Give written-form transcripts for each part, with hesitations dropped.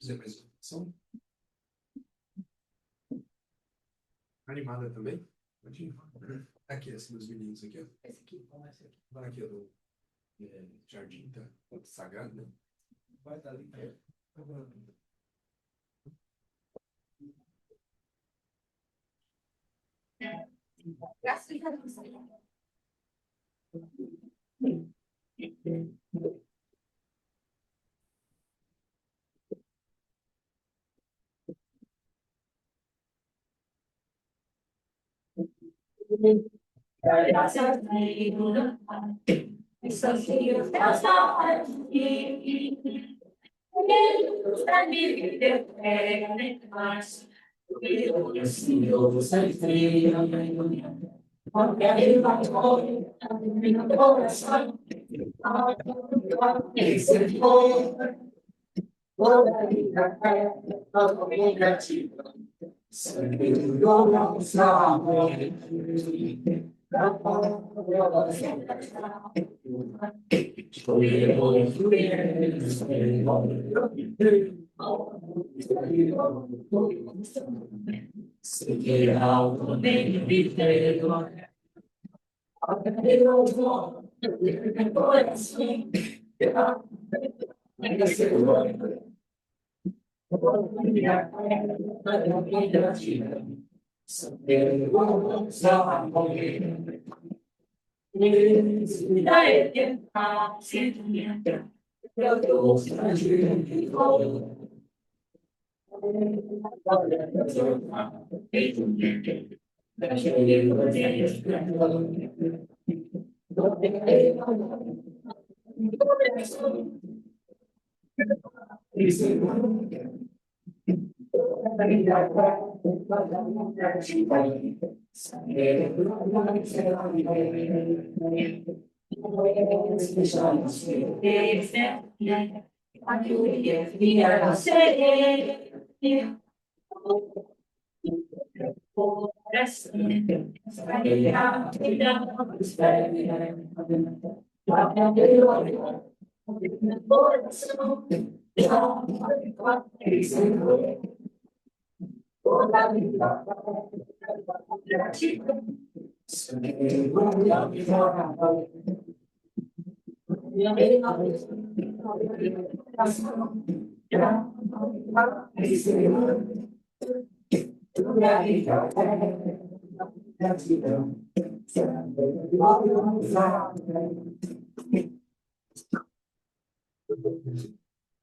Apresentação animada também. Aqui, esses meus meninos aqui, ó. Esse aqui, vamos esse aqui. Vai aqui, ó, do Jardim, tá? Sagrado, né? Vai estar ali.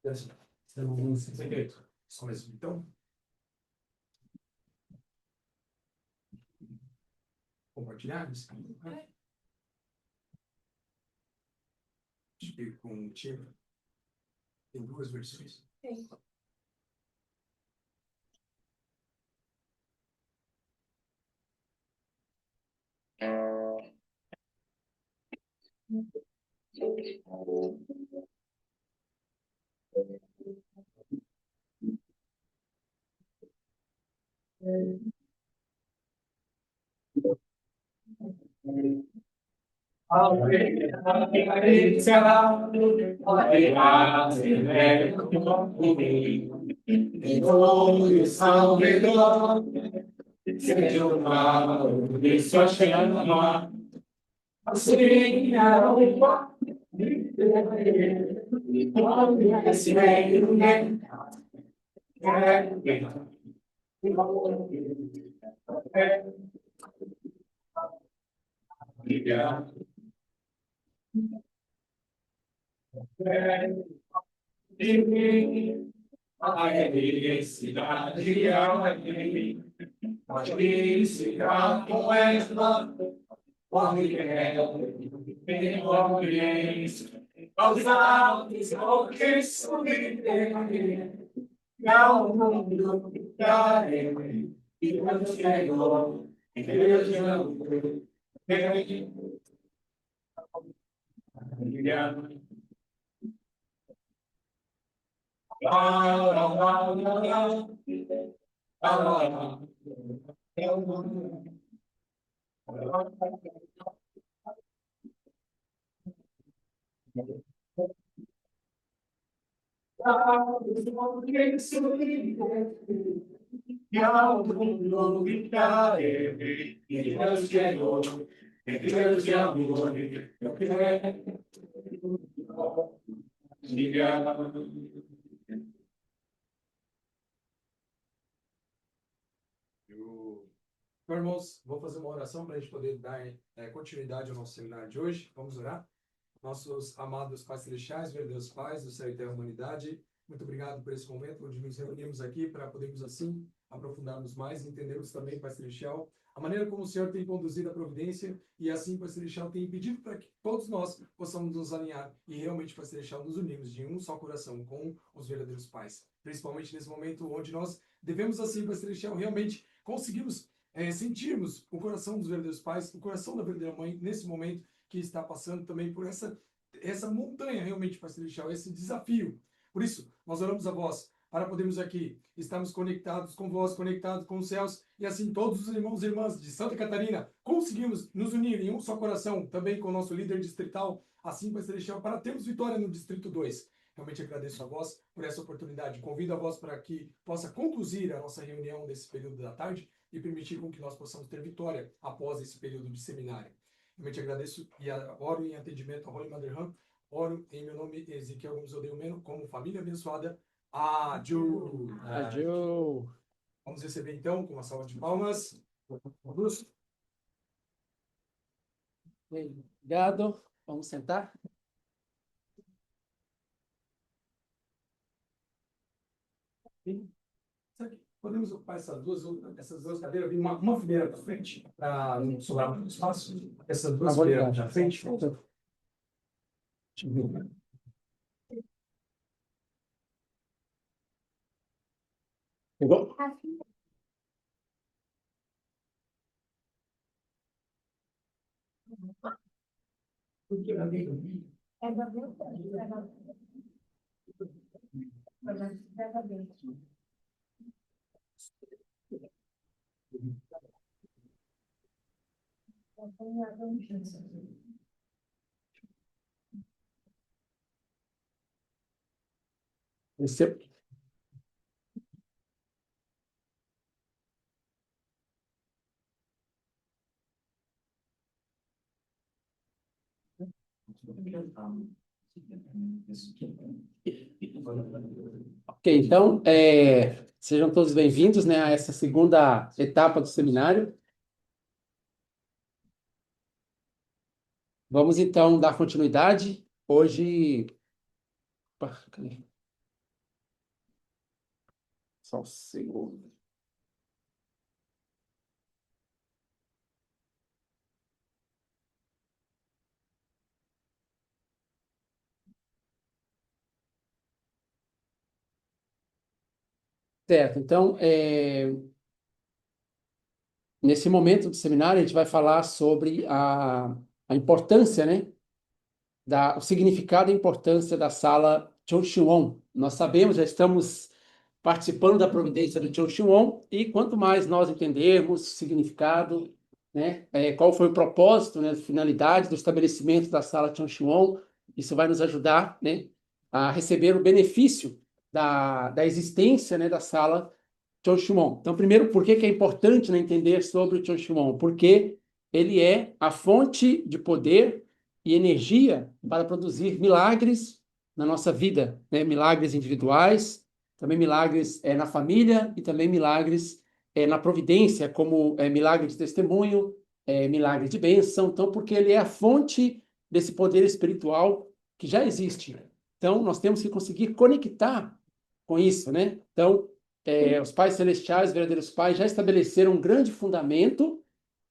Graças a Deus. Só mais então. Compartilhar? Acho que com o time tem duas versões. Sim. Então, irmãos, vou fazer uma oração para a gente poder dar continuidade ao nosso seminário de hoje. Vamos orar? Nossos amados Pais Celestiais, verdadeiros Pais do céu e terra, humanidade, muito obrigado por esse momento onde nos reunimos aqui para podermos, assim, aprofundarmos mais e entendermos também, Pai Celestial, a maneira como o Senhor tem conduzido a providência e, assim, Pai Celestial, tem pedido para que todos nós possamos nos alinhar e realmente, Pai Celestial, nos unirmos de um só coração com os verdadeiros pais. Principalmente nesse momento onde nós devemos, assim, Pai Celestial, realmente conseguirmos sentirmos o coração dos verdadeiros pais, o coração da verdadeira mãe, nesse momento que está passando também por essa montanha realmente, Pai Celestial, esse desafio. Por isso, nós oramos a vós, para podermos aqui estarmos conectados com vós, conectados com os céus, e assim todos os irmãos e irmãs de Santa Catarina conseguimos nos unir em um só coração, também com o nosso líder distrital, assim, Pai Celestial, para termos vitória no Distrito 2. Realmente agradeço a vós por essa oportunidade. Convido a vós para que possa conduzir a nossa reunião nesse período da tarde e permitir com que nós possamos ter vitória após esse período de seminário. Realmente agradeço e oro em atendimento a Holy Mother Ham. Oro em meu nome, Ezequiel Gomes Odeio Meno, como família abençoada. Adiu! Adiós. Vamos receber então com uma salva de palmas. Vamos. Obrigado. Vamos sentar. Podemos ocupar essas duas cadeiras, uma fileira para frente, para não sobrar muito espaço. Essas duas fileiras para frente. Pegou? Desceu. Ok, então, sejam todos bem-vindos, né, a essa segunda etapa do seminário. Vamos, então, dar continuidade. Hoje... Opa, cadê? Só um segundo. Certo, então, nesse momento do seminário, a gente vai falar sobre a importância, né, o significado e a importância da sala Choshimon. Nós sabemos, já estamos participando da providência do Choshimon, e quanto mais nós entendermos o significado, né, qual foi o propósito, né, a finalidade do estabelecimento da sala Choshimon, isso vai nos ajudar, né, a receber o benefício da existência, né, da sala Choshimon. Então, primeiro, por que é importante, né, entender sobre o Choshimon? Porque ele é a fonte de poder e energia para produzir milagres na nossa vida, né? Milagres individuais, também milagres na família e também milagres na providência, como milagre de testemunho, milagre de bênção. Então, porque ele é a fonte desse poder espiritual que já existe. Então, nós temos que conseguir conectar com isso, né? Então, os pais celestiais, verdadeiros pais, já estabeleceram um grande fundamento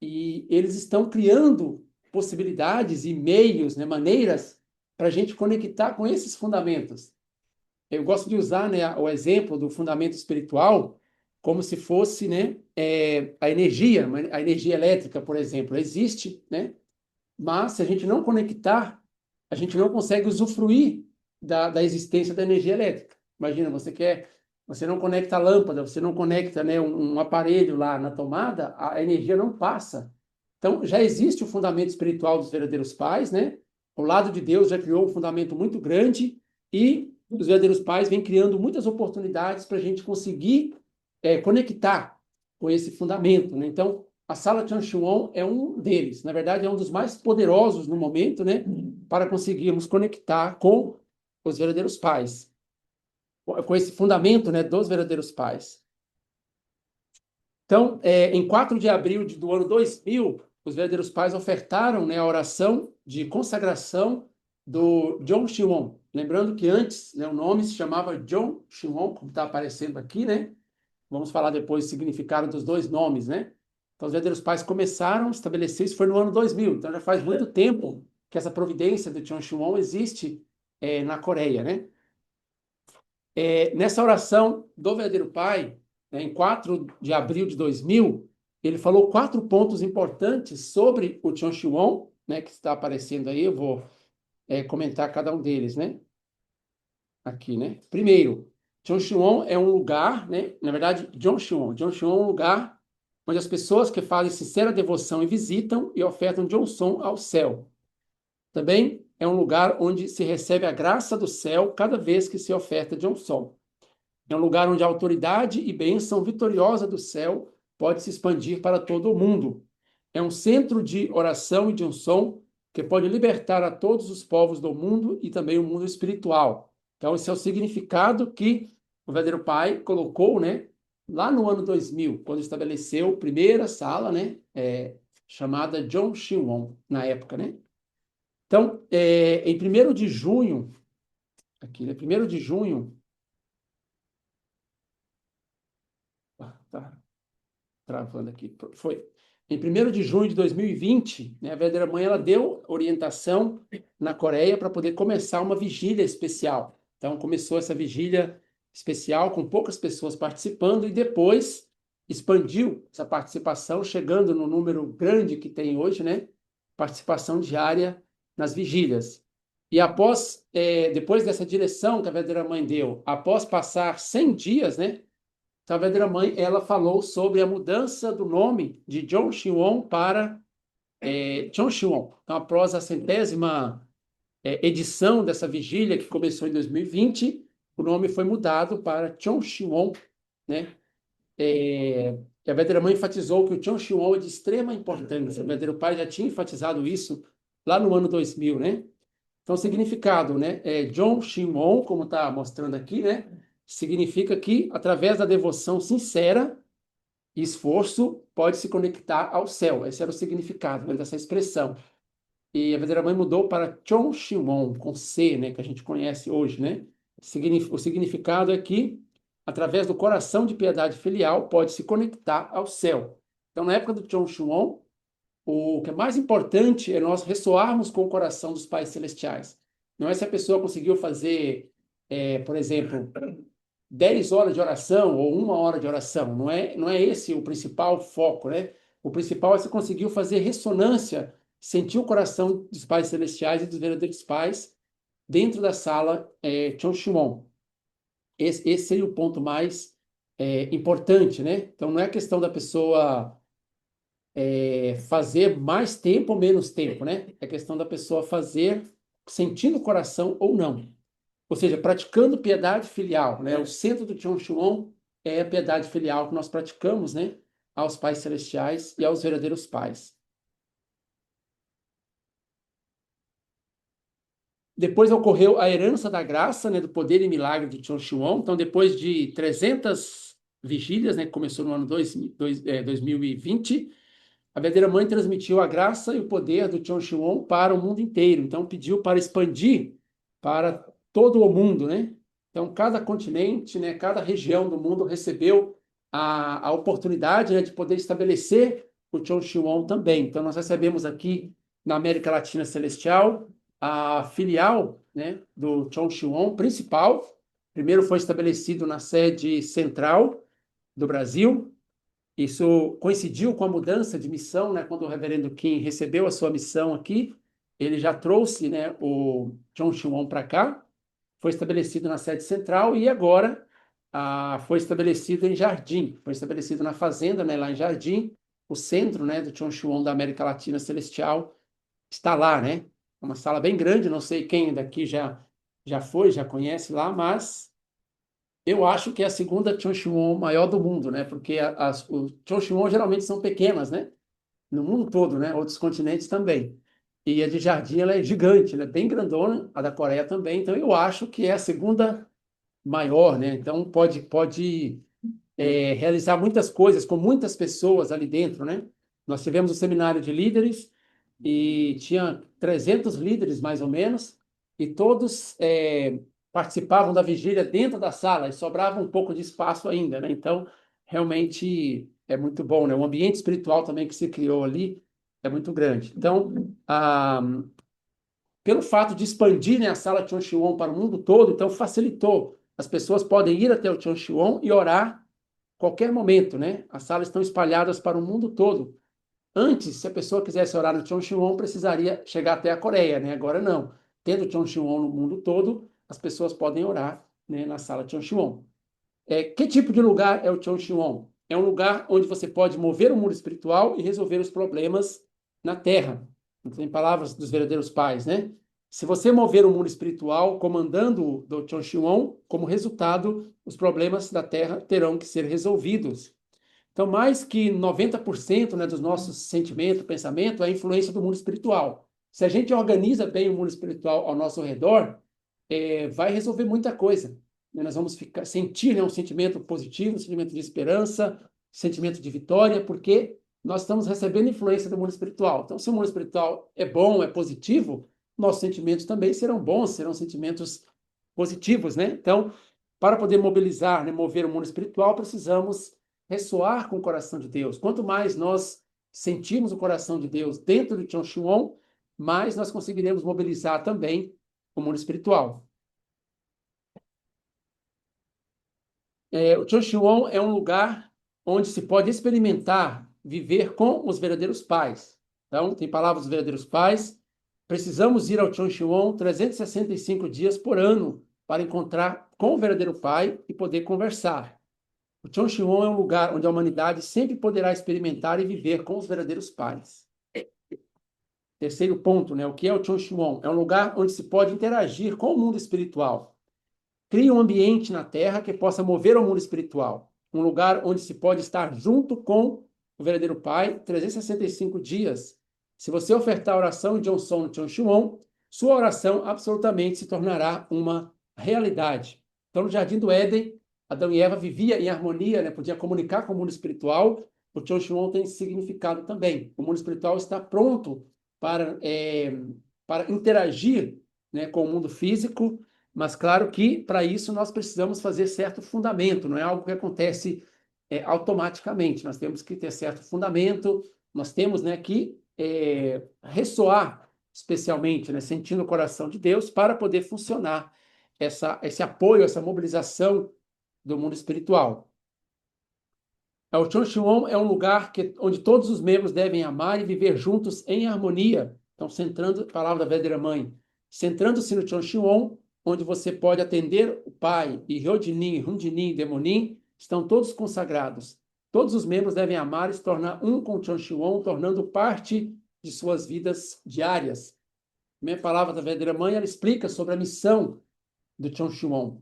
e eles estão criando possibilidades e meios, né, maneiras para a gente conectar com esses fundamentos. Eu gosto de usar, né, o exemplo do fundamento espiritual, como se fosse, né, a energia elétrica, por exemplo, existe, né? Mas se a gente não conectar, a gente não consegue usufruir da existência da energia elétrica. Imagina, você não conecta a lâmpada, você não conecta, né, um aparelho lá na tomada, a energia não passa. Então, já existe o fundamento espiritual dos verdadeiros pais, né? O lado de Deus já criou um fundamento muito grande e os verdadeiros pais vêm criando muitas oportunidades para a gente conseguir conectar com esse fundamento, né? Então, a sala Chanshuon é um deles. Na verdade, é um dos mais poderosos no momento, né? Para conseguirmos conectar com os verdadeiros pais, com esse fundamento, né, dos verdadeiros pais. Então, em 4 de abril do ano 2000, os verdadeiros pais ofertaram, né, a oração de consagração do John Shiwon. Lembrando que antes, né, o nome se chamava John Shiwon, como está aparecendo aqui, né? Vamos falar depois do significado dos dois nomes, né? Então, os verdadeiros pais começaram a estabelecer, isso foi no ano 2000, então já faz muito tempo que essa providência do John Shiwon existe na Coreia, né? Nessa oração do verdadeiro pai, né, em 4 de abril de 2000, ele falou 4 pontos importantes sobre o John Shiwon, né, que está aparecendo aí, eu vou comentar cada um deles, né? Aqui, né? Primeiro, Jeoncheon é um lugar, né? Na verdade, Jeoncheon é um lugar onde as pessoas que fazem sincera devoção e visitam e ofertam Jeonson ao céu. Também é um lugar onde se recebe a graça do céu cada vez que se oferta Jeonson. É um lugar onde a autoridade e bênção vitoriosa do céu pode se expandir para todo o mundo. É um centro de oração e de unção que pode libertar a todos os povos do mundo e também o mundo espiritual. Então, esse é o significado que o verdadeiro pai colocou, né, lá no ano 2000, quando estabeleceu a primeira sala, né, chamada John Shiwon, na época, né? Então, em 1º de junho, aqui, né, 1º de junho, tá travando aqui, foi. Em 1º de junho de 2020, né, a verdadeira mãe ela deu orientação na Coreia para poder começar uma vigília especial. Então, começou essa vigília especial com poucas pessoas participando e depois expandiu essa participação, chegando no número grande que tem hoje, né? Participação diária nas vigílias. E depois dessa direção que a verdadeira mãe deu, após passar 100 dias, né? Então, a verdadeira mãe, ela falou sobre a mudança do nome de John Shiwon para John Shiwon. Então, após a 100ª edição dessa vigília, que começou em 2020, o nome foi mudado para John Shiwon, né? E a verdadeira mãe enfatizou que o John Shiwon é de extrema importância. O verdadeiro pai já tinha enfatizado isso lá no ano 2000, né? Então, o significado, né? John Shiwon, como está mostrando aqui, né? Significa que, através da devoção sincera e esforço, pode se conectar ao céu. Esse era o significado, né, dessa expressão. E a verdadeira mãe mudou para Chon Shiwon, com C, né, que a gente conhece hoje, né? O significado é que, através do coração de piedade filial, pode se conectar ao céu. Então, na época do Chon Shiwon, o que é mais importante é nós ressoarmos com o coração dos pais celestiais. Não é se a pessoa conseguiu fazer, por exemplo, 10 horas de oração ou 1 hora de oração. Não é esse o principal foco, né? O principal é você conseguiu fazer ressonância, sentir o coração dos pais celestiais e dos verdadeiros pais dentro da sala Chonshimon. Esse seria o ponto mais importante, né? Então, não é questão da pessoa fazer mais tempo ou menos tempo, né? É questão da pessoa fazer sentindo o coração ou não. Ou seja, praticando piedade filial, né? O centro do Chonshimon é a piedade filial que nós praticamos, né? Aos pais celestiais e aos verdadeiros pais. Depois ocorreu a herança da graça, né? Do poder e milagre do Chonshimon. Então, depois de 300 vigílias, né? Que começou no ano 2020, a verdadeira mãe transmitiu a graça e o poder do Chonshimon para o mundo inteiro. Então, pediu para expandir para todo o mundo, né? Então, cada continente, né, cada região do mundo recebeu a oportunidade, né, de poder estabelecer o Chonshimon também. Então, nós recebemos aqui na América Latina Celestial a filial, né, do Chonshimon principal. Primeiro foi estabelecido na sede central do Brasil. Isso coincidiu com a mudança de missão, né? Quando o reverendo Kim recebeu a sua missão aqui, ele já trouxe, né, o John Chewon para cá, foi estabelecido na sede central e agora foi estabelecido em Jardim, foi estabelecido na fazenda, né, lá em Jardim, o centro, né, do John Chewon da América Latina Celestial está lá, né? É uma sala bem grande, não sei quem daqui já foi, já conhece lá, mas eu acho que é a segunda Chonchuon maior do mundo, né? Porque os Chonchuon geralmente são pequenas, né? No mundo todo, né? Outros continentes também. E a de Jardim, ela é gigante, ela é bem grandona, a da Coreia também. Então, eu acho que é a segunda maior, né? Então, pode realizar muitas coisas com muitas pessoas ali dentro, né? Nós tivemos um seminário de líderes e tinha 300 líderes, mais ou menos, e todos participavam da vigília dentro da sala e sobrava um pouco de espaço ainda, né? Então, realmente é muito bom, né? O ambiente espiritual também que se criou ali é muito grande. Então, pelo fato de expandir, né, a sala Chonchuon para o mundo todo, então facilitou. As pessoas podem ir até o Chonchuon e orar qualquer momento, né? As salas estão espalhadas para o mundo todo. Antes, se a pessoa quisesse orar no Chonchuon, precisaria chegar até a Coreia, né? Agora não. Tendo Chonchuon no mundo todo, as pessoas podem orar, né, na sala Chonchuon. Que tipo de lugar é o Chonchuon? É um lugar onde você pode mover o mundo espiritual e resolver os problemas na Terra. Então, em palavras dos verdadeiros pais, né? Se você mover o mundo espiritual comandando do Chonchuon, como resultado, os problemas da Terra terão que ser resolvidos. Então, mais que 90%, né, dos nossos sentimentos, pensamento, é a influência do mundo espiritual. Se a gente organiza bem o mundo espiritual ao nosso redor, vai resolver muita coisa. Nós vamos sentir, né, um sentimento positivo, um sentimento de esperança, sentimento de vitória, porque nós estamos recebendo influência do mundo espiritual. Então, se o mundo espiritual é bom, é positivo, nossos sentimentos também serão bons, serão sentimentos positivos, né? Então, para poder mobilizar, né, mover o mundo espiritual, precisamos ressoar com o coração de Deus. Quanto mais nós sentirmos o coração de Deus dentro do Chonchuon, mais nós conseguiremos mobilizar também o mundo espiritual. O Chonchuon é um lugar onde se pode experimentar viver com os verdadeiros pais. Então, tem palavras dos verdadeiros pais. Precisamos ir ao Chonchuon 365 dias por ano para encontrar com o verdadeiro pai e poder conversar. O Chonchuon é um lugar onde a humanidade sempre poderá experimentar e viver com os verdadeiros pais. Terceiro ponto, né? O que é o Chonchuon? É um lugar onde se pode interagir com o mundo espiritual. Crie um ambiente na Terra que possa mover o mundo espiritual. Um lugar onde se pode estar junto com o verdadeiro Pai 365 dias. Se você ofertar a oração de Johnson no Chonchuon, sua oração absolutamente se tornará uma realidade. Então, no Jardim do Éden, Adão e Eva viviam em harmonia, né? Podiam comunicar com o mundo espiritual. O Chonchuon tem significado também. O mundo espiritual está pronto para interagir, né, com o mundo físico, mas claro que para isso nós precisamos fazer certo fundamento, não é algo que acontece automaticamente. Nós temos que ter certo fundamento, nós temos, né, que ressoar especialmente, né, sentindo o coração de Deus para poder funcionar esse apoio, essa mobilização do mundo espiritual. O Chonchuon é um lugar onde todos os membros devem amar e viver juntos em harmonia. Então, centrando a palavra da verdadeira mãe, centrando-se no Chonchuon, onde você pode atender o Pai, e Hyodinin, Hundinin e Demonin, estão todos consagrados. Todos os membros devem amar e se tornar um com o Chonchuon, tornando parte de suas vidas diárias. A minha palavra da verdadeira mãe, ela explica sobre a missão do Chonchuon.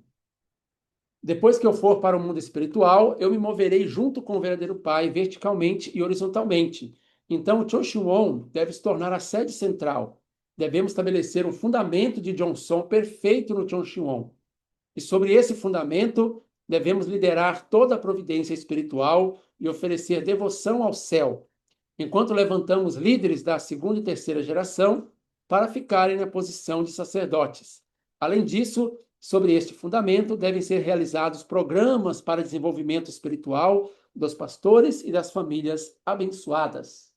Depois que eu for para o mundo espiritual, eu me moverei junto com o verdadeiro Pai, verticalmente e horizontalmente. Então, o Chonchuon deve se tornar a sede central. Devemos estabelecer um fundamento de Johnson perfeito no Chonchuon. E sobre esse fundamento, devemos liderar toda a providência espiritual e oferecer devoção ao céu, enquanto levantamos líderes da segunda e terceira geração para ficarem na posição de sacerdotes. Além disso, sobre este fundamento, devem ser realizados programas para desenvolvimento espiritual dos pastores e das famílias abençoadas.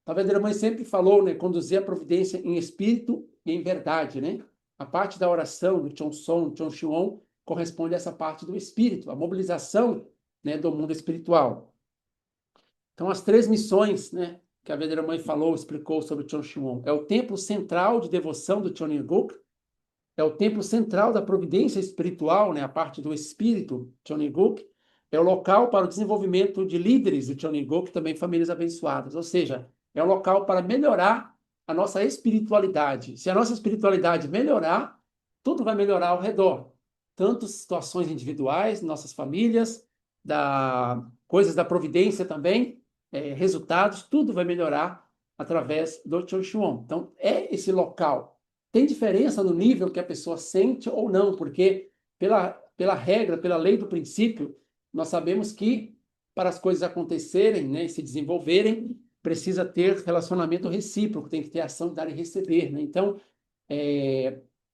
A verdadeira mãe sempre falou, né, conduzir a providência em espírito e em verdade, né? A parte da oração do Chonson, Chonchuon, corresponde a essa parte do espírito, a mobilização né, do mundo espiritual. Então, as 3 missões, né, que a verdadeira mãe falou, explicou sobre o Chonshimon, é o templo central de devoção do Cheonilguk, é o templo central da providência espiritual, né, a parte do espírito, Cheonilguk, é o local para o desenvolvimento de líderes do Cheonilguk, também famílias abençoadas, ou seja, é um local para melhorar a nossa espiritualidade. Se a nossa espiritualidade melhorar, tudo vai melhorar ao redor, tanto situações individuais, nossas famílias, coisas da providência também, resultados, tudo vai melhorar através do Chonshimon. Então, é esse local. Tem diferença no nível que a pessoa sente ou não, porque pela regra, pela lei do princípio, nós sabemos que para as coisas acontecerem, né, e se desenvolverem, precisa ter relacionamento recíproco, tem que ter ação de dar e receber, né? Então,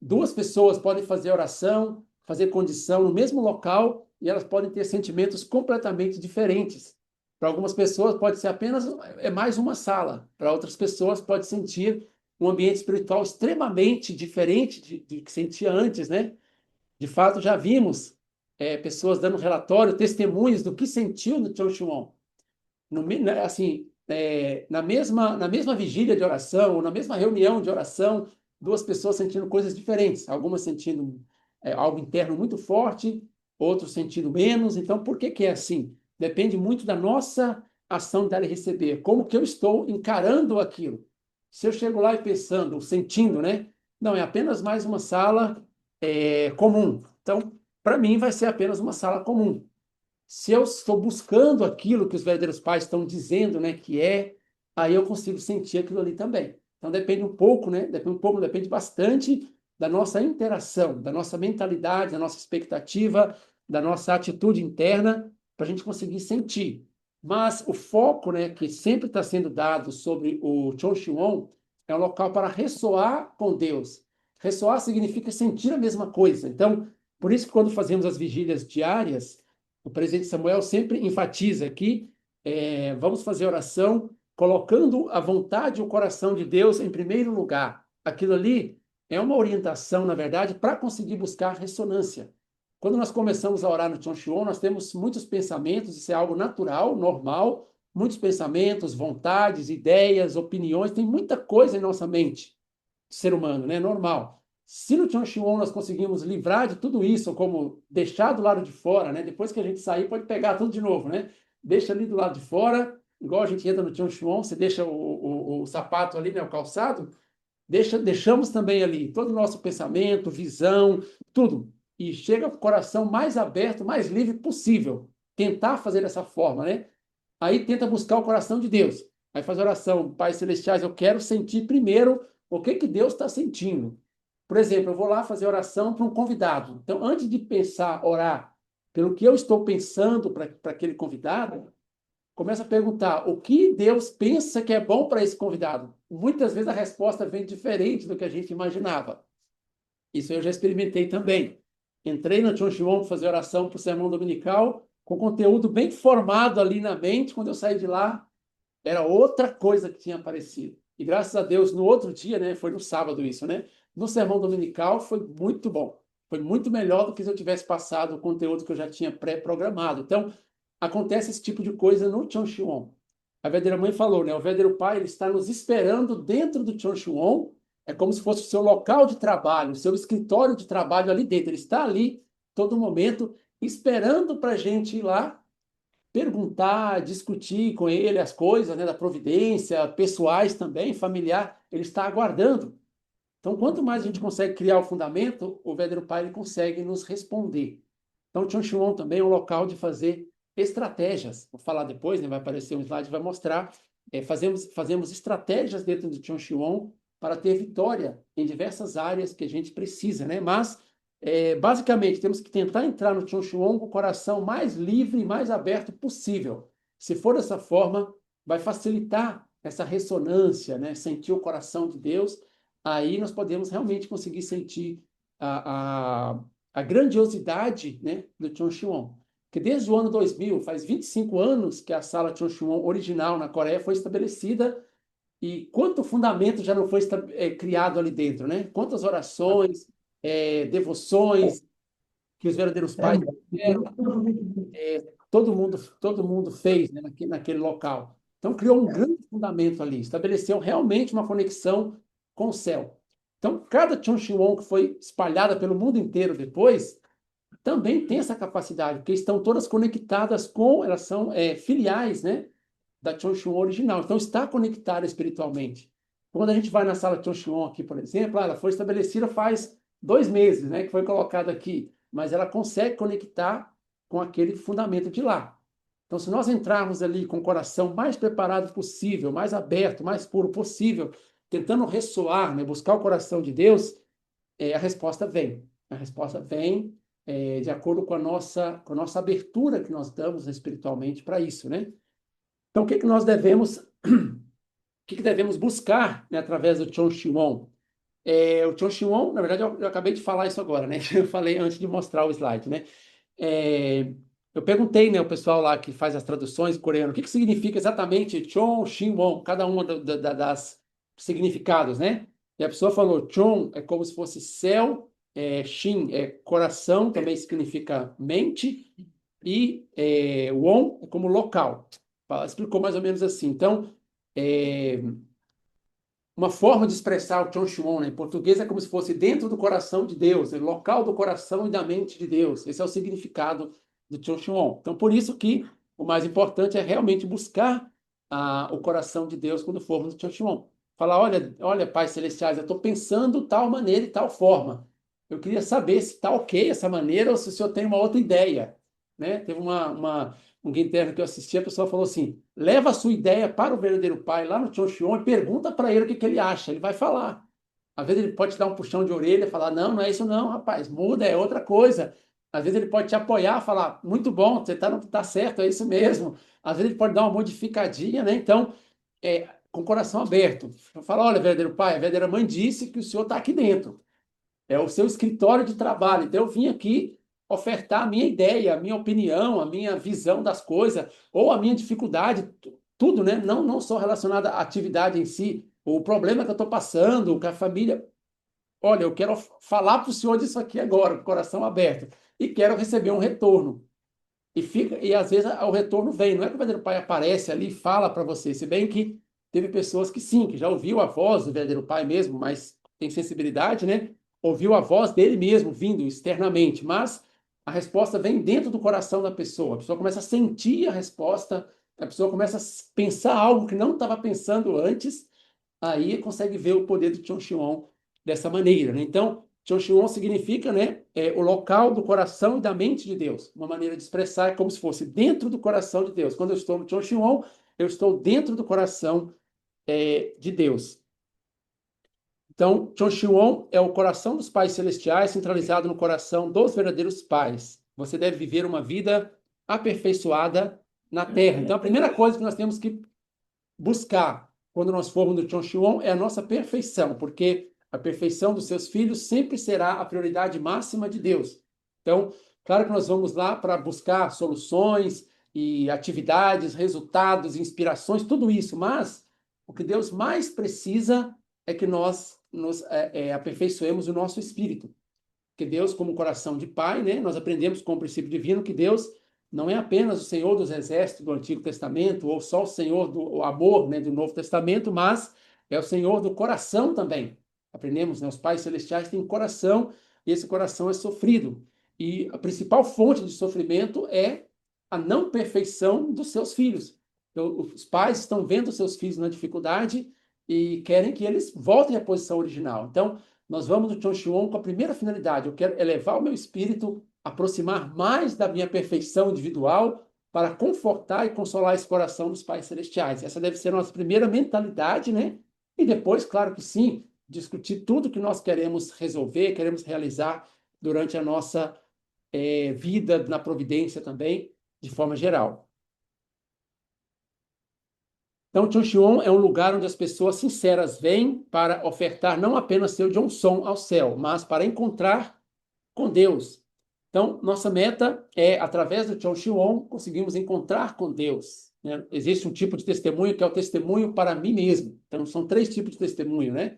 2 pessoas podem fazer oração, fazer condição no mesmo local e elas podem ter sentimentos completamente diferentes. Para algumas pessoas pode ser apenas mais uma sala, para outras pessoas pode sentir um ambiente espiritual extremamente diferente de que sentia antes, né? De fato, já vimos pessoas dando relatório, testemunhos do que sentiu no Chonshimon. Assim, na mesma vigília de oração, ou na mesma reunião de oração, 2 pessoas sentindo coisas diferentes, algumas sentindo algo interno muito forte, outros sentindo menos. Então, por que que é assim? Depende muito da nossa ação de dar e receber. Como que eu estou encarando aquilo? Se eu chego lá e pensando, sentindo, né? Não, é apenas mais uma sala comum. Então, para mim, vai ser apenas uma sala comum. Se eu estou buscando aquilo que os verdadeiros pais estão dizendo, né, que aí eu consigo sentir aquilo ali também. Então depende um pouco, né? Depende bastante da nossa interação, da nossa mentalidade, da nossa expectativa, da nossa atitude interna, para a gente conseguir sentir. Mas o foco, né, que sempre está sendo dado sobre o Chonshimon é um local para ressoar com Deus. Ressoar significa sentir a mesma coisa. Então, por isso que quando fazemos as vigílias diárias, o presidente Samuel sempre enfatiza aqui, vamos fazer oração colocando a vontade e o coração de Deus em primeiro lugar. Aquilo ali é uma orientação, na verdade, para conseguir buscar ressonância. Quando nós começamos a orar no Chonshimon, nós temos muitos pensamentos, isso é algo natural, normal, muitos pensamentos, vontades, ideias, opiniões, tem muita coisa em nossa mente, ser humano, né? Normal. Se no Chonshimon nós conseguimos livrar de tudo isso, como deixar do lado de fora, né? Depois que a gente sair, pode pegar tudo de novo, né? Deixa ali do lado de fora, igual a gente entra no Chonshimon, você deixa o sapato ali, né? O calçado, deixamos também ali todo o nosso pensamento, visão, tudo. E chega com o coração mais aberto, mais livre possível. Tentar fazer dessa forma, né? Aí tenta buscar o coração de Deus. Aí faz oração, Pai Celestiais, eu quero sentir primeiro o que Deus está sentindo. Por exemplo, eu vou lá fazer oração para um convidado. Então, antes de pensar, orar pelo que eu estou pensando para aquele convidado, começa a perguntar o que Deus pensa que é bom para esse convidado. Muitas vezes a resposta vem diferente do que a gente imaginava. Isso eu já experimentei também. Entrei no Chonshimon para fazer oração para o sermão dominical, com conteúdo bem formado ali na mente. Quando eu saí de lá, era outra coisa que tinha aparecido. E graças a Deus, no outro dia, né, foi no sábado isso, né? No sermão dominical foi muito bom. Foi muito melhor do que se eu tivesse passado o conteúdo que eu já tinha pré-programado. Então, acontece esse tipo de coisa no Chonshimon. A verdadeira mãe falou, né? O verdadeiro pai, ele está nos esperando dentro do Chonshimon. É como se fosse o seu local de trabalho, o seu escritório de trabalho ali dentro. Ele está ali, todo momento, esperando para a gente ir lá perguntar, discutir com ele as coisas, né, da providência, pessoais também, familiar, ele está aguardando. Então, quanto mais a gente consegue criar o fundamento, o verdadeiro pai ele consegue nos responder. Então, o Chonshimon também é um local de fazer estratégias. Vou falar depois, né, vai aparecer um slide, vai mostrar. Fazemos estratégias dentro do Chonshimon para ter vitória em diversas áreas que a gente precisa, né? Mas basicamente, temos que tentar entrar no Chonshimon com o coração mais livre e mais aberto possível. Se for dessa forma, vai facilitar essa ressonância, né? Sentir o coração de Deus. Aí nós podemos realmente conseguir sentir a grandiosidade, né, do Chonshimon. Porque desde o ano 2000, faz 25 anos que a sala Chonshimon original na Coreia foi estabelecida. E quanto fundamento já não foi criado ali dentro, né? Quantas orações, devoções que os verdadeiros pais fizeram, todo mundo fez, né, naquele local. Então, criou um grande fundamento ali, estabeleceu realmente uma conexão com o céu. Então, cada Cheoncheon que foi espalhada pelo mundo inteiro depois, também tem essa capacidade, porque estão todas conectadas elas são filiais, né, da Cheoncheon original. Então, está conectada espiritualmente. Quando a gente vai na sala Cheoncheon aqui, por exemplo, ela foi estabelecida faz 2 meses, né, que foi colocada aqui, mas ela consegue conectar com aquele fundamento de lá. Então, se nós entrarmos ali com o coração mais preparado possível, mais aberto, mais puro possível, tentando ressoar, né, buscar o coração de Deus, a resposta vem. A resposta vem de acordo com a nossa abertura que nós damos espiritualmente para isso, né? Então, o que nós devemos, que devemos buscar, né, através do Cheoncheon? O Cheoncheon, na verdade, eu acabei de falar isso agora, né? Eu falei antes de mostrar o slide, né? É, eu perguntei, né, o pessoal lá que faz as traduções coreano, o que significa exatamente Cheoncheon, cada uma das significados, né? E a pessoa falou, Chon é como se fosse céu, Shin é coração, também significa mente, e Won é como local. Ela explicou mais ou menos assim. Então, uma forma de expressar o Cheoncheon, né, em português é como se fosse dentro do coração de Deus, local do coração e da mente de Deus. Esse é o significado do Cheoncheon. Então, por isso que o mais importante é realmente buscar o coração de Deus quando formos no Cheoncheon. Falar, olha, Pai Celestiais, eu estou pensando tal maneira e tal forma. Eu queria saber se está ok essa maneira ou se o senhor tem uma outra ideia. Né? Teve um interno que eu assisti, a pessoa falou assim, leva a sua ideia para o verdadeiro pai lá no Cheoncheon e pergunta para ele o que ele acha, ele vai falar. Às vezes ele pode te dar um puxão de orelha e falar, não, não é isso não, rapaz, muda, é outra coisa. Às vezes ele pode te apoiar, falar, muito bom, você tá certo, é isso mesmo. Às vezes ele pode dar uma modificadinha, né? Então, com o coração aberto. Fala, olha, verdadeiro pai, a verdadeira mãe disse que o senhor está aqui dentro. É o seu escritório de trabalho. Então, eu vim aqui ofertar a minha ideia, a minha opinião, a minha visão das coisas, ou a minha dificuldade, tudo, né? Não só relacionado à atividade em si, o problema que eu estou passando, com a família. Olha, eu quero falar para o senhor disso aqui agora, com o coração aberto, e quero receber um retorno. E às vezes o retorno vem, não é que o verdadeiro pai aparece ali e fala para você, se bem que teve pessoas que sim, que já ouviu a voz do verdadeiro pai mesmo, mas tem sensibilidade, né? Ouviu a voz dele mesmo vindo externamente, mas a resposta vem dentro do coração da pessoa. A pessoa começa a sentir a resposta, a pessoa começa a pensar algo que não estava pensando antes, aí consegue ver o poder do Cheoncheon dessa maneira, né? Então, Cheoncheon significa, né, o local do coração e da mente de Deus. Uma maneira de expressar é como se fosse dentro do coração de Deus. Quando eu estou no Cheoncheon, eu estou dentro do coração de Deus. Então, Cheoncheon é o coração dos pais celestiais centralizado no coração dos verdadeiros pais. Você deve viver uma vida aperfeiçoada na Terra. Então, a primeira coisa que nós temos que buscar quando nós formos no Cheoncheon é a nossa perfeição, porque a perfeição dos seus filhos sempre será a prioridade máxima de Deus. Então, claro que nós vamos lá para buscar soluções e atividades, resultados, inspirações, tudo isso, mas o que Deus mais precisa é que nós nos aperfeiçoemos o nosso espírito. Porque Deus, como coração de pai, né, nós aprendemos com o princípio divino que Deus não é apenas o Senhor dos exércitos do Antigo Testamento, ou só o Senhor do amor, né, do Novo Testamento, mas é o Senhor do coração também. Aprendemos, né, os pais celestiais têm coração, e esse coração é sofrido. E a principal fonte de sofrimento é a não perfeição dos seus filhos. Então, os pais estão vendo seus filhos na dificuldade e querem que eles voltem à posição original. Então, nós vamos no Cheoncheon com a primeira finalidade, eu quero elevar o meu espírito, aproximar mais da minha perfeição individual para confortar e consolar esse coração dos pais celestiais. Essa deve ser a nossa primeira mentalidade, né? E depois, claro que sim, discutir tudo que nós queremos resolver, queremos realizar durante a nossa vida na providência também, de forma geral. Então, Cheoncheon é um lugar onde as pessoas sinceras vêm para ofertar não apenas seu Jeonson ao céu, mas para encontrar com Deus. Então, nossa meta é, através do Cheoncheon, conseguimos encontrar com Deus. Né? Existe um tipo de testemunho que é o testemunho para mim mesmo. Então, são 3 tipos de testemunho, né?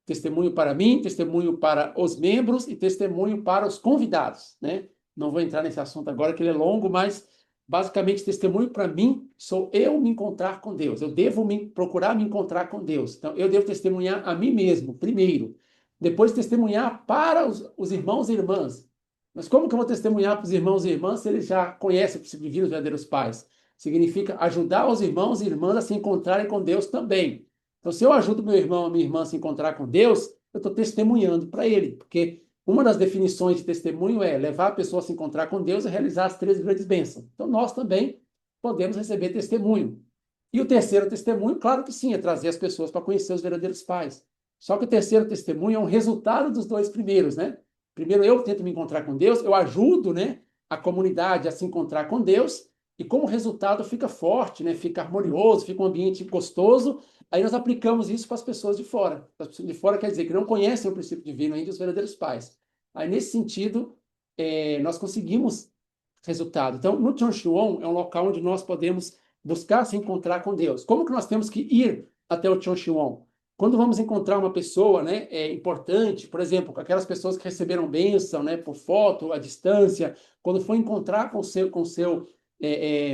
Testemunho para mim, testemunho para os membros e testemunho para os convidados, né? Não vou entrar nesse assunto agora, que ele é longo, mas basicamente, testemunho para mim sou eu me encontrar com Deus. Eu devo procurar me encontrar com Deus. Então, eu devo testemunhar a mim mesmo, primeiro. Depois, testemunhar para os irmãos e irmãs. Mas como que eu vou testemunhar para os irmãos e irmãs se eles já conhecem o princípio divino, os verdadeiros pais? Significa ajudar os irmãos e irmãs a se encontrarem com Deus também. Então, se eu ajudo meu irmão ou minha irmã a se encontrar com Deus, eu estou testemunhando para ele, porque uma das definições de testemunho é levar a pessoa a se encontrar com Deus e realizar as 3 grandes bênçãos. Então, nós também podemos receber testemunho. E o terceiro testemunho, claro que sim, é trazer as pessoas para conhecer os verdadeiros pais. Só que o terceiro testemunho é um resultado dos 2 primeiros, né? Primeiro eu tento me encontrar com Deus, eu ajudo, né, a comunidade a se encontrar com Deus, e como resultado fica forte, né, fica harmonioso, fica um ambiente gostoso. Aí nós aplicamos isso para as pessoas de fora. As pessoas de fora quer dizer que não conhecem o princípio divino ainda, os verdadeiros pais. Aí, nesse sentido, nós conseguimos resultado. Então, no Cheoncheon é um local onde nós podemos buscar se encontrar com Deus. Como que nós temos que ir até o Cheoncheon? Quando vamos encontrar uma pessoa, né, importante, por exemplo, com aquelas pessoas que receberam bênção, né, por foto, à distância, quando for encontrar com o seu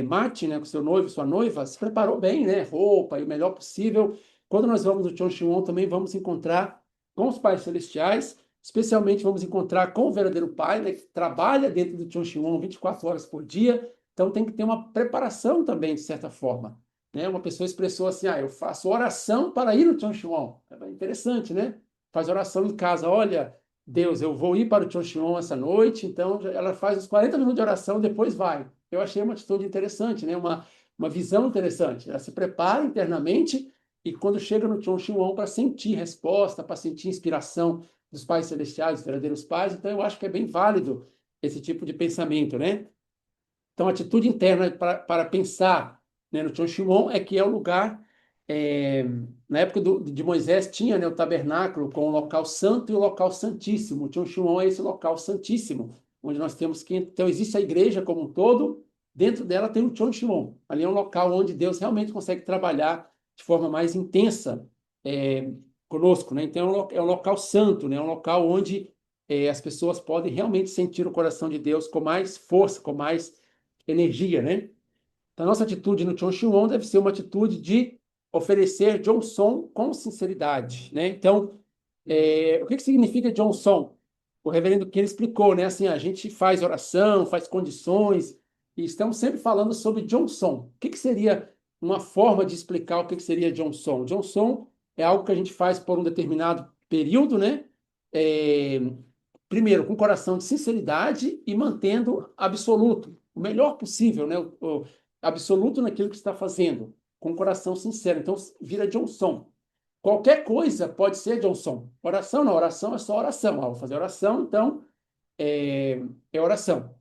mate, né, com seu noivo, sua noiva, se preparou bem, né, roupa e o melhor possível. Quando nós vamos no Cheoncheon, também vamos encontrar com os pais celestiais, especialmente vamos encontrar com o verdadeiro pai, né, que trabalha dentro do Cheoncheon 24 horas por dia. Então tem que ter uma preparação também, de certa forma. Né? Uma pessoa expressou assim, eu faço oração para ir no Cheoncheon. É interessante, né? Faz oração em casa. Olha, Deus, eu vou ir para o Cheoncheon essa noite. Então ela faz uns 40 minutos de oração, depois vai. Eu achei uma atitude interessante, né? Uma visão interessante. Ela se prepara internamente e quando chega no Cheoncheon para sentir resposta, para sentir inspiração dos pais celestiais, dos verdadeiros pais. Então eu acho que é bem válido esse tipo de pensamento, né? Então, a atitude interna para pensar, né, no Cheoncheon é que é o lugar, na época de Moisés tinha, né, o tabernáculo com o local santo e o local santíssimo. O Cheoncheon é esse local santíssimo, onde nós temos que... Então, existe a igreja como um todo, dentro dela tem o Cheoncheon. Ali é um local onde Deus realmente consegue trabalhar de forma mais intensa conosco, né? Então, é um local santo, né? É um local onde as pessoas podem realmente sentir o coração de Deus com mais força, com mais energia, né? Então, a nossa atitude no Cheoncheon deve ser uma atitude de oferecer Jeonson com sinceridade, né? Então, o que significa Jeonson? O reverendo Kim explicou, né? Assim, a gente faz oração, faz condições, e estamos sempre falando sobre Jeonson. O que seria uma forma de explicar o que seria Jeonson? Jeonson é algo que a gente faz por um determinado período, né? Primeiro, com coração de sinceridade e mantendo absoluto, o melhor possível, né? O absoluto naquilo que está fazendo, com coração sincero. Então, vira Jeonson. Qualquer coisa pode ser Jeonson. Oração não, oração é só oração. Vou fazer oração, então é oração.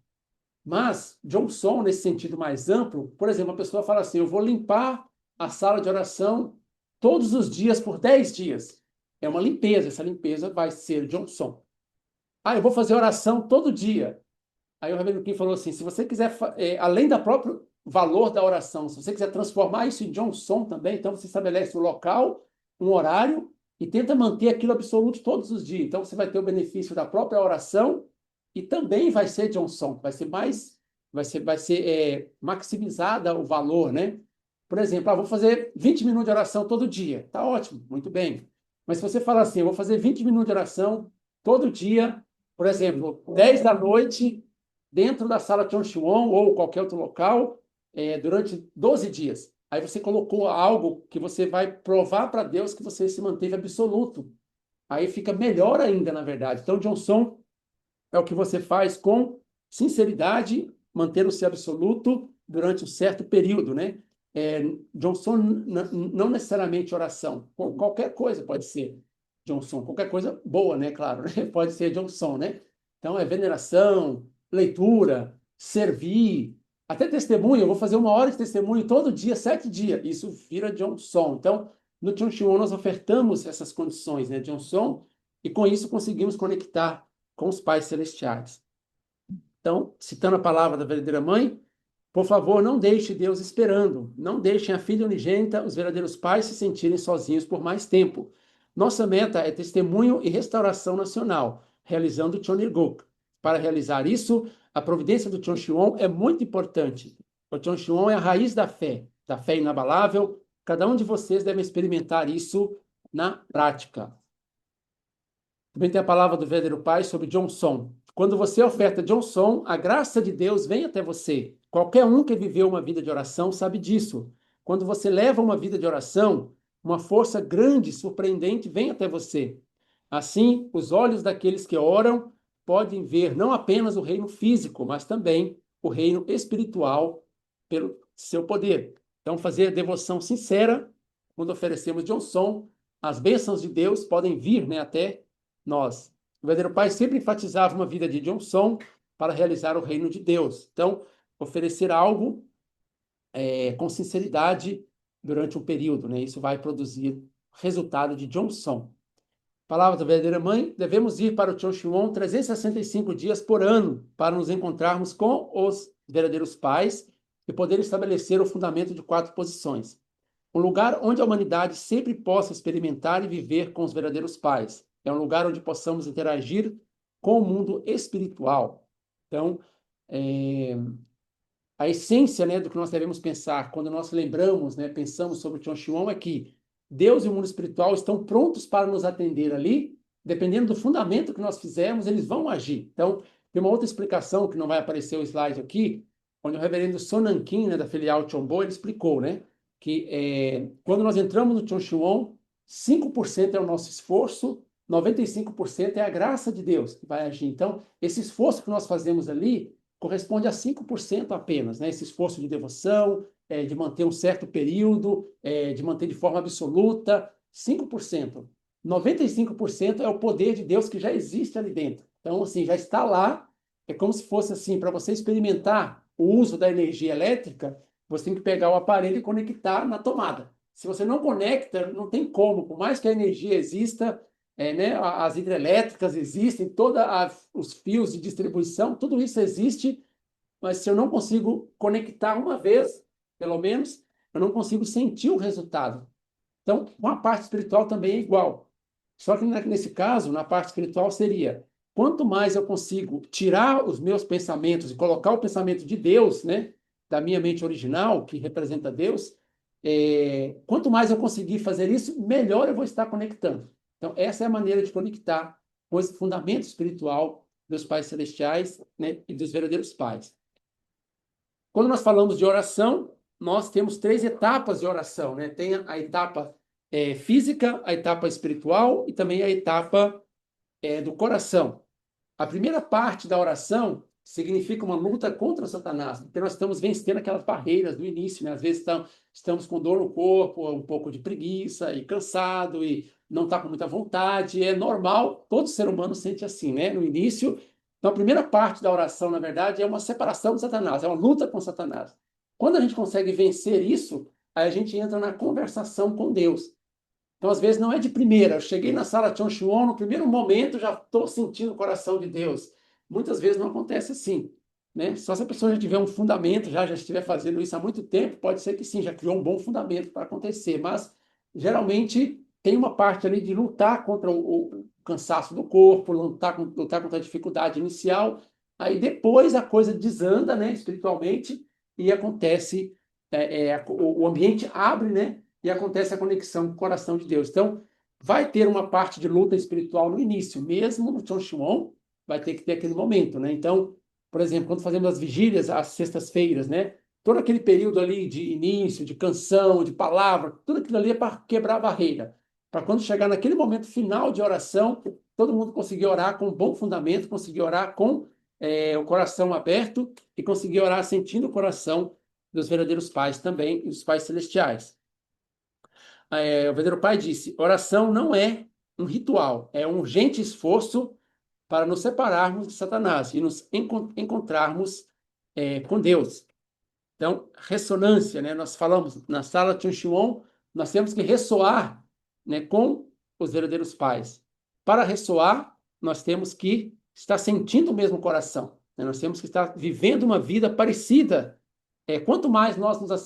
Mas Jeonson, nesse sentido mais amplo, por exemplo, a pessoa fala assim, eu vou limpar a sala de oração todos os dias por 10 dias. É uma limpeza, essa limpeza vai ser Jeonson. Eu vou fazer oração todo dia. Aí o reverendo Kim falou assim, se você quiser, além do próprio valor da oração, se você quiser transformar isso em Jeonson também, então você estabelece um local, um horário, e tenta manter aquilo absoluto todos os dias. Então você vai ter o benefício da própria oração e também vai ser Jeonson, vai ser maximizada o valor, né? Por exemplo, vou fazer 20 minutos de oração todo dia. Tá ótimo, muito bem. Mas se você falar assim, eu vou fazer 20 minutos de oração todo dia, por exemplo, 10 da noite, dentro da sala Cheoncheon ou qualquer outro local, durante 12 dias. Aí você colocou algo que você vai provar para Deus que você se manteve absoluto. Aí fica melhor ainda, na verdade. Então, Jeonson é o que você faz com sinceridade, mantendo-se absoluto durante um certo período, né? Jeonson não necessariamente oração, qualquer coisa pode ser Jeonson, qualquer coisa boa, né? Claro, né? Pode ser Jeonson, né? Então, veneração, leitura, servir, até testemunho. Eu vou fazer 1 hora de testemunho todo dia, 7 dias. Isso vira Jeonson. Então, no Cheoncheon nós ofertamos essas condições, né? Jeonson, e com isso conseguimos conectar com os pais celestiais. Então, citando a palavra da verdadeira mãe, por favor, não deixe Deus esperando. Não deixem a filha unigênita, os verdadeiros pais, se sentirem sozinhos por mais tempo. Nossa meta é testemunho e restauração nacional, realizando o Cheonilguk. Para realizar isso, a providência do Cheoncheon é muito importante. O Chonshun é a raiz da fé inabalável. Cada um de vocês deve experimentar isso na prática. Também tem a palavra do verdadeiro Pai sobre Johnson. Quando você oferta Johnson, a graça de Deus vem até você. Qualquer um que viveu uma vida de oração sabe disso. Quando você leva uma vida de oração, uma força grande, surpreendente vem até você. Assim, os olhos daqueles que oram podem ver não apenas o reino físico, mas também o reino espiritual pelo seu poder. Então, fazer a devoção sincera, quando oferecemos Johnson, as bênçãos de Deus podem vir, né, até nós. O verdadeiro Pai sempre enfatizava uma vida de Johnson para realizar o reino de Deus. Então, oferecer algo com sinceridade durante um período, né? Isso vai produzir resultado de Johnson. Palavra da verdadeira mãe, devemos ir para o Chonshun 365 dias por ano para nos encontrarmos com os verdadeiros pais e poder estabelecer o fundamento de 4 posições. Um lugar onde a humanidade sempre possa experimentar e viver com os verdadeiros pais. É um lugar onde possamos interagir com o mundo espiritual. Então, a essência, né, do que nós devemos pensar quando nós lembramos, né, pensamos sobre o Chonshun é que Deus e o mundo espiritual estão prontos para nos atender ali, dependendo do fundamento que nós fizermos, eles vão agir. Então, tem uma outra explicação que não vai aparecer o slide aqui, onde o reverendo Sonankin, né, da filial Chombo, ele explicou, né, que quando nós entramos no Chonshun, 5% é o nosso esforço, 95% é a graça de Deus que vai agir. Então, esse esforço que nós fazemos ali corresponde a 5% apenas, né? Esse esforço de devoção, de manter um certo período, de manter de forma absoluta, 5%. 95% é o poder de Deus que já existe ali dentro. Então, assim, já está lá, é como se fosse assim, para você experimentar o uso da energia elétrica, você tem que pegar o aparelho e conectar na tomada. Se você não conecta, não tem como, por mais que a energia exista, né, as hidrelétricas existem, todos os fios de distribuição, tudo isso existe, mas se eu não consigo conectar uma vez, pelo menos, eu não consigo sentir o resultado. Então, com a parte espiritual também é igual. Só que nesse caso, na parte espiritual seria, quanto mais eu consigo tirar os meus pensamentos e colocar o pensamento de Deus, né, da minha mente original, que representa Deus, quanto mais eu conseguir fazer isso, melhor eu vou estar conectando. Então, essa é a maneira de conectar com esse fundamento espiritual dos pais celestiais, né, e dos verdadeiros pais. Quando nós falamos de oração, nós temos 3 etapas de oração, né? Tem a etapa física, a etapa espiritual e também a etapa do coração. A primeira parte da oração significa uma luta contra Satanás, porque nós estamos vencendo aquelas barreiras do início, né? Às vezes estamos com dor no corpo, um pouco de preguiça e cansado e não está com muita vontade. É normal, todo ser humano sente assim, né? No início. Então, a primeira parte da oração, na verdade, é uma separação de Satanás, é uma luta com Satanás. Quando a gente consegue vencer isso, aí a gente entra na conversação com Deus. Então, às vezes, não é de primeira. Eu cheguei na sala Chonshun, no primeiro momento, já estou sentindo o coração de Deus. Muitas vezes não acontece assim, né? Só se a pessoa já tiver um fundamento, já estiver fazendo isso há muito tempo, pode ser que sim, já criou um bom fundamento para acontecer. Mas, geralmente, tem uma parte ali de lutar contra o cansaço do corpo, lutar contra a dificuldade inicial. Aí, depois, a coisa desanda, né, espiritualmente, e acontece, o ambiente abre, né? E acontece a conexão com o coração de Deus. Então, vai ter uma parte de luta espiritual no início, mesmo no Chonshun, vai ter que ter aquele momento, né? Então, por exemplo, quando fazemos as vigílias, às sextas-feiras, né? Todo aquele período ali de início, de canção, de palavra, tudo aquilo ali é para quebrar a barreira. Para quando chegar naquele momento final de oração, todo mundo conseguir orar com um bom fundamento, conseguir orar com o coração aberto e conseguir orar sentindo o coração dos verdadeiros pais também, e dos pais celestiais. O verdadeiro Pai disse: oração não é um ritual, é um urgente esforço para nos separarmos de Satanás e nos encontrarmos com Deus. Então, ressonância, né? Nós falamos na sala Chonshun, nós temos que ressoar, né, com os verdadeiros pais. Para ressoar, nós temos que estar sentindo o mesmo coração, né? Nós temos que estar vivendo uma vida parecida. Quanto mais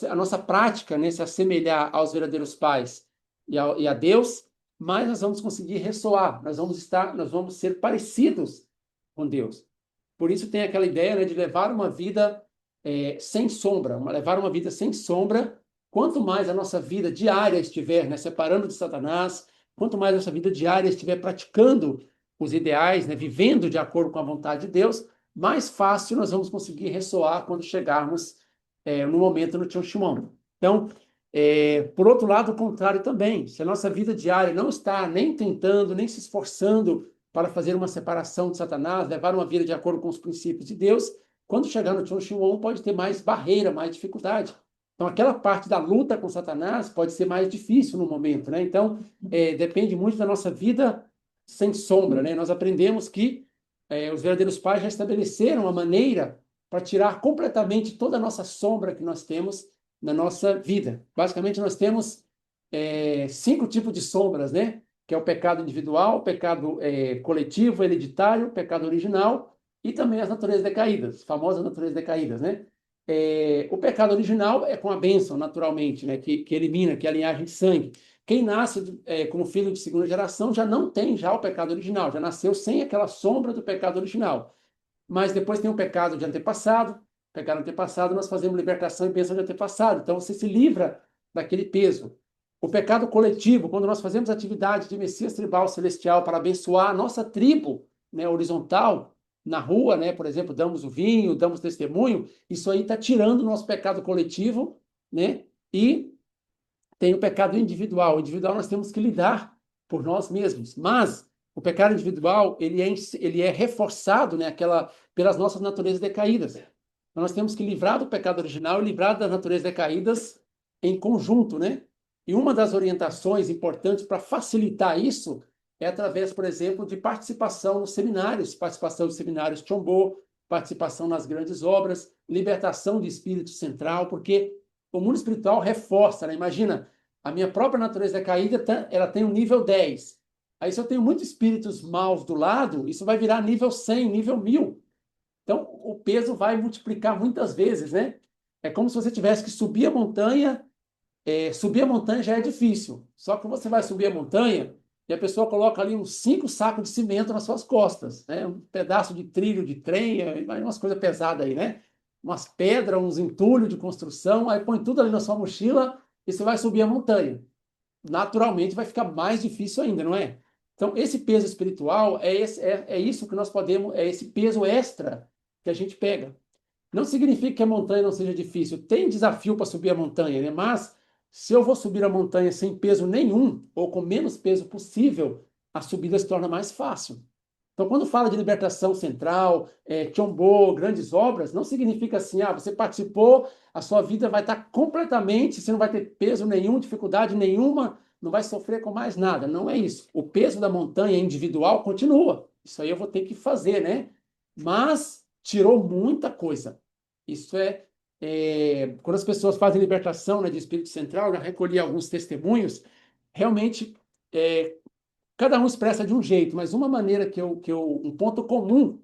a nossa prática, né, se assemelhar aos verdadeiros pais e a Deus, mais nós vamos conseguir ressoar, nós vamos ser parecidos com Deus. Por isso tem aquela ideia, né, de levar uma vida sem sombra, levar uma vida sem sombra. Quanto mais a nossa vida diária estiver, né, separando de Satanás, quanto mais a nossa vida diária estiver praticando os ideais, né, vivendo de acordo com a vontade de Deus, mais fácil nós vamos conseguir ressoar quando chegarmos no momento no Chon Shimon. Então, por outro lado, o contrário também. Se a nossa vida diária não está nem tentando, nem se esforçando para fazer uma separação de Satanás, levar uma vida de acordo com os princípios de Deus, quando chegar no Chon Shimon pode ter mais barreira, mais dificuldade. Então, aquela parte da luta com Satanás pode ser mais difícil no momento, né? Então, depende muito da nossa vida sem sombra, né? Nós aprendemos que os verdadeiros pais já estabeleceram uma maneira para tirar completamente toda a nossa sombra que nós temos na nossa vida. Basicamente, nós temos 5 tipos de sombras, né? Que é o pecado individual, o pecado coletivo, hereditário, o pecado original e também as naturezas decaídas, famosas naturezas decaídas, né? O pecado original é com a bênção, naturalmente, né? Que elimina, que é a linhagem de sangue. Quem nasce como filho de segunda geração já não tem já o pecado original, já nasceu sem aquela sombra do pecado original. Mas depois tem o pecado de antepassado. Pecado antepassado, nós fazemos libertação e bênção de antepassado. Então você se livra daquele peso. O pecado coletivo, quando nós fazemos atividade de Messias tribal celestial para abençoar a nossa tribo, né, horizontal, na rua, né, por exemplo, damos o vinho, damos testemunho, isso aí está tirando o nosso pecado coletivo, né, e tem o pecado individual. O individual nós temos que lidar por nós mesmos, mas o pecado individual ele é reforçado, né, pelas nossas naturezas decaídas. Então, nós temos que livrar do pecado original e livrar das naturezas decaídas em conjunto, né? E uma das orientações importantes para facilitar isso é através, por exemplo, de participação nos seminários, participação nos seminários Chombo, participação nas grandes obras, libertação de espírito central, porque o mundo espiritual reforça, né? Imagina, a minha própria natureza decaída, ela tem um nível 10. Aí, se eu tenho muitos espíritos maus do lado, isso vai virar nível 100, nível 1000. Então, o peso vai multiplicar muitas vezes, né? É como se você tivesse que subir a montanha. Subir a montanha já é difícil. Só que você vai subir a montanha e a pessoa coloca ali uns 5 sacos de cimento nas suas costas, né? Um pedaço de trilho de trem, umas coisas pesadas aí, né? Umas pedras, uns entulhos de construção, aí põe tudo ali na sua mochila e você vai subir a montanha. Naturalmente vai ficar mais difícil ainda, não é? Então, esse peso espiritual é isso que nós podemos, é esse peso extra que a gente pega. Não significa que a montanha não seja difícil. Tem desafio para subir a montanha, né? Mas se eu vou subir a montanha sem peso nenhum, ou com menos peso possível, a subida se torna mais fácil. Então, quando fala de libertação central, Chombo, grandes obras, não significa assim, você participou, a sua vida vai estar completamente, você não vai ter peso nenhum, dificuldade nenhuma, não vai sofrer com mais nada. Não é isso. O peso da montanha individual continua. Isso aí eu vou ter que fazer, né? Mas tirou muita coisa. Isso quando as pessoas fazem libertação, né, de espírito central, eu já recolhi alguns testemunhos, realmente cada um expressa de um jeito, mas uma maneira um ponto comum,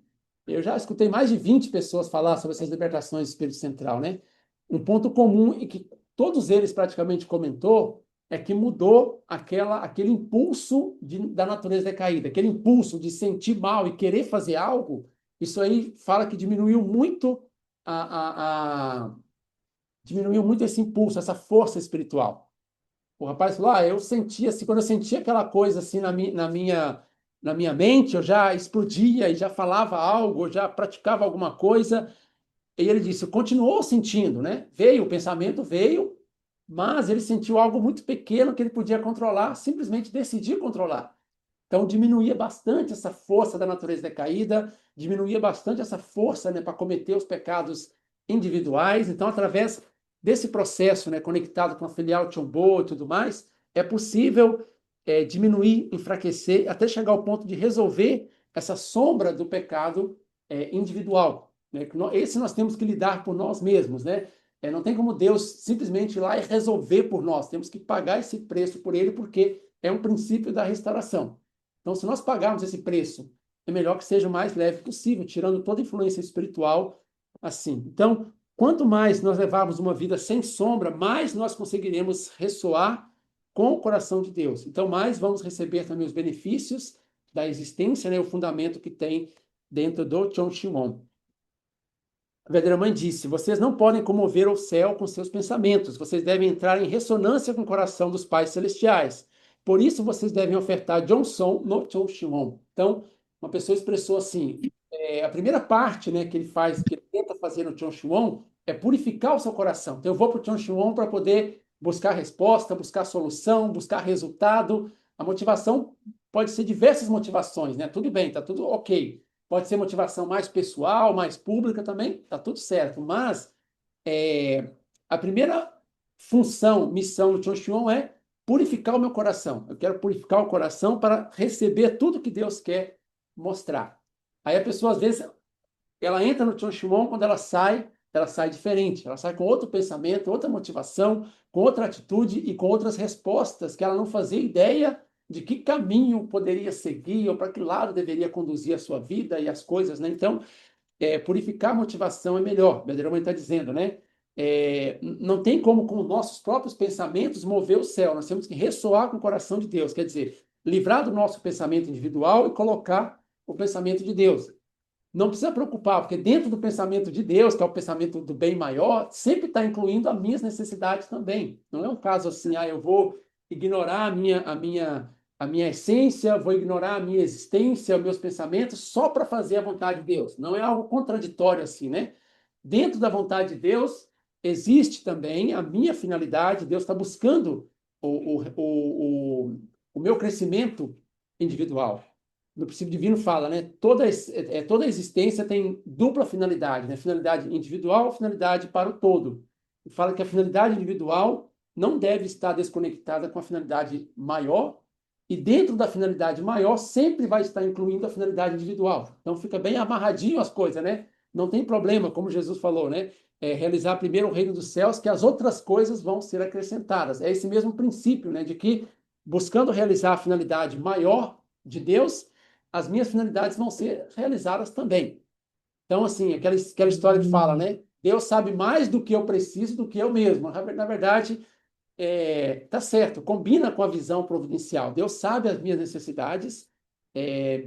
eu já escutei mais de 20 pessoas falar sobre essas libertações do espírito central, né? Um ponto comum e que todos eles praticamente comentou é que mudou aquele impulso da natureza decaída, aquele impulso de sentir mal e querer fazer algo. Isso aí fala que diminuiu muito diminuiu muito esse impulso, essa força espiritual. O rapaz falou, eu sentia assim, quando eu sentia aquela coisa assim na minha mente, eu já explodia e já falava algo, eu já praticava alguma coisa. E ele disse, continuou sentindo, né? O pensamento veio, mas ele sentiu algo muito pequeno que ele podia controlar, simplesmente decidiu controlar. Então diminuía bastante essa força da natureza decaída, diminuía bastante essa força, né, para cometer os pecados individuais. Então, através desse processo, né, conectado com a filial Chombo e tudo mais, é possível diminuir, enfraquecer, até chegar ao ponto de resolver essa sombra do pecado individual. Né? Esse nós temos que lidar por nós mesmos, né? Não tem como Deus simplesmente ir lá e resolver por nós. Temos que pagar esse preço por ele, porque é um princípio da restauração. Então, se nós pagarmos esse preço, é melhor que seja o mais leve possível, tirando toda a influência espiritual assim. Então, quanto mais nós levarmos uma vida sem sombra, mais nós conseguiremos ressoar com o coração de Deus. Então, mais vamos receber também os benefícios da existência, né, o fundamento que tem dentro do Chon Shimon. A verdadeira mãe disse: vocês não podem comover o céu com seus pensamentos, vocês devem entrar em ressonância com o coração dos pais celestiais. Por isso, vocês devem ofertar Johnson no Chonshimon. Então, uma pessoa expressou assim: a primeira parte, né, que ele faz, que ele tenta fazer no Chonshimon, é purificar o seu coração. Então, eu vou para o Chonshimon para poder buscar resposta, buscar solução, buscar resultado. A motivação pode ser diversas motivações, né? Tudo bem, tá tudo ok. Pode ser motivação mais pessoal, mais pública também, tá tudo certo. Mas a primeira função, missão do Chonshimon é purificar o meu coração. Eu quero purificar o coração para receber tudo que Deus quer mostrar. Aí a pessoa, às vezes, ela entra no Chonshimon, quando ela sai diferente. Ela sai com outro pensamento, outra motivação, com outra atitude e com outras respostas que ela não fazia ideia de que caminho poderia seguir ou para que lado deveria conduzir a sua vida e as coisas, né? Então, purificar a motivação é melhor, o Verdadeira Mãe está dizendo, né? Não tem como, com os nossos próprios pensamentos, mover o céu. Nós temos que ressoar com o coração de Deus, quer dizer, livrar do nosso pensamento individual e colocar o pensamento de Deus. Não precisa preocupar, porque dentro do pensamento de Deus, que é o pensamento do bem maior, sempre está incluindo as minhas necessidades também. Não é um caso assim, eu vou ignorar a minha essência, vou ignorar a minha existência, os meus pensamentos, só para fazer a vontade de Deus. Não é algo contraditório assim, né? Dentro da vontade de Deus, existe também a minha finalidade. Deus está buscando o meu crescimento individual. No princípio divino fala, né? Toda existência tem dupla finalidade, né? Finalidade individual, finalidade para o todo. E fala que a finalidade individual não deve estar desconectada com a finalidade maior, e dentro da finalidade maior sempre vai estar incluindo a finalidade individual. Então fica bem amarradinho as coisas, né? Não tem problema, como Jesus falou, né? Realizar primeiro o reino dos céus, que as outras coisas vão ser acrescentadas. É esse mesmo princípio, né? De que buscando realizar a finalidade maior de Deus, as minhas finalidades vão ser realizadas também. Então, assim, aquela história que fala, né? Deus sabe mais do que eu preciso do que eu mesmo. Na verdade, tá certo, combina com a visão providencial. Deus sabe as minhas necessidades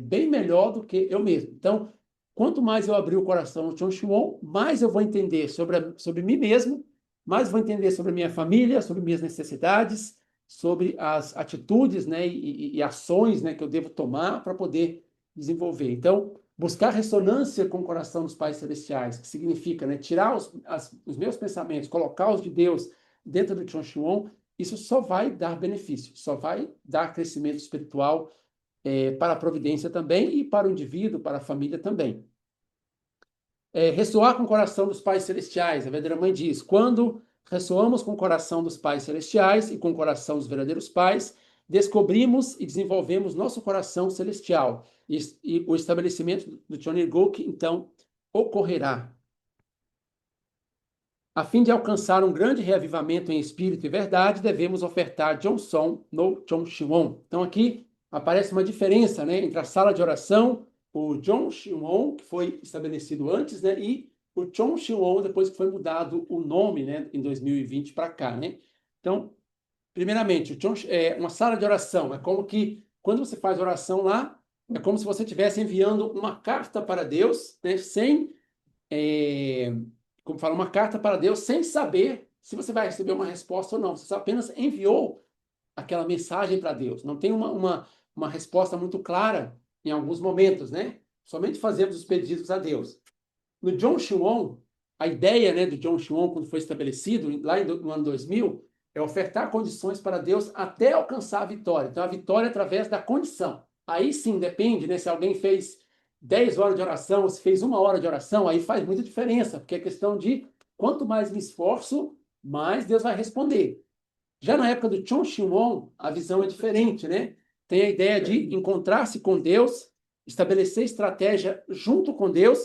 bem melhor do que eu mesmo. Então, quanto mais eu abrir o coração no Chonshimon, mais eu vou entender sobre mim mesmo, mais vou entender sobre a minha família, sobre minhas necessidades, sobre as atitudes, né, e ações, né, que eu devo tomar para poder desenvolver. Então, buscar ressonância com o coração dos pais celestiais, que significa, né, tirar os meus pensamentos, colocar os de Deus dentro do Chonshimon, isso só vai dar benefício, só vai dar crescimento espiritual para a providência também e para o indivíduo, para a família também. Ressoar com o coração dos pais celestiais, a verdadeira mãe diz, quando ressoamos com o coração dos pais celestiais e com o coração dos verdadeiros pais, descobrimos e desenvolvemos nosso coração celestial. E o estabelecimento do Chonirgok, então, ocorrerá. A fim de alcançar um grande reavivamento em espírito e verdade, devemos ofertar Johnson no Chonshimon. Então, aqui aparece uma diferença, né, entre a sala de oração, o Chonshimon, que foi estabelecido antes, né, e o Chonshimon, depois que foi mudado o nome, né, em 2020 para cá, né? Então, primeiramente, uma sala de oração é como que, quando você faz oração lá, é como se você estivesse enviando uma carta para Deus, né, como fala, uma carta para Deus sem saber se você vai receber uma resposta ou não. Você apenas enviou aquela mensagem para Deus. Não tem uma resposta muito clara em alguns momentos, né? Somente fazemos os pedidos a Deus. No Chonshimon, a ideia, né, do Chonshimon, quando foi estabelecido, lá no ano 2000, é ofertar condições para Deus até alcançar a vitória. Então, a vitória é através da condição. Aí sim, depende, né, se alguém fez 10 horas de oração, ou se fez 1 hora de oração, aí faz muita diferença, porque é questão de quanto mais me esforço, mais Deus vai responder. Já na época do Chonshimon, a visão é diferente, né? Tem a ideia de encontrar-se com Deus, estabelecer estratégia junto com Deus,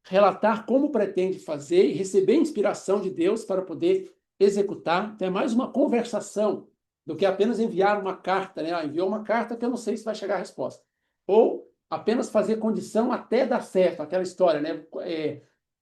relatar como pretende fazer e receber inspiração de Deus para poder executar. Então, é mais uma conversação do que apenas enviar uma carta, né? Enviou uma carta que eu não sei se vai chegar a resposta. Ou apenas fazer condição até dar certo, aquela história, né?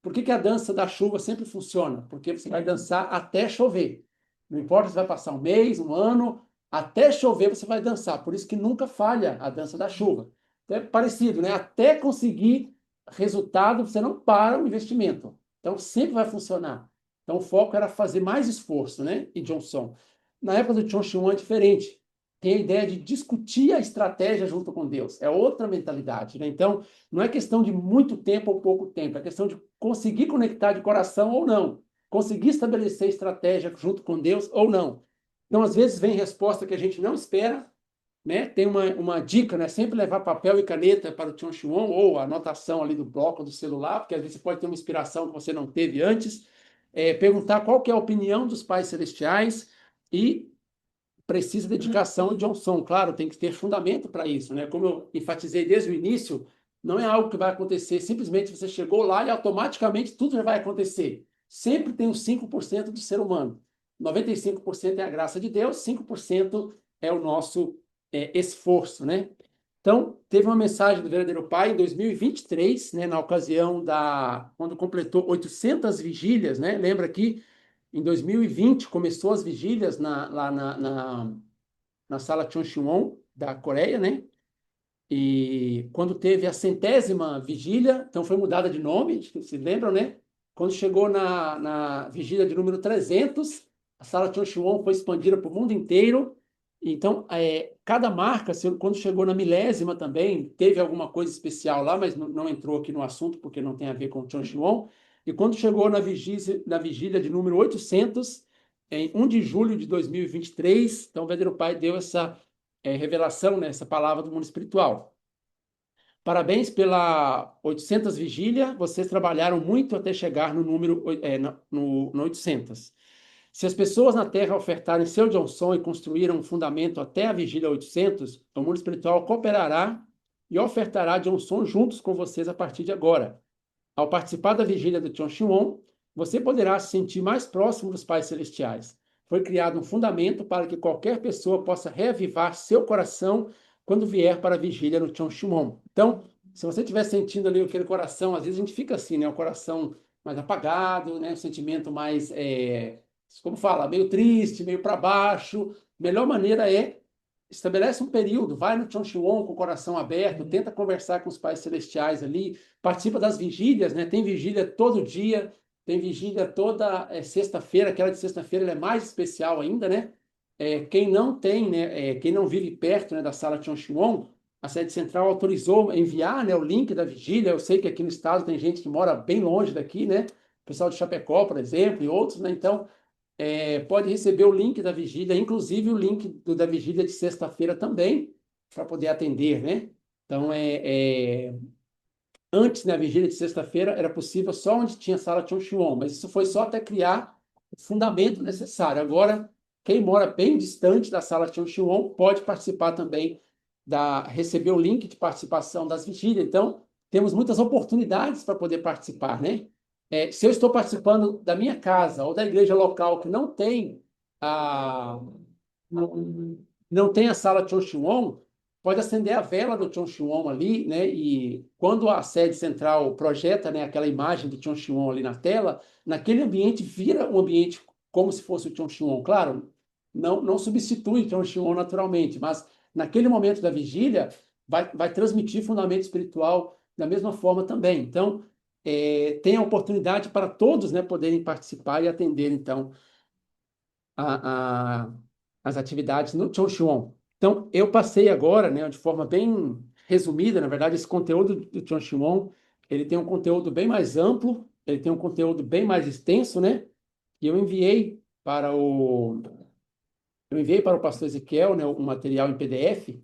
Por que a dança da chuva sempre funciona? Porque você vai dançar até chover. Não importa se vai passar um mês, um ano, até chover você vai dançar. Por isso que nunca falha a dança da chuva. Então, é parecido, né? Até conseguir resultado, você não para o investimento. Então, sempre vai funcionar. Então, o foco era fazer mais esforço, né? E Johnson. Na época do Chon Shi-Wan é diferente. Tem a ideia de discutir a estratégia junto com Deus. É outra mentalidade, né? Então, não é questão de muito tempo ou pouco tempo, é questão de conseguir conectar de coração ou não. Conseguir estabelecer estratégia junto com Deus ou não. Então, às vezes, vem resposta que a gente não espera, né? Tem uma dica, né? Sempre levar papel e caneta para o Chon Shi-Wan ou a anotação ali do bloco do celular, porque às vezes você pode ter uma inspiração que você não teve antes. Perguntar qual que é a opinião dos pais celestiais e precisa de dedicação e Johnson. Claro, tem que ter fundamento para isso, né? Como eu enfatizei desde o início, não é algo que vai acontecer simplesmente você chegou lá e automaticamente tudo já vai acontecer. Sempre tem os 5% do ser humano. 95% é a graça de Deus, 5% é o nosso esforço, né? Então, teve uma mensagem do verdadeiro Pai em 2023, né, na ocasião quando completou 800 vigílias, né? Lembra que em 2020 começou as vigílias lá na sala Chonchimon da Coreia, né? E quando teve a 100ª vigília, então foi mudada de nome, acho que vocês lembram, né? Quando chegou na vigília de número 300, a sala Chonchimon foi expandida para o mundo inteiro. Então, cada marca, quando chegou na 1000ª também, teve alguma coisa especial lá, mas não entrou aqui no assunto, porque não tem a ver com o Chonchimon. E quando chegou na vigília de número 800, em 1 de julho de 2023, então o verdadeiro Pai deu essa revelação, né, essa palavra do mundo espiritual. Parabéns pela 800 vigília, vocês trabalharam muito até chegar no número no 800. Se as pessoas na Terra ofertarem seu Johnson e construíram um fundamento até a vigília 800, o mundo espiritual cooperará e ofertará Johnson juntos com vocês a partir de agora. Ao participar da vigília do Chonchimon, você poderá se sentir mais próximo dos pais celestiais. Foi criado um fundamento para que qualquer pessoa possa reavivar seu coração quando vier para a vigília no Chonchimon. Então, se você estiver sentindo ali aquele coração, às vezes a gente fica assim, né? O coração mais apagado, né? O sentimento mais, como fala, meio triste, meio para baixo. Melhor maneira é estabelece um período, vai no Chonchimon com o coração aberto, tenta conversar com os pais celestiais ali, participa das vigílias, né? Tem vigília todo dia, tem vigília toda sexta-feira, aquela de sexta-feira é mais especial ainda, né? Quem não tem, né? Quem não vive perto, né, da sala Chonchimon, a sede central autorizou enviar, né, o link da vigília. Eu sei que aqui no estado tem gente que mora bem longe daqui, né? O pessoal de Chapecó, por exemplo, e outros, né? Então, pode receber o link da vigília, inclusive o link da vigília de sexta-feira também, para poder atender, né? Então, antes, na vigília de sexta-feira, era possível só onde tinha sala Chonchimon, mas isso foi só até criar o fundamento necessário. Agora, quem mora bem distante da sala Chonchimon pode participar também, receber o link de participação das vigílias. Então, temos muitas oportunidades para poder participar, né? Se eu estou participando da minha casa ou da igreja local que a, não tem a sala Chonchimon, pode acender a vela do Chonchimon ali, né? E quando a sede central projeta, né, aquela imagem do Chonchimon ali na tela, naquele ambiente vira um ambiente como se fosse o Chonchimon. Claro, não substitui o Chonchimon naturalmente, mas naquele momento da vigília vai transmitir fundamento espiritual da mesma forma também. Então, tem a oportunidade para todos, né, poderem participar e atender, então, a, a, as atividades no Chonchimon. Então, eu passei agora, né, de forma bem resumida, na verdade, esse conteúdo do Chonchimon, ele tem um conteúdo bem mais amplo, ele tem um conteúdo bem mais extenso, né? E eu enviei para o pastor Ezequiel, né, um material em PDF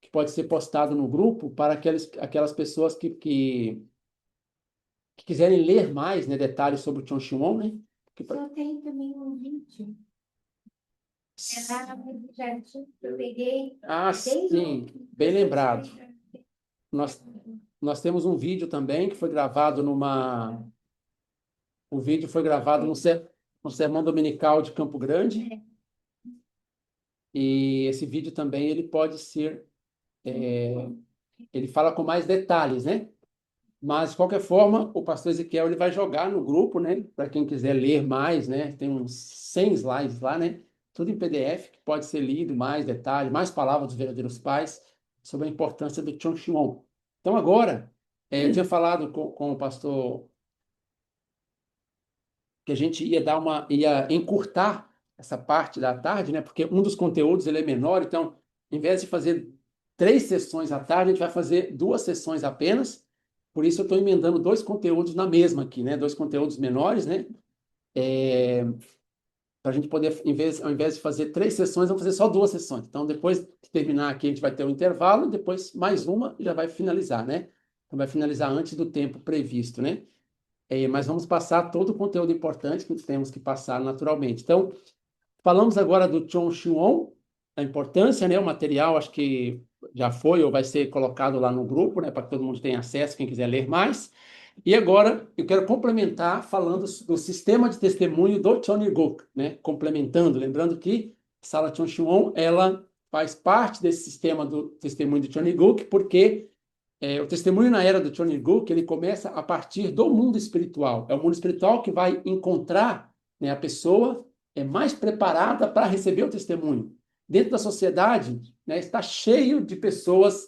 que pode ser postado no grupo para aquelas pessoas que quiserem ler mais, né, detalhes sobre o Chonchimon, né? Só tem também um vídeo. Lá no projeto que eu peguei. Sim, bem lembrado. Nós temos um vídeo também que foi gravado O vídeo foi gravado no Sermão Dominical de Campo Grande. E esse vídeo também ele pode ser. Ele fala com mais detalhes, né? Mas, de qualquer forma, o pastor Ezequiel ele vai jogar no grupo, né? Para quem quiser ler mais, né? Tem uns 100 slides lá, né? Tudo em PDF, que pode ser lido, mais detalhes, mais palavras dos verdadeiros pais sobre a importância do Chonchimon. Então, agora, eu tinha falado com o pastor que a gente ia encurtar essa parte da tarde, né? Porque um dos conteúdos ele é menor, então, em vez de fazer 3 sessões à tarde, a gente vai fazer 2 sessões apenas. Por isso eu estou emendando 2 conteúdos na mesma aqui, né? 2 conteúdos menores, né? Para a gente poder, ao invés de fazer 3 sessões, vamos fazer só 2 sessões. Então, depois de terminar aqui, a gente vai ter um intervalo, depois mais uma e já vai finalizar, né? Então, vai finalizar antes do tempo previsto, né? Mas vamos passar todo o conteúdo importante que temos que passar naturalmente. Então, falamos agora do Chon Shu-on, a importância, né? O material, acho que já foi ou vai ser colocado lá no grupo, né? Para que todo mundo tenha acesso, quem quiser ler mais. E agora eu quero complementar falando do sistema de testemunho do Cheonilguk, né? Complementando, lembrando que a Sala Chon Shu-on, ela faz parte desse sistema do testemunho do Cheonilguk, porque o testemunho na era do Cheonilguk, ele começa a partir do mundo espiritual. É o mundo espiritual que vai encontrar, né, a pessoa mais preparada para receber o testemunho. Dentro da sociedade, né, está cheio de pessoas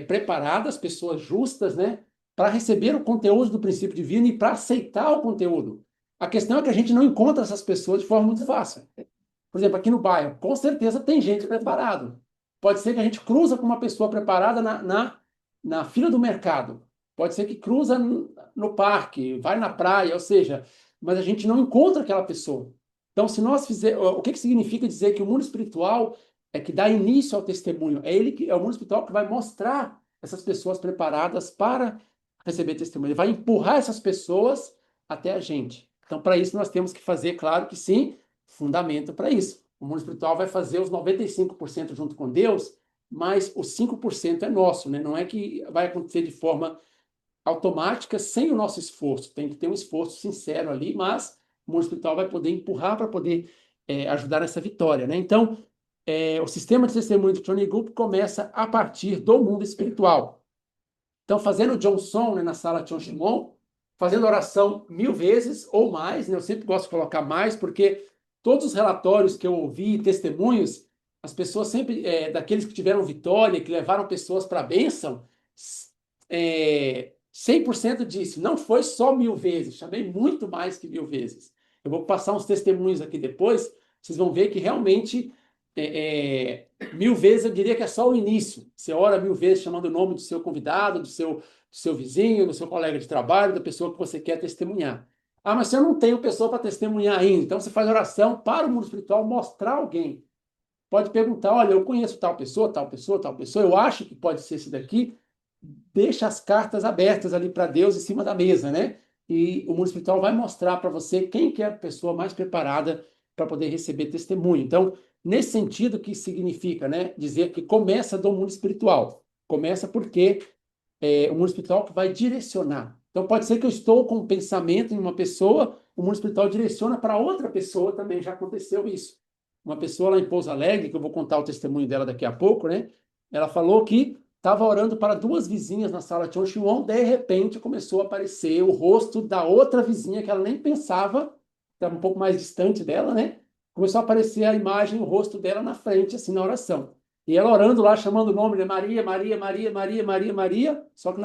preparadas, pessoas justas, né, para receber o conteúdo do princípio divino e para aceitar o conteúdo. A questão é que a gente não encontra essas pessoas de forma muito fácil. Por exemplo, aqui no bairro, com certeza tem gente preparada. Pode ser que a gente cruza com uma pessoa preparada na fila do mercado. Pode ser que cruza no parque, vai na praia, ou seja, mas a gente não encontra aquela pessoa. Então, se nós fizermos, o que significa dizer que o mundo espiritual é que dá início ao testemunho? É o mundo espiritual que vai mostrar essas pessoas preparadas para receber testemunho. Ele vai empurrar essas pessoas até a gente. Então, para isso, nós temos que fazer, claro que sim, fundamento para isso. O mundo espiritual vai fazer os 95% junto com Deus, mas os 5% é nosso, né? Não é que vai acontecer de forma automática sem o nosso esforço. Tem que ter um esforço sincero ali, mas o mundo espiritual vai poder empurrar para poder ajudar nessa vitória, né? Então, o sistema de testemunho do Cheonilguk começa a partir do mundo espiritual. Então, fazendo o Johnson, né, na sala Chon Shimon, fazendo oração 1000 vezes ou mais, né? Eu sempre gosto de colocar mais, porque todos os relatórios que eu ouvi, testemunhos, as pessoas sempre, daqueles que tiveram vitória, que levaram pessoas para a bênção, 100% disse, não foi só 1000 vezes, chamei muito mais que 1000 vezes. Eu vou passar uns testemunhos aqui depois, vocês vão ver que realmente 1000 vezes eu diria que é só o início. Você ora 1000 vezes chamando o nome do seu convidado, do seu vizinho, do seu colega de trabalho, da pessoa que você quer testemunhar. Ah, mas se eu não tenho pessoa para testemunhar ainda, então você faz oração para o mundo espiritual mostrar alguém. Pode perguntar, olha, eu conheço tal pessoa, tal pessoa, tal pessoa, eu acho que pode ser esse daqui. Deixa as cartas abertas ali para Deus em cima da mesa, né? E o mundo espiritual vai mostrar para você quem que é a pessoa mais preparada para poder receber testemunho. Então, nesse sentido, que significa, né? Dizer que começa do mundo espiritual. Começa porque o mundo espiritual que vai direcionar. Então, pode ser que eu estou com um pensamento em uma pessoa, o mundo espiritual direciona para outra pessoa também. Já aconteceu isso. Uma pessoa lá em Pouso Alegre, que eu vou contar o testemunho dela daqui a pouco, né? Ela falou que estava orando para 2 vizinhas na sala Chon Shu-on, de repente começou a aparecer o rosto da outra vizinha que ela nem pensava, estava um pouco mais distante dela, né? Começou a aparecer a imagem, o rosto dela na frente, assim, na oração. E ela orando lá, chamando o nome de Maria, Maria, Maria, Maria, Maria, Maria, só que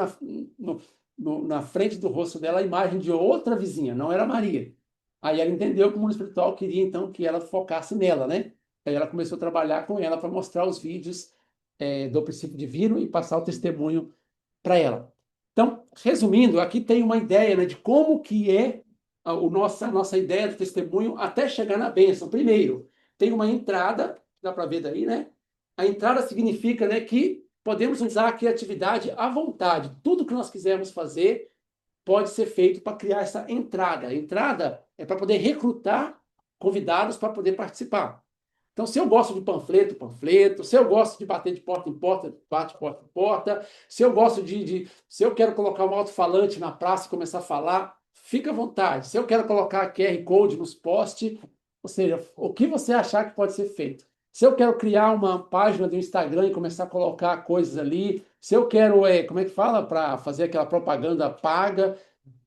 na frente do rosto dela a imagem de outra vizinha, não era Maria. Aí ela entendeu que o mundo espiritual queria, então, que ela focasse nela, né? Aí ela começou a trabalhar com ela para mostrar os vídeos do princípio divino e passar o testemunho para ela. Então, resumindo, aqui tem uma ideia, né, de como que é a nossa ideia de testemunho até chegar na bênção. Primeiro, tem uma entrada, dá para ver daí, né? A entrada significa, né, que podemos usar a criatividade à vontade. Tudo que nós quisermos fazer pode ser feito para criar essa entrada. A entrada é para poder recrutar convidados para poder participar. Então, se eu gosto de panfleto, panfleto. Se eu gosto de bater de porta em porta, bate de porta em porta. Se eu gosto se eu quero colocar um alto-falante na praça e começar a falar, fica à vontade. Se eu quero colocar QR Code nos postes, ou seja, o que você achar que pode ser feito. Se eu quero criar uma página do Instagram e começar a colocar coisas ali, se eu quero, como é que fala, para fazer aquela propaganda paga,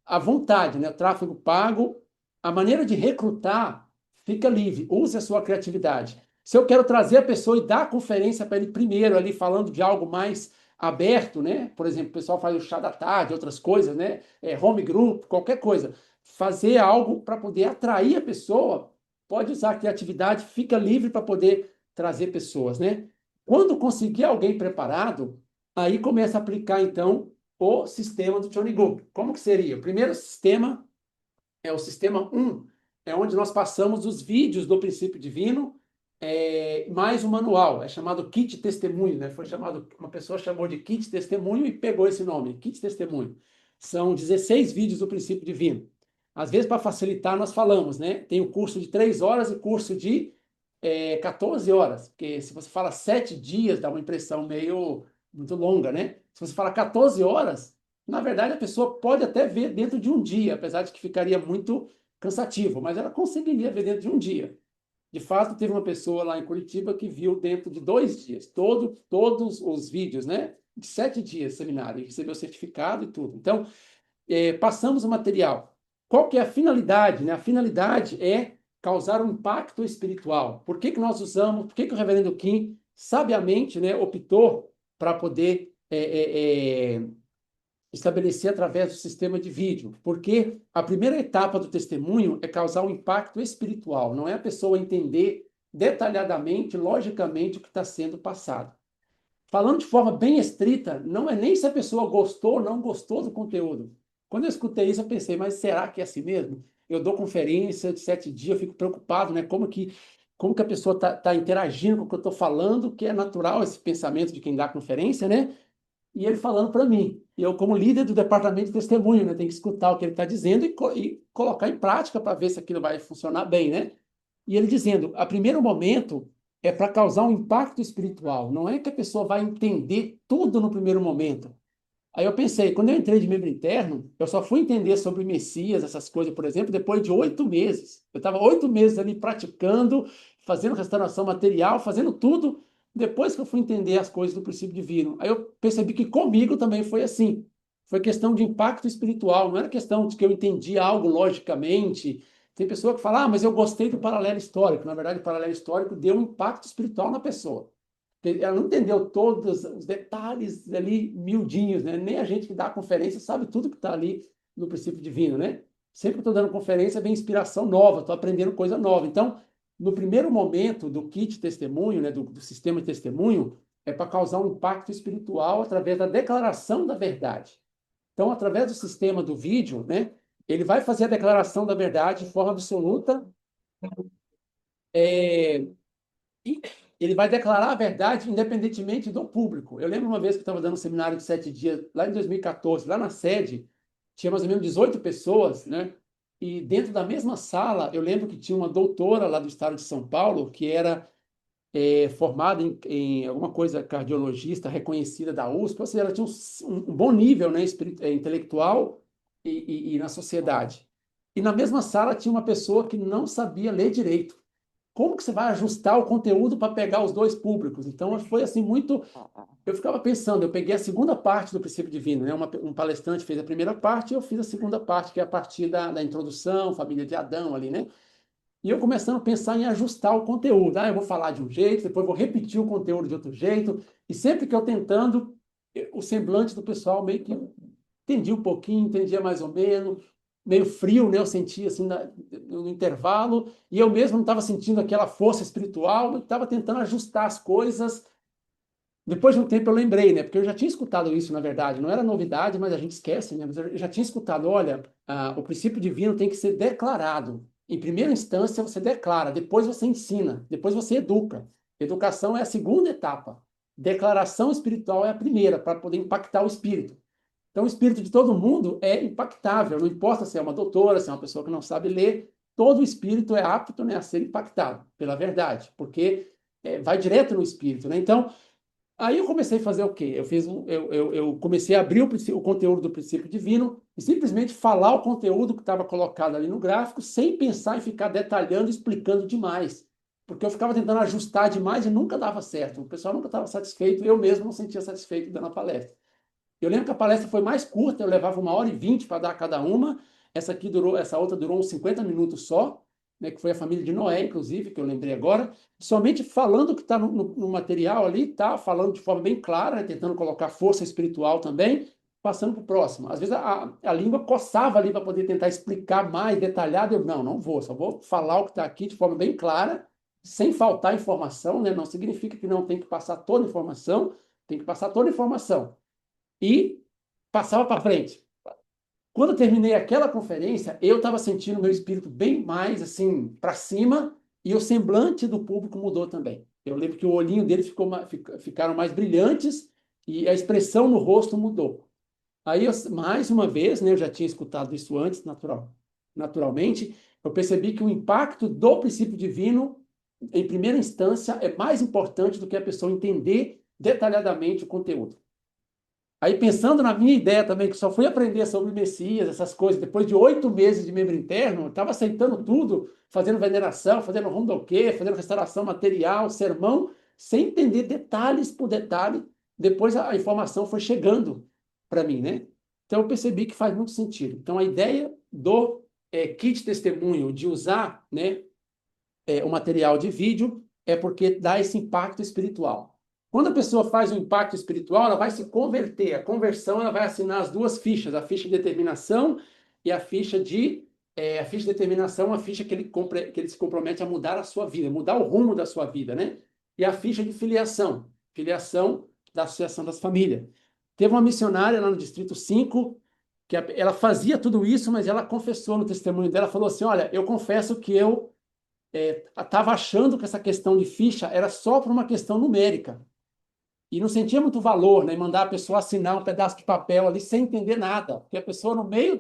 à vontade, né? Tráfego pago, a maneira de recrutar fica livre, use a sua criatividade. Se eu quero trazer a pessoa e dar a conferência para ele primeiro, ali falando de algo mais aberto, né? Por exemplo, o pessoal faz o chá da tarde, outras coisas, né? Home group, qualquer coisa. fazer algo para poder atrair a pessoa, pode usar a criatividade, fica livre para poder trazer pessoas, né? Quando conseguir alguém preparado, aí começa a aplicar, então, o sistema do Johnny Goop. Como que seria? O primeiro sistema é o sistema 1, é onde nós passamos os vídeos do princípio divino, mais o manual, é chamado Kit Testemunho, né? Foi chamado, uma pessoa chamou de Kit Testemunho e pegou esse nome, Kit Testemunho. São 16 vídeos do princípio divino. Às vezes, para facilitar, nós falamos, né? Tem o curso de 3 horas e curso de 14 horas, porque se você fala 7 dias, dá uma impressão meio muito longa, né? Se você fala 14 horas, na verdade, a pessoa pode até ver dentro de um dia, apesar de que ficaria muito cansativo, mas ela conseguiria ver dentro de um dia. De fato, teve uma pessoa lá em Curitiba que viu dentro de 2 dias, todos os vídeos, né? De 7 dias de seminário, e recebeu certificado e tudo. Então, passamos o material. Qual que é a finalidade, né? A finalidade é causar um impacto espiritual. Por que que nós usamos, por que que o reverendo Kim sabiamente, né, optou para poder estabelecer através do sistema de vídeo? Porque a primeira etapa do testemunho é causar um impacto espiritual, não é a pessoa entender detalhadamente, logicamente, o que está sendo passado. Falando de forma bem estrita, não é nem se a pessoa gostou ou não gostou do conteúdo. Quando eu escutei isso, eu pensei, mas será que é assim mesmo? Eu dou conferência de 7 dias, eu fico preocupado, né? Como que a pessoa está interagindo com o que eu estou falando, que é natural esse pensamento de quem dá conferência, né? E ele falando para mim. E eu, como líder do departamento de testemunho, né, tenho que escutar o que ele está dizendo e colocar em prática para ver se aquilo vai funcionar bem, né? E ele dizendo, a primeiro momento é para causar um impacto espiritual, não é que a pessoa vai entender tudo no primeiro momento. Aí eu pensei, quando eu entrei de membro interno, eu só fui entender sobre Messias, essas coisas, por exemplo, depois de 8 meses. Eu estava 8 meses ali praticando, fazendo restauração material, fazendo tudo, depois que eu fui entender as coisas do princípio divino. Aí eu percebi que comigo também foi assim. Foi questão de impacto espiritual, não era questão de que eu entendi algo logicamente. Tem pessoa que fala, mas eu gostei do paralelo histórico. Na verdade, o paralelo histórico deu um impacto espiritual na pessoa. Ela não entendeu todos os detalhes ali miudinhos, né? Nem a gente que dá a conferência sabe tudo que está ali no princípio divino, né? Sempre que eu estou dando conferência, vem inspiração nova, estou aprendendo coisa nova. Então, no primeiro momento do kit testemunho, né, do sistema de testemunho, é para causar um impacto espiritual através da declaração da verdade. Então, através do sistema do vídeo, né, ele vai fazer a declaração da verdade de forma absoluta, e ele vai declarar a verdade independentemente do público. Eu lembro uma vez que eu estava dando um seminário de 7 dias, lá em 2014, lá na sede, tinha mais ou menos 18 pessoas, né? E dentro da mesma sala, eu lembro que tinha uma doutora lá do estado de São Paulo, que era formada em alguma coisa cardiologista reconhecida da USP, ou seja, ela tinha um bom nível, né, intelectual e na sociedade. E na mesma sala tinha uma pessoa que não sabia ler direito. Como que você vai ajustar o conteúdo para pegar os dois públicos? Então, foi assim muito... Eu ficava pensando, eu peguei a segunda parte do princípio divino, né? Um palestrante fez a primeira parte e eu fiz a segunda parte, que é a partir da introdução, família de Adão ali, né? E eu começando a pensar em ajustar o conteúdo. Eu vou falar de um jeito, depois vou repetir o conteúdo de outro jeito. E sempre que eu tentando, o semblante do pessoal meio que entendia um pouquinho, entendia mais ou menos, meio frio, né? Eu sentia assim no intervalo, e eu mesmo não estava sentindo aquela força espiritual, eu estava tentando ajustar as coisas. Depois de um tempo eu lembrei, né? Porque eu já tinha escutado isso, na verdade, não era novidade, mas a gente esquece, né? Mas eu já tinha escutado, olha, o princípio divino tem que ser declarado. Em primeira instância você declara, depois você ensina, depois você educa. Educação é a segunda etapa. Declaração espiritual é a primeira, para poder impactar o espírito. Então, o espírito de todo mundo é impactável, não importa se é uma doutora, se é uma pessoa que não sabe ler, todo o espírito é apto, né, a ser impactado pela verdade, porque vai direto no espírito, né? Então, aí eu comecei a fazer o quê? Eu comecei a abrir o conteúdo do princípio divino e simplesmente falar o conteúdo que estava colocado ali no gráfico, sem pensar em ficar detalhando, explicando demais. Porque eu ficava tentando ajustar demais e nunca dava certo. O pessoal nunca estava satisfeito, eu mesmo não sentia satisfeito dando a palestra. Eu lembro que a palestra foi mais curta, eu levava 1h20 para dar cada uma. Essa outra durou uns 50 minutos só, né, que foi a família de Noé, inclusive, que eu lembrei agora. Somente falando o que está no material ali, tá? Falando de forma bem clara, né, tentando colocar força espiritual também. passando para o próximo. Às vezes a língua coçava ali para poder tentar explicar mais detalhado. Eu, não vou, só vou falar o que está aqui de forma bem clara, sem faltar informação, né? Não significa que não tem que passar toda a informação, tem que passar toda a informação. E passava para frente. Quando eu terminei aquela conferência, eu estava sentindo meu espírito bem mais assim para cima e o semblante do público mudou também. Eu lembro que o olhinho deles ficaram mais brilhantes e a expressão no rosto mudou. Aí, mais uma vez, né, eu já tinha escutado isso antes, naturalmente, eu percebi que o impacto do princípio divino, em primeira instância, é mais importante do que a pessoa entender detalhadamente o conteúdo. Aí, pensando na minha ideia também, que só fui aprender sobre o Messias, essas coisas, depois de 8 meses de membro interno, eu estava aceitando tudo, fazendo veneração, fazendo rondoquê, fazendo restauração material, sermão, sem entender detalhes por detalhe. Depois a informação foi chegando para mim, né? Então, eu percebi que faz muito sentido. Então, a ideia do kit testemunho, de usar, né, o material de vídeo, é porque dá esse impacto espiritual. Quando a pessoa faz um impacto espiritual, ela vai se converter. A conversão, ela vai assinar as duas fichas, a ficha de determinação e a ficha de determinação, a ficha que ele se compromete a mudar a sua vida, mudar o rumo da sua vida, né? E a ficha de filiação da Associação das Famílias. Teve uma missionária lá no Distrito 5, que ela fazia tudo isso, mas ela confessou no testemunho dela, falou assim, olha, eu confesso que eu estava achando que essa questão de ficha era só por uma questão numérica. E não sentia muito valor, né? Em mandar a pessoa assinar um pedaço de papel ali sem entender nada. Porque a pessoa, no meio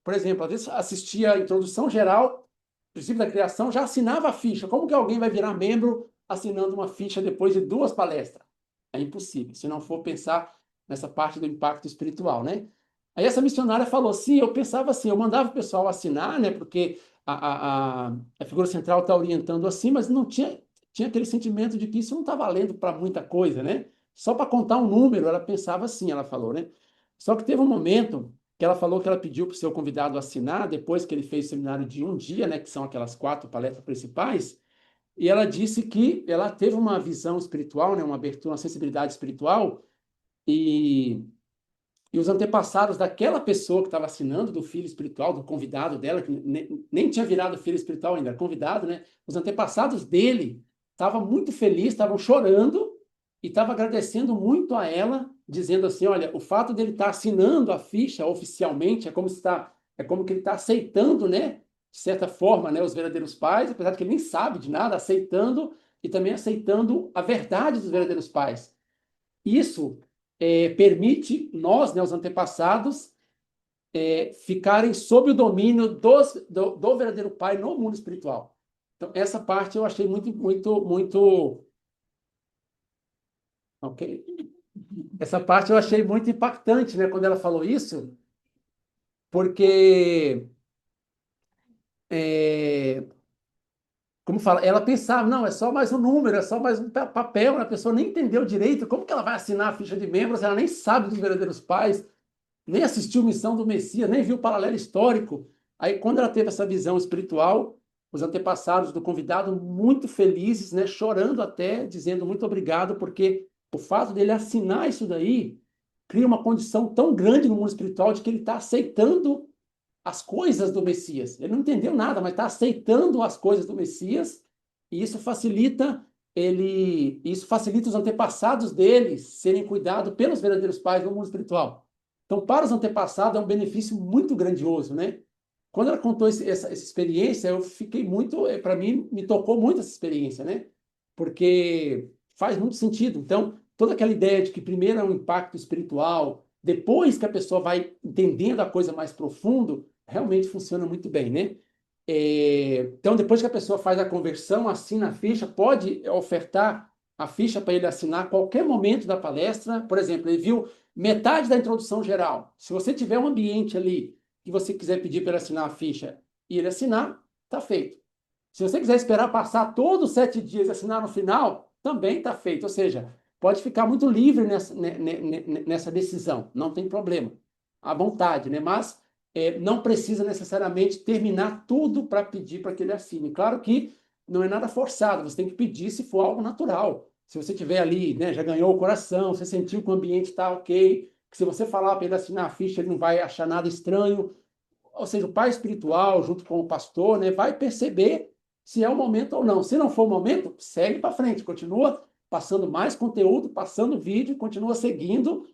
por exemplo, às vezes assistia a introdução geral, princípio da criação, já assinava a ficha. Como que alguém vai virar membro assinando uma ficha depois de 2 palestras? É impossível, se não for pensar nessa parte do impacto espiritual, né? Aí essa missionária falou, sim, eu pensava assim, eu mandava o pessoal assinar, né? Porque a figura central está orientando assim, mas não tinha aquele sentimento de que isso não está valendo para muita coisa, né? Só para contar um número, ela pensava assim, ela falou, né? Só que teve um momento que ela falou que ela pediu para o seu convidado assinar, depois que ele fez o seminário de um dia, né? Que são aquelas 4 palestras principais, e ela disse que ela teve uma visão espiritual, né? Uma abertura, uma sensibilidade espiritual, e os antepassados daquela pessoa que estava assinando, do filho espiritual, do convidado dela, que nem tinha virado filho espiritual ainda, era convidado, né? Os antepassados dele estavam muito felizes, estavam chorando e estavam agradecendo muito a ela, dizendo assim, olha, o fato dele estar assinando a ficha oficialmente é como que ele está aceitando, né? De certa forma, né, os verdadeiros pais, apesar de que ele nem sabe de nada, aceitando e também aceitando a verdade dos verdadeiros pais. Isso permite nós, né, os antepassados, ficarem sob o domínio do verdadeiro Pai no mundo espiritual. Então, essa parte eu achei muito, muito, muito... Ok? Essa parte eu achei muito impactante, né, quando ela falou isso, porque... como fala, ela pensava, não, é só mais um número, é só mais um papel, a pessoa nem entendeu direito como que ela vai assinar a ficha de membros, ela nem sabe dos verdadeiros pais, nem assistiu Missão do Messias, nem viu o paralelo histórico. Aí, quando ela teve essa visão espiritual, os antepassados do convidado muito felizes, né, chorando até, dizendo muito obrigado, porque o fato dele assinar isso daí cria uma condição tão grande no mundo espiritual de que ele está aceitando as coisas do Messias. Ele não entendeu nada, mas está aceitando as coisas do Messias, e isso facilita os antepassados dele serem cuidados pelos verdadeiros pais no mundo espiritual. Então, para os antepassados, é um benefício muito grandioso, né? Quando ela contou essa experiência, eu fiquei muito, para mim, me tocou muito essa experiência, né? Porque faz muito sentido. Então, toda aquela ideia de que primeiro é um impacto espiritual, depois que a pessoa vai entendendo a coisa mais profundo, realmente funciona muito bem, né? Então, depois que a pessoa faz a conversão, assina a ficha, pode ofertar a ficha para ele assinar a qualquer momento da palestra. Por exemplo, ele viu metade da introdução geral. Se você tiver um ambiente ali que você quiser pedir para ele assinar a ficha e ele assinar, está feito. Se você quiser esperar passar todos os 7 dias e assinar no final, também está feito. Ou seja, pode ficar muito livre nessa decisão, não tem problema. À vontade, né? Mas não precisa necessariamente terminar tudo para pedir para que ele assine. Claro que não é nada forçado, você tem que pedir se for algo natural. Se você tiver ali, né, já ganhou o coração, você sentiu que o ambiente está ok, que se você falar para ele assinar a ficha, ele não vai achar nada estranho. Ou seja, o pai espiritual, junto com o pastor, né, vai perceber se é o momento ou não. Se não for o momento, segue para frente, continua passando mais conteúdo, passando vídeo, continua seguindo.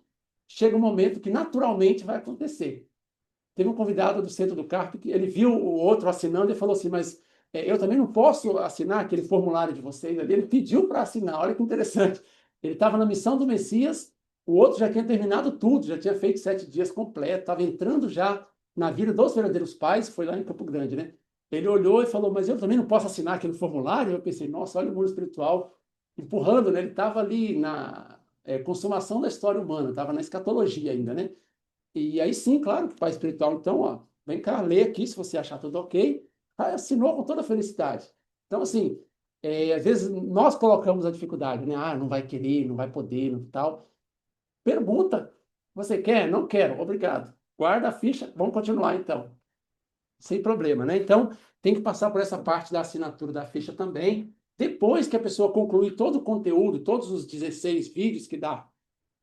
Chega um momento que naturalmente vai acontecer. Teve um convidado do Centro do Carpe que ele viu o outro assinando e falou assim, mas eu também não posso assinar aquele formulário de vocês ali. Ele pediu para assinar, olha que interessante. Ele estava na missão do Messias, o outro já tinha terminado tudo, já tinha feito 7 dias completo, estava entrando já na vida dos verdadeiros pais, foi lá em Campo Grande, né? Ele olhou e falou, mas eu também não posso assinar aquele formulário? Eu pensei, nossa, olha o mundo espiritual empurrando, né? Ele estava ali na consumação da história humana, estava na escatologia ainda, né? E aí sim, claro, que o pai espiritual, então, ó, vem cá, lê aqui, se você achar tudo ok, aí assinou com toda felicidade. Então, assim, às vezes nós colocamos a dificuldade, né? Ah, não vai querer, não vai poder, não tal. Pergunta, você quer? Não quero, obrigado. Guarda a ficha, vamos continuar então. Sem problema, né? Então, tem que passar por essa parte da assinatura da ficha também. Depois que a pessoa concluir todo o conteúdo, todos os 16 vídeos, que dá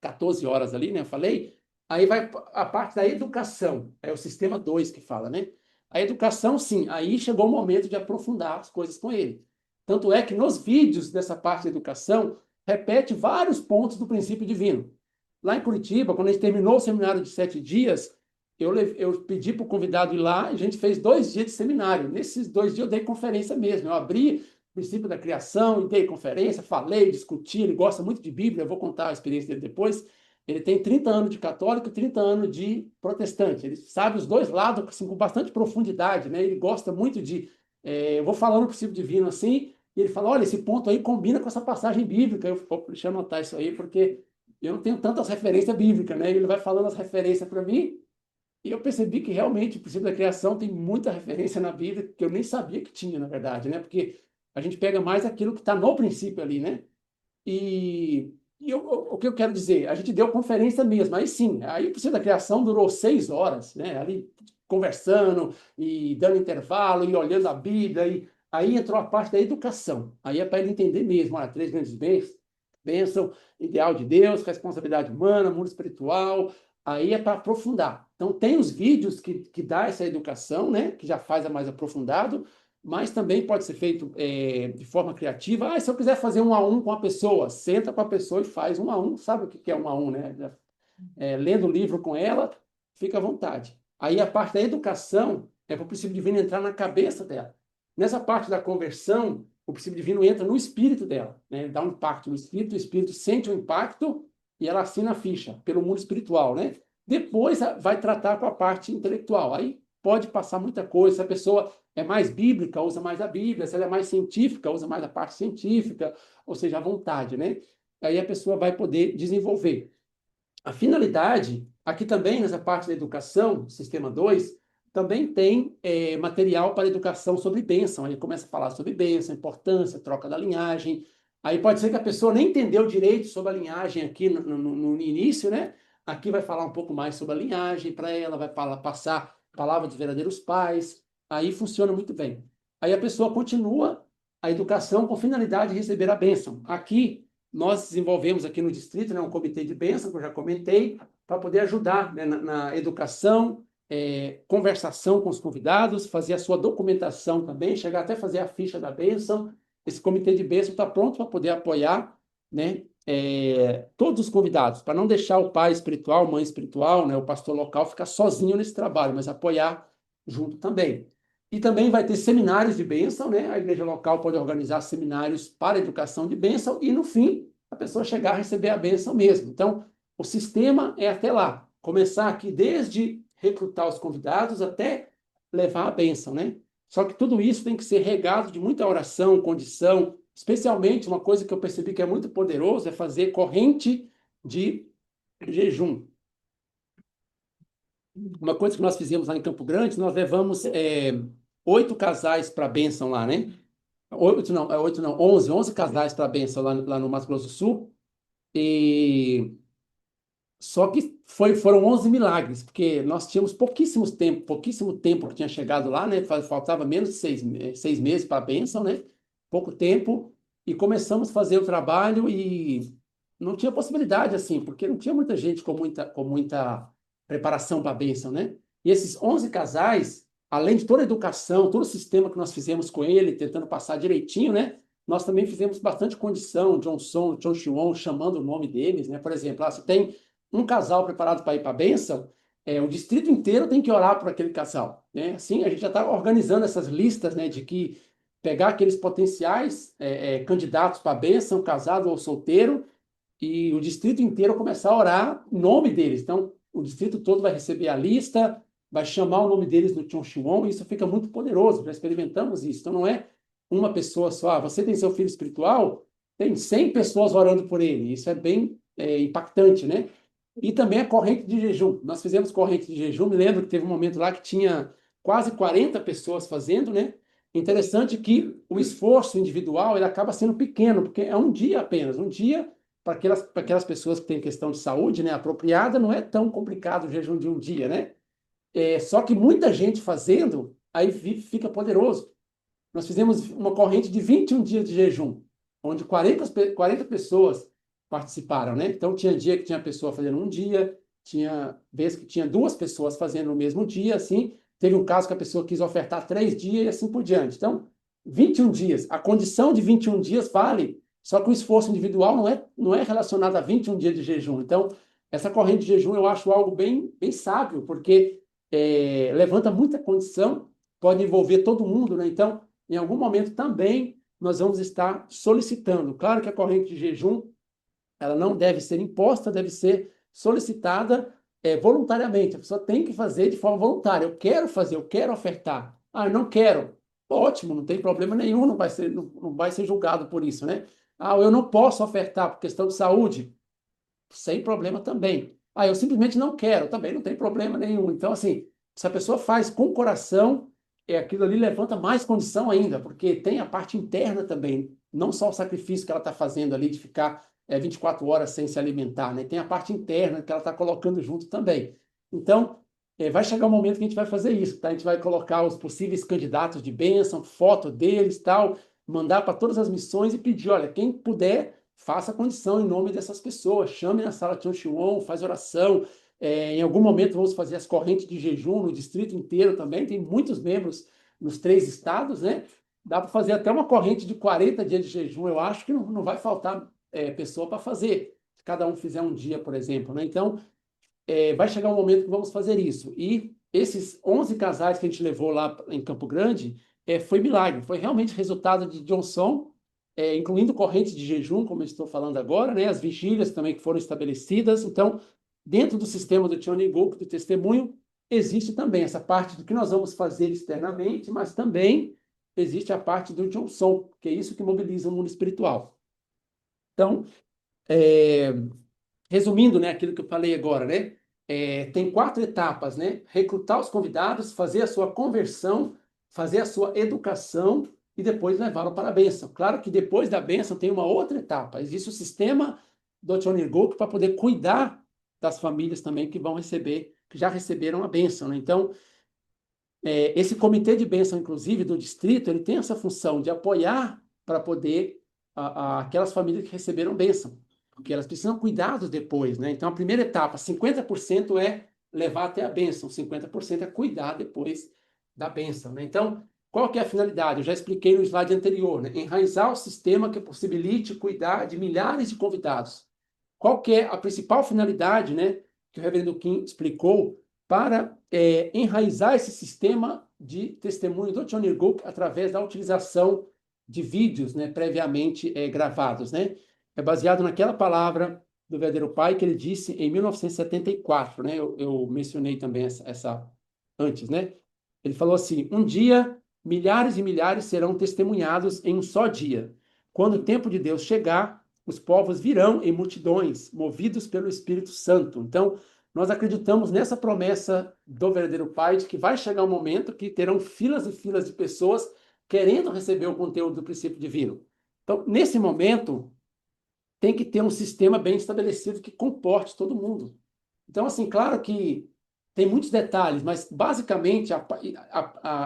14 horas ali, né? Eu falei, aí vai a parte da educação, é o sistema 2 que fala, né? A educação, sim, aí chegou o momento de aprofundar as coisas com ele. Tanto é que nos vídeos dessa parte da educação, repete vários pontos do princípio divino. Lá em Curitiba, quando a gente terminou o seminário de 7 dias, eu pedi para o convidado ir lá e a gente fez 2 dias de seminário. Nesses 2 dias eu dei conferência mesmo. Eu abri o princípio da criação e dei conferência, falei, discuti. Ele gosta muito de Bíblia, eu vou contar a experiência dele depois. Ele tem 30 anos de católico e 30 anos de protestante. Ele sabe os dois lados assim, com bastante profundidade, né? Ele gosta muito de... eu vou falando o princípio divino assim, e ele fala, olha, esse ponto aí combina com essa passagem bíblica. Deixa eu anotar isso aí, porque eu não tenho tantas referências bíblicas, né? Ele vai falando as referências para mim, e eu percebi que realmente o princípio da criação tem muita referência na Bíblia, que eu nem sabia que tinha, na verdade, né? Porque a gente pega mais aquilo que está no princípio ali, né? O que eu quero dizer? A gente deu conferência mesmo, aí sim, aí o princípio da criação durou 6 horas, né? Ali conversando e dando intervalo e olhando a Bíblia, e aí entrou a parte da educação. Aí é para ele entender mesmo, olha, 3 grandes bênção, ideal de Deus, responsabilidade humana, mundo espiritual, aí é para aprofundar. Então, tem os vídeos que dá essa educação, né? Que já faz a mais aprofundado, mas também pode ser feito de forma criativa. Ah, se eu quiser fazer 1 a 1 com a pessoa, senta com a pessoa e faz 1 a 1. Sabe o que é 1 a 1, né? Lendo o livro com ela, fica à vontade. Aí a parte da educação é para o princípio divino entrar na cabeça dela. Nessa parte da conversão, o princípio divino entra no espírito dela, né? Ele dá um impacto no espírito, o espírito sente o impacto e ela assina a ficha pelo mundo espiritual, né? Depois vai tratar com a parte intelectual. Aí pode passar muita coisa. Se a pessoa é mais bíblica, usa mais a Bíblia. Se ela é mais científica, usa mais a parte científica. Ou seja, à vontade, né? Aí a pessoa vai poder desenvolver. A finalidade, aqui também nessa parte da educação, sistema 2, também tem material para educação sobre bênção. Aí começa a falar sobre bênção, importância, troca da linhagem. Aí pode ser que a pessoa nem entendeu direito sobre a linhagem aqui no início, né? Aqui vai falar um pouco mais sobre a linhagem para ela, vai passar a palavra dos verdadeiros pais. Aí funciona muito bem. Aí a pessoa continua a educação com finalidade de receber a bênção. Aqui, nós desenvolvemos aqui no distrito, né, um comitê de bênção, que eu já comentei, para poder ajudar, né, na educação, conversação com os convidados, fazer a sua documentação também, chegar até fazer a ficha da bênção. Esse comitê de bênção está pronto para poder apoiar, né, todos os convidados, para não deixar o pai espiritual, mãe espiritual, né, o pastor local ficar sozinho nesse trabalho, mas apoiar junto também. E também vai ter seminários de bênção, né? A igreja local pode organizar seminários para educação de bênção e, no fim, a pessoa chegar a receber a bênção mesmo. Então, o sistema é até lá. Começar aqui desde recrutar os convidados até levar a bênção, né? Só que tudo isso tem que ser regado de muita oração, condição, especialmente uma coisa que eu percebi que é muito poderoso é fazer corrente de jejum. Uma coisa que nós fizemos lá em Campo Grande, nós levamos 8 casais para a bênção lá, né? 11 casais para a bênção lá no Mato Grosso do Sul. E só que foram 11 milagres, porque nós tínhamos pouquíssimo tempo que tinha chegado lá, né? Faltava menos de 6 meses para a bênção, né? Pouco tempo. e começamos a fazer o trabalho e não tinha possibilidade assim, porque não tinha muita gente com muita preparação para a bênção, né? E esses 11 casais, além de toda a educação, todo o sistema que nós fizemos com ele, tentando passar direitinho, né? Nós também fizemos bastante condição, Johnson, Chon Shiwon, chamando o nome deles, né? Por exemplo, se tem um casal preparado para ir para a bênção, o distrito inteiro tem que orar por aquele casal, né? Assim, a gente já está organizando essas listas, né, de que pegar aqueles potenciais candidatos para a bênção, casado ou solteiro, e o distrito inteiro começar a orar em nome deles. Então, o distrito todo vai receber a lista, vai chamar o nome deles no Chon Shiwon, e isso fica muito poderoso, já experimentamos isso. Então, não é uma pessoa só. Você tem seu filho espiritual, tem 100 pessoas orando por ele. Isso é bem impactante, né? E também a corrente de jejum. Nós fizemos corrente de jejum, me lembro que teve um momento lá que tinha quase 40 pessoas fazendo, né? Interessante que o esforço individual ele acaba sendo pequeno, porque é um dia apenas. Um dia, para aquelas pessoas que têm questão de saúde, né, apropriada, não é tão complicado o jejum de um dia, né? Só que muita gente fazendo, aí fica poderoso. Nós fizemos uma corrente de 21 dias de jejum, onde 40 pessoas participaram, né? Então, tinha dia que tinha pessoa fazendo um dia, tinha vez que tinha 2 pessoas fazendo no mesmo dia, assim. Teve um caso que a pessoa quis ofertar 3 dias e assim por diante. Então, 21 dias. A condição de 21 dias vale, só que o esforço individual não é relacionado a 21 dias de jejum. Então, essa corrente de jejum eu acho algo bem, bem sábio, porque levanta muita condição, pode envolver todo mundo, né? Então, em algum momento também nós vamos estar solicitando. Claro que a corrente de jejum ela não deve ser imposta, deve ser solicitada voluntariamente. A pessoa tem que fazer de forma voluntária. Eu quero fazer, eu quero ofertar. Ah, eu não quero. Ótimo, não tem problema nenhum, não vai ser julgado por isso, né? Ah, eu não posso ofertar por questão de saúde. Sem problema também. Ah, eu simplesmente não quero, também não tem problema nenhum. Então, assim, se a pessoa faz com o coração, aquilo ali levanta mais condição ainda, porque tem a parte interna também, não só o sacrifício que ela está fazendo ali de ficar 24 horas sem se alimentar, né? Tem a parte interna que ela está colocando junto também. Então, vai chegar um momento que a gente vai fazer isso, tá? A gente vai colocar os possíveis candidatos de bênção, foto deles, tal, mandar para todas as missões e pedir, olha, quem puder faça condição em nome dessas pessoas, chame na sala Chon Shiwon, faz oração. Em algum momento vamos fazer as correntes de jejum no distrito inteiro também, tem muitos membros nos 3 estados, né? Dá para fazer até uma corrente de 40 dias de jejum, eu acho que não vai faltar pessoa para fazer, se cada um fizer um dia, por exemplo, né? Então, vai chegar um momento que vamos fazer isso. E esses 11 casais que a gente levou lá em Campo Grande, foi milagre, foi realmente resultado de Johnson, incluindo correntes de jejum, como eu estou falando agora, né? As vigílias também que foram estabelecidas. Então, dentro do sistema do Cheoneguk, do testemunho, existe também essa parte do que nós vamos fazer externamente, mas também existe a parte do Johnson, que é isso que mobiliza o mundo espiritual. Então, resumindo, né, aquilo que eu falei agora, né? Tem 4 etapas, né? Recrutar os convidados, fazer a sua conversão, fazer a sua educação e depois levá-lo para a bênção. Claro que depois da bênção tem uma outra etapa. Existe o sistema do Cheoneguk para poder cuidar das famílias também que vão receber, que já receberam a bênção, né? Então, esse comitê de bênção, inclusive, do distrito, ele tem essa função de apoiar para poder aquelas famílias que receberam bênção, porque elas precisam cuidados depois, né? Então, a primeira etapa, 50% é levar até a bênção, 50% é cuidar depois da bênção, né? Então, qual que é a finalidade? Eu já expliquei no slide anterior, né? Enraizar o sistema que possibilite cuidar de milhares de convidados. Qual que é a principal finalidade, né, que o reverendo Kim explicou para enraizar esse sistema de testemunho do Cheoneguk através da utilização de vídeos, né, previamente gravados, né? É baseado naquela palavra do verdadeiro pai que ele disse em 1974, né? Eu mencionei também essa antes, né? Ele falou assim: um dia milhares e milhares serão testemunhados em um só dia. Quando o tempo de Deus chegar, os povos virão em multidões, movidos pelo Espírito Santo. Então, nós acreditamos nessa promessa do verdadeiro Pai, de que vai chegar um momento que terão filas e filas de pessoas querendo receber o conteúdo do princípio divino. Então, nesse momento, tem que ter um sistema bem estabelecido que comporte todo mundo. Então, assim, claro que tem muitos detalhes, mas basicamente,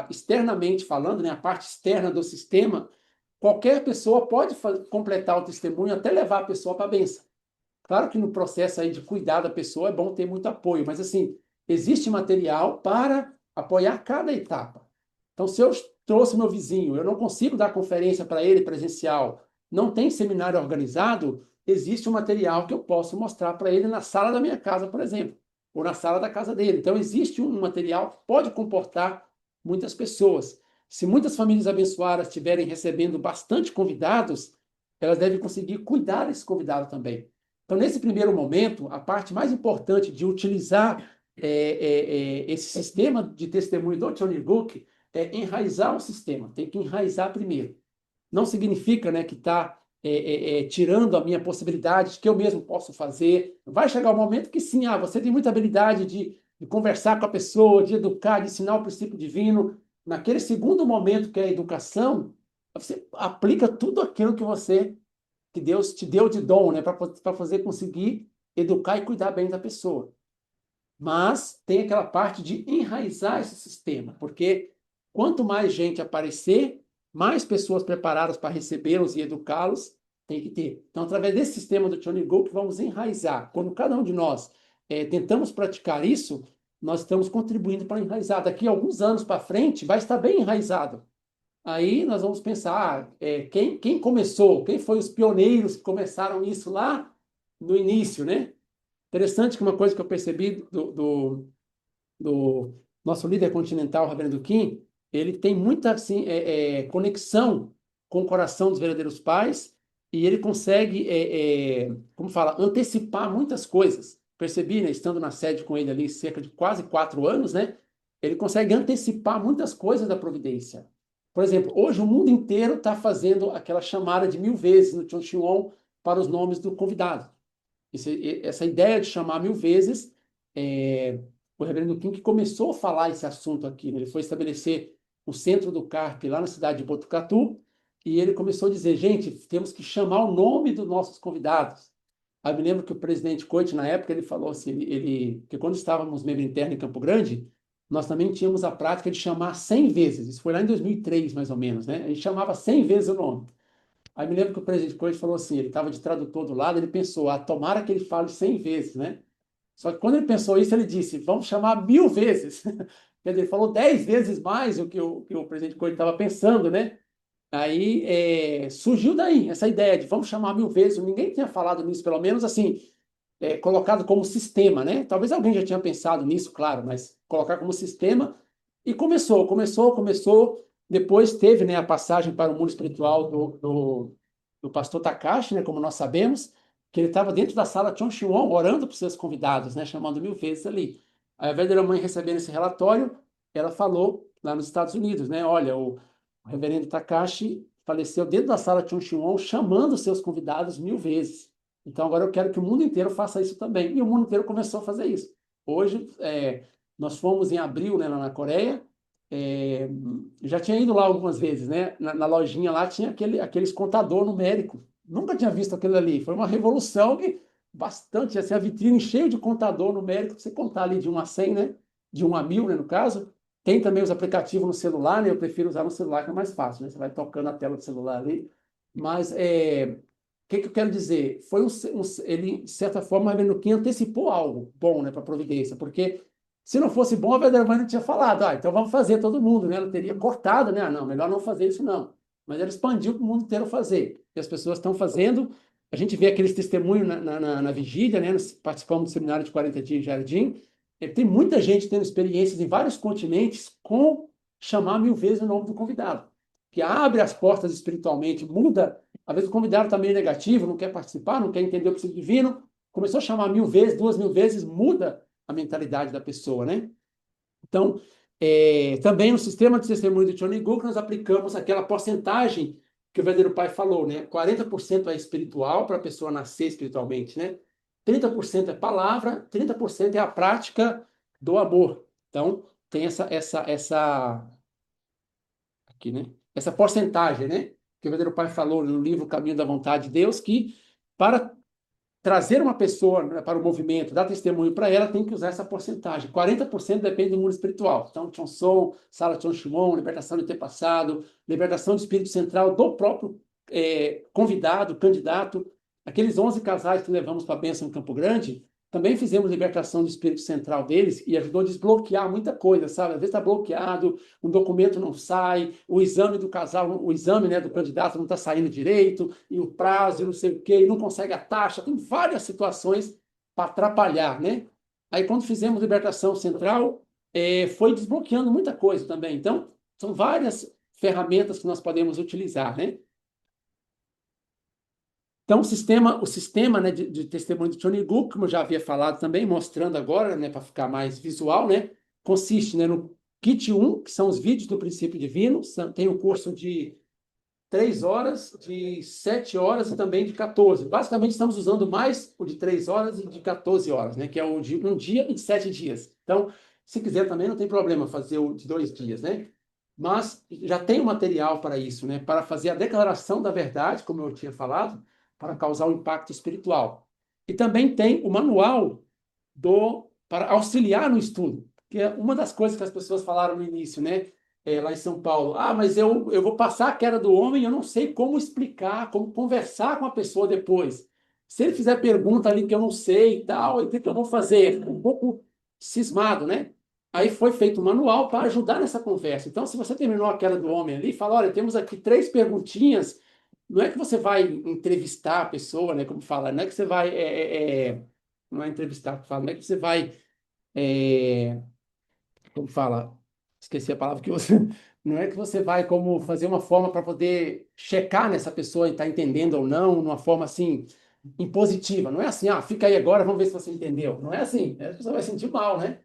externamente falando, né, a parte externa do sistema qualquer pessoa pode completar o testemunho até levar a pessoa para a bênção. Claro que no processo aí de cuidar da pessoa é bom ter muito apoio, mas assim, existe material para apoiar cada etapa. Então, se eu trouxe meu vizinho, eu não consigo dar conferência para ele presencial, não tem seminário organizado, existe um material que eu posso mostrar para ele na sala da minha casa, por exemplo, ou na sala da casa dele. Então, existe um material que pode comportar muitas pessoas. Se muitas famílias abençoadas estiverem recebendo bastante convidados, elas devem conseguir cuidar desse convidado também. Então, nesse primeiro momento, a parte mais importante de utilizar esse sistema de testemunho do Tony Book é enraizar o sistema. Tem que enraizar primeiro. Não significa, né, que está tirando a minha possibilidade de que eu mesmo posso fazer. Vai chegar um momento que sim, você tem muita habilidade de conversar com a pessoa, de educar, de ensinar o princípio divino. Naquele segundo momento que é a educação, você aplica tudo aquilo que Deus te deu de dom, né, para fazer conseguir educar e cuidar bem da pessoa. Mas tem aquela parte de enraizar esse sistema, porque quanto mais gente aparecer, mais pessoas preparadas para recebê-los e educá-los tem que ter. Então, através desse sistema do Tony Go, que vamos enraizar. Quando cada um de nós tentamos praticar isso, nós estamos contribuindo para enraizar. Daqui a alguns anos para frente, vai estar bem enraizado. Aí nós vamos pensar, quem começou, quem foi os pioneiros que começaram isso lá no início, né? Interessante que uma coisa que eu percebi do nosso líder continental, Reverendo Kim, ele tem muita assim, conexão com o coração dos verdadeiros pais e ele consegue, como fala, antecipar muitas coisas. Percebi, né, estando na sede com ele ali cerca de quase 4 anos, né? Ele consegue antecipar muitas coisas da providência. Por exemplo, hoje o mundo inteiro está fazendo aquela chamada de 1000 vezes no Chonchuon para os nomes do convidado. Essa ideia de chamar 1000 vezes, o reverendo Kim que começou a falar esse assunto aqui, né? Ele foi estabelecer o centro do CARP lá na cidade de Botucatu, e ele começou a dizer, gente, temos que chamar o nome dos nossos convidados. Aí eu me lembro que o presidente Coit, na época, ele falou assim, que quando estávamos membro interno em Campo Grande, nós também tínhamos a prática de chamar 100 vezes, isso foi lá em 2003, mais ou menos, né? A gente chamava 100 vezes o nome. Aí me lembro que o presidente Coit falou assim, ele estava de tradutor do lado, ele pensou, tomara que ele fale 100 vezes, né? Só que quando ele pensou isso, ele disse, vamos chamar 1000 vezes. Quer dizer, ele falou 10 vezes mais o que o presidente Coit estava pensando, né? Aí surgiu daí essa ideia de vamos chamar 1000 vezes. Ninguém tinha falado nisso, pelo menos assim, colocado como sistema, né? Talvez alguém já tinha pensado nisso, claro, mas colocar como sistema. E começou. Depois teve, né, a passagem para o mundo espiritual do pastor Takashi, né, como nós sabemos, que ele estava dentro da sala Chonchuon, orando para os seus convidados, né, chamando 1000 vezes ali. Aí, ao invés da mãe recebendo esse relatório, ela falou lá nos Estados Unidos, né, olha, o reverendo Takashi faleceu dentro da sala Chonchuon, chamando os seus convidados 1000 vezes. Então, agora eu quero que o mundo inteiro faça isso também. E o mundo inteiro começou a fazer isso. Hoje, nós fomos em abril, né, lá na Coreia, já tinha ido lá algumas vezes, né? Na lojinha lá tinha aqueles contador numérico. Nunca tinha visto aquilo ali. Foi uma revolução que bastante, assim, a vitrine cheia de contador numérico, para você contar ali de 1 a 100, né? De 1 a 1000, né, no caso. Tem também os aplicativos no celular, né? Eu prefiro usar no celular, que é mais fácil, né? Você vai tocando a tela do celular ali. Mas, o que eu quero dizer? Ele, de certa forma, vendo que antecipou algo bom, né, para a Providência, porque se não fosse bom, a verdadeira mãe não tinha falado, então vamos fazer todo mundo, né? Ela teria cortado, né? Não, melhor não fazer isso, não. Mas ela expandiu para o mundo inteiro fazer. E as pessoas estão fazendo. A gente vê aqueles testemunhos na vigília, né? Nós participamos do seminário de 40 dias em Jardim. Tem muita gente tendo experiências em vários continentes com chamar 1000 vezes o nome do convidado. Que abre as portas espiritualmente, muda. Às vezes o convidado está meio negativo, não quer participar, não quer entender o princípio divino. Começou a chamar 1000 vezes, 2000 vezes, muda a mentalidade da pessoa, né? Então, também no sistema de testemunho do Johnny Gook, nós aplicamos aquela porcentagem que o verdadeiro pai falou, né? 40% é espiritual, para a pessoa nascer espiritualmente, né? 30% é palavra, 30% é a prática do amor. Então, tem aqui, né? Essa porcentagem, né? Que o verdadeiro pai falou no livro Caminho da Vontade de Deus, que para trazer uma pessoa, né, para o movimento, dar testemunho para ela, tem que usar essa porcentagem. 40% depende do mundo espiritual. Então, Chonson, Sala Chon Shimon, libertação do antepassado, libertação do espírito central do próprio convidado, candidato. Aqueles 11 casais que levamos para a bênção em Campo Grande, também fizemos libertação do espírito central deles e ajudou a desbloquear muita coisa, sabe? Às vezes está bloqueado, um documento não sai, o exame do casal, o exame, né, do candidato não está saindo direito, e o prazo, e não sei o quê, e não consegue a taxa, tem várias situações para atrapalhar, né? Aí, quando fizemos libertação central, foi desbloqueando muita coisa também. Então, são várias ferramentas que nós podemos utilizar, né? Então, o sistema, né, de testemunho de Chonigu, como eu já havia falado também, mostrando agora, né, para ficar mais visual, né, consiste, né, no kit 1, que são os vídeos do princípio divino, tem um curso de 3 horas, de 7 horas e também de 14. Basicamente, estamos usando mais o de 3 horas e de 14 horas, né, que é o de um dia e de 7 dias. Então, se quiser também, não tem problema fazer o de 2 dias, né? Mas já tem o material para isso, né, para fazer a declaração da verdade, como eu tinha falado, para causar um impacto espiritual. E também tem o manual para auxiliar no estudo, que é uma das coisas que as pessoas falaram no início, né? Lá em São Paulo. Ah, mas eu vou passar a queda do homem, eu não sei como explicar, como conversar com a pessoa depois. Se ele fizer pergunta ali que eu não sei e tal, o que eu vou fazer? Um pouco cismado, né? Aí foi feito um manual para ajudar nessa conversa. Então, se você terminou a queda do homem ali, fala, olha, temos aqui 3 perguntinhas. Não é que você vai entrevistar a pessoa, né? Como fala, não é que você vai. Não é entrevistar que fala, não é que você vai. Como fala? Esqueci a palavra que você. Não é que você vai como fazer uma forma para poder checar nessa pessoa e está entendendo ou não, numa forma assim, impositiva. Não é assim, fica aí agora, vamos ver se você entendeu. Não é assim, a pessoa vai sentir mal, né?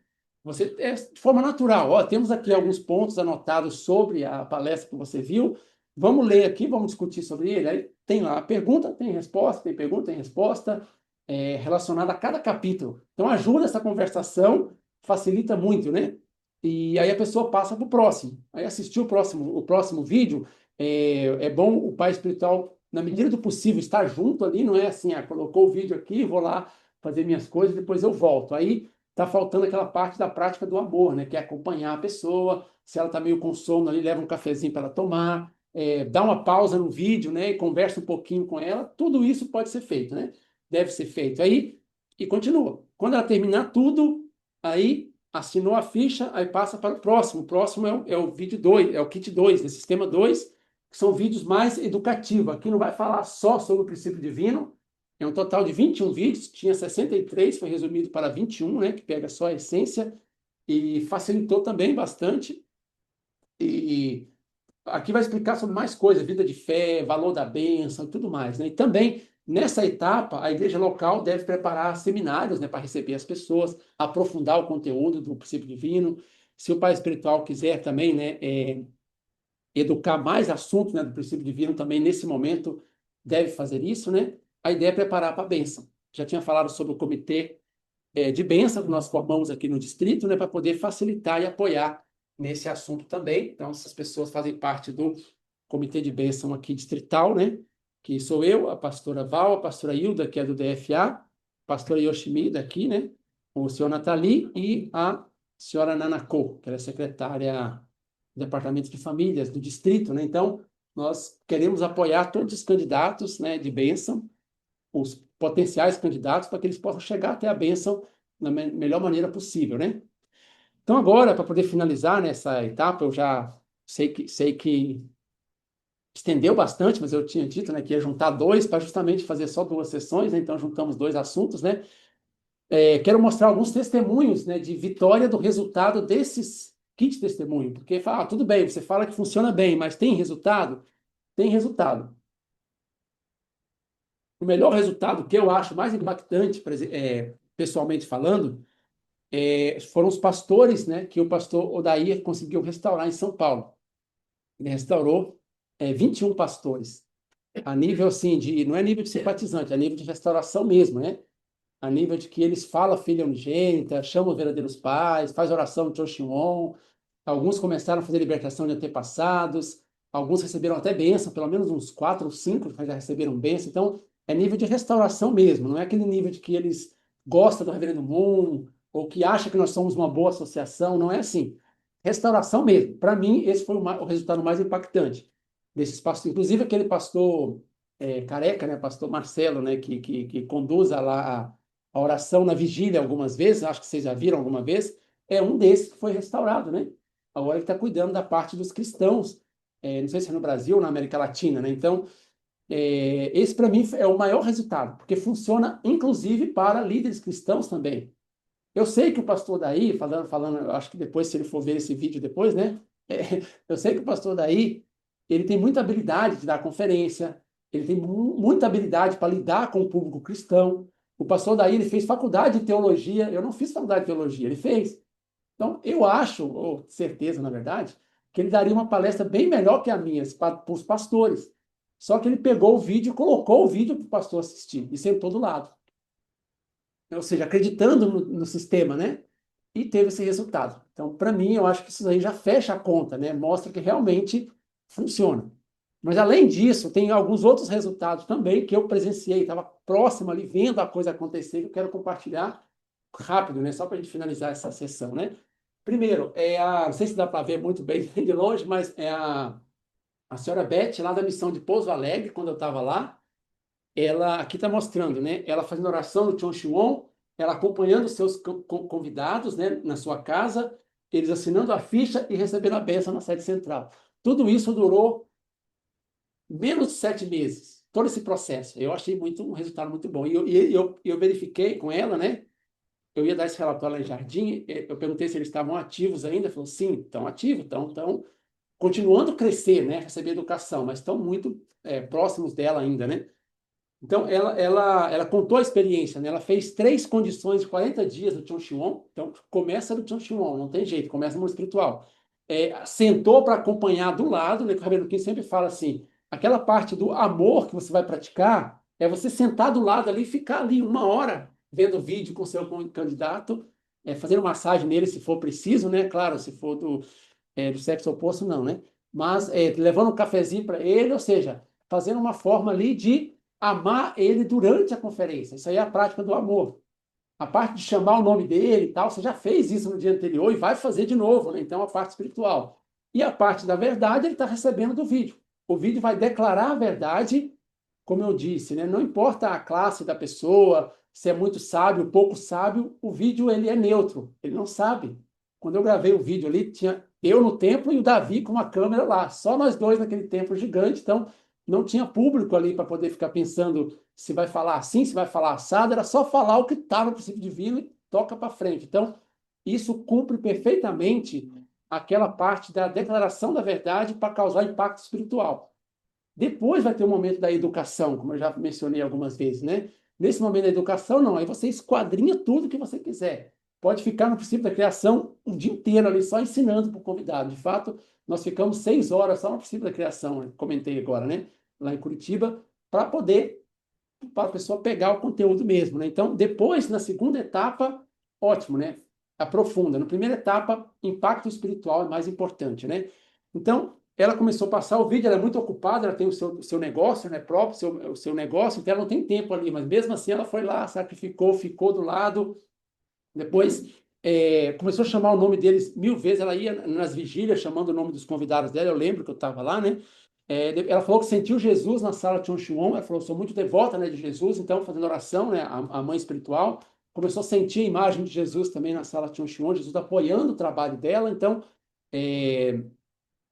Você é de forma natural. Ó, temos aqui alguns pontos anotados sobre a palestra que você viu. Vamos ler aqui, vamos discutir sobre ele. Aí tem lá a pergunta, tem resposta, tem pergunta, tem resposta, relacionada a cada capítulo. Então ajuda essa conversação, facilita muito, né? E aí a pessoa passa para o próximo. Aí assistiu o próximo vídeo, é bom o pai espiritual, na medida do possível, estar junto ali, não é assim, colocou o vídeo aqui, vou lá fazer minhas coisas, depois eu volto. Aí está faltando aquela parte da prática do amor, né? Que é acompanhar a pessoa, se ela está meio com sono ali, leva um cafezinho para ela tomar, dá uma pausa no vídeo, né? E conversa um pouquinho com ela, tudo isso pode ser feito, né? Deve ser feito. Aí, e continua. Quando ela terminar tudo, aí assinou a ficha, aí passa para o próximo. O próximo é o vídeo 2, é o kit 2, né? Sistema 2, que são vídeos mais educativos. Aqui não vai falar só sobre o princípio divino, é um total de 21 vídeos, tinha 63, foi resumido para 21, né? Que pega só a essência e facilitou também bastante. E aqui vai explicar sobre mais coisas, vida de fé, valor da bênção e tudo mais, né? E também, nessa etapa, a igreja local deve preparar seminários, né, para receber as pessoas, aprofundar o conteúdo do princípio divino. Se o pai espiritual quiser também, né, educar mais assuntos, né, do princípio divino, também nesse momento deve fazer isso, né? A ideia é preparar para a bênção. Já tinha falado sobre o comitê de bênção que nós formamos aqui no distrito, né, para poder facilitar e apoiar nesse assunto também. Então, essas pessoas fazem parte do comitê de bênção aqui distrital, né, que sou eu, a pastora Val, a pastora Hilda, que é do DFA, a pastora Yoshimi daqui, né, o senhor Nathalie e a senhora Nanako, que ela é secretária do Departamento de Famílias do distrito, né. Então, nós queremos apoiar todos os candidatos, né, de bênção, os potenciais candidatos, para que eles possam chegar até a bênção da melhor maneira possível, né? Então, agora, para poder finalizar nessa etapa, eu já sei que estendeu bastante, mas eu tinha dito, né, que ia juntar 2 para justamente fazer só 2 sessões, né? Então juntamos 2 assuntos, né? Quero mostrar alguns testemunhos, né, de vitória do resultado desses kits de testemunho, porque tudo bem, você fala que funciona bem, mas tem resultado? Tem resultado. O melhor resultado que eu acho mais impactante, pessoalmente falando, foram os pastores, né, que o pastor Odair conseguiu restaurar em São Paulo. Ele restaurou 21 pastores, a nível assim, não é nível de simpatizante, é nível de restauração mesmo, né? A nível de que eles falam filha unigênita, chamam os verdadeiros pais, faz oração de Oximon, alguns começaram a fazer libertação de antepassados, alguns receberam até bênção, pelo menos uns 4 ou 5 já receberam bênção. Então, é nível de restauração mesmo, não é aquele nível de que eles gostam do Reverendo Moon, ou que acham que nós somos uma boa associação, não é assim. Restauração mesmo. Para mim, esse foi o resultado mais impactante desses pastores. Inclusive, aquele pastor careca, né, pastor Marcelo, né, que conduz a oração na vigília algumas vezes, acho que vocês já viram alguma vez, é um desses que foi restaurado, né? Agora ele está cuidando da parte dos cristãos, não sei se é no Brasil ou na América Latina, né? Então, esse para mim é o maior resultado, porque funciona inclusive para líderes cristãos também. Eu sei que o pastor daí, falando, eu acho que depois, se ele for ver esse vídeo depois, né? Eu sei que o pastor daí, ele tem muita habilidade de dar conferência, ele tem muita habilidade para lidar com o público cristão. O pastor daí, ele fez faculdade de teologia, eu não fiz faculdade de teologia, ele fez. Então, eu acho, ou certeza, na verdade, que ele daria uma palestra bem melhor que a minha para os pastores. Só que ele pegou o vídeo e colocou o vídeo para o pastor assistir e sentou do lado. Ou seja, acreditando no sistema, né? E teve esse resultado. Então, para mim, eu acho que isso aí já fecha a conta, né? Mostra que realmente funciona. Mas, além disso, tem alguns outros resultados também que eu presenciei, estava próximo ali, vendo a coisa acontecer, que eu quero compartilhar rápido, né? Só para a gente finalizar essa sessão, né? Primeiro, não sei se dá para ver muito bem de longe, mas é a senhora Beth, lá da missão de Pouso Alegre, quando eu estava lá, ela aqui está mostrando, né? Ela fazendo oração no Chonchuon, ela acompanhando os seus convidados, né, na sua casa, eles assinando a ficha e recebendo a bênção na sede central. Tudo isso durou menos de 7 meses, todo esse processo. Eu achei um resultado muito bom. E eu verifiquei com ela, né? Eu ia dar esse relatório lá em Jardim, eu perguntei se eles estavam ativos ainda, falou, sim, estão ativos, estão continuando a crescer, né, receber educação, mas estão muito próximos dela ainda, né? Então, ela contou a experiência, né? Ela fez 3 condições de 40 dias no Chonchuon. Então, começa no Chonchuon, não tem jeito, começa no espiritual. Sentou para acompanhar do lado, né? Que o Rabino Kim sempre fala assim, aquela parte do amor que você vai praticar é você sentar do lado ali e ficar ali 1 hora vendo vídeo com o seu candidato, fazendo massagem nele se for preciso, né? Claro, se for do sexo oposto, não, né? Mas levando um cafezinho para ele, ou seja, fazendo uma forma ali de amar ele durante a conferência. Isso aí é a prática do amor. A parte de chamar o nome dele e tal, você já fez isso no dia anterior e vai fazer de novo, né? Então, a parte espiritual. E a parte da verdade, ele está recebendo do vídeo. O vídeo vai declarar a verdade, como eu disse, né? Não importa a classe da pessoa, se é muito sábio, pouco sábio, o vídeo ele é neutro, ele não sabe. Quando eu gravei o vídeo ali, tinha eu no templo e o Davi com uma câmera lá, só nós dois naquele templo gigante, então não tinha público ali para poder ficar pensando se vai falar assim, se vai falar assado, era só falar o que está no princípio divino e toca para frente. Então, isso cumpre perfeitamente aquela parte da declaração da verdade para causar impacto espiritual. Depois vai ter o momento da educação, como eu já mencionei algumas vezes, né? Nesse momento da educação, não, aí você esquadrinha tudo que você quiser. Pode ficar no princípio da criação um dia inteiro ali só ensinando para o convidado. De fato, nós ficamos 6 horas só no princípio da criação, né? Comentei agora, né? Lá em Curitiba, para a pessoa pegar o conteúdo mesmo, né? Então, depois, na segunda etapa, ótimo, né? Aprofunda. Na primeira etapa, impacto espiritual é mais importante, né? Então, ela começou a passar o vídeo, ela é muito ocupada, ela tem o seu negócio, né, próprio, o seu negócio, então ela não tem tempo ali, mas mesmo assim ela foi lá, sacrificou, ficou do lado, depois começou a chamar o nome deles 1000 vezes, ela ia nas vigílias chamando o nome dos convidados dela, eu lembro que eu estava lá, né, ela falou que sentiu Jesus na sala de Chonchuon, ela falou, sou muito devota, né, de Jesus, então fazendo oração, né, a mãe espiritual, começou a sentir a imagem de Jesus também na sala de Chonchuon, Jesus apoiando o trabalho dela, então,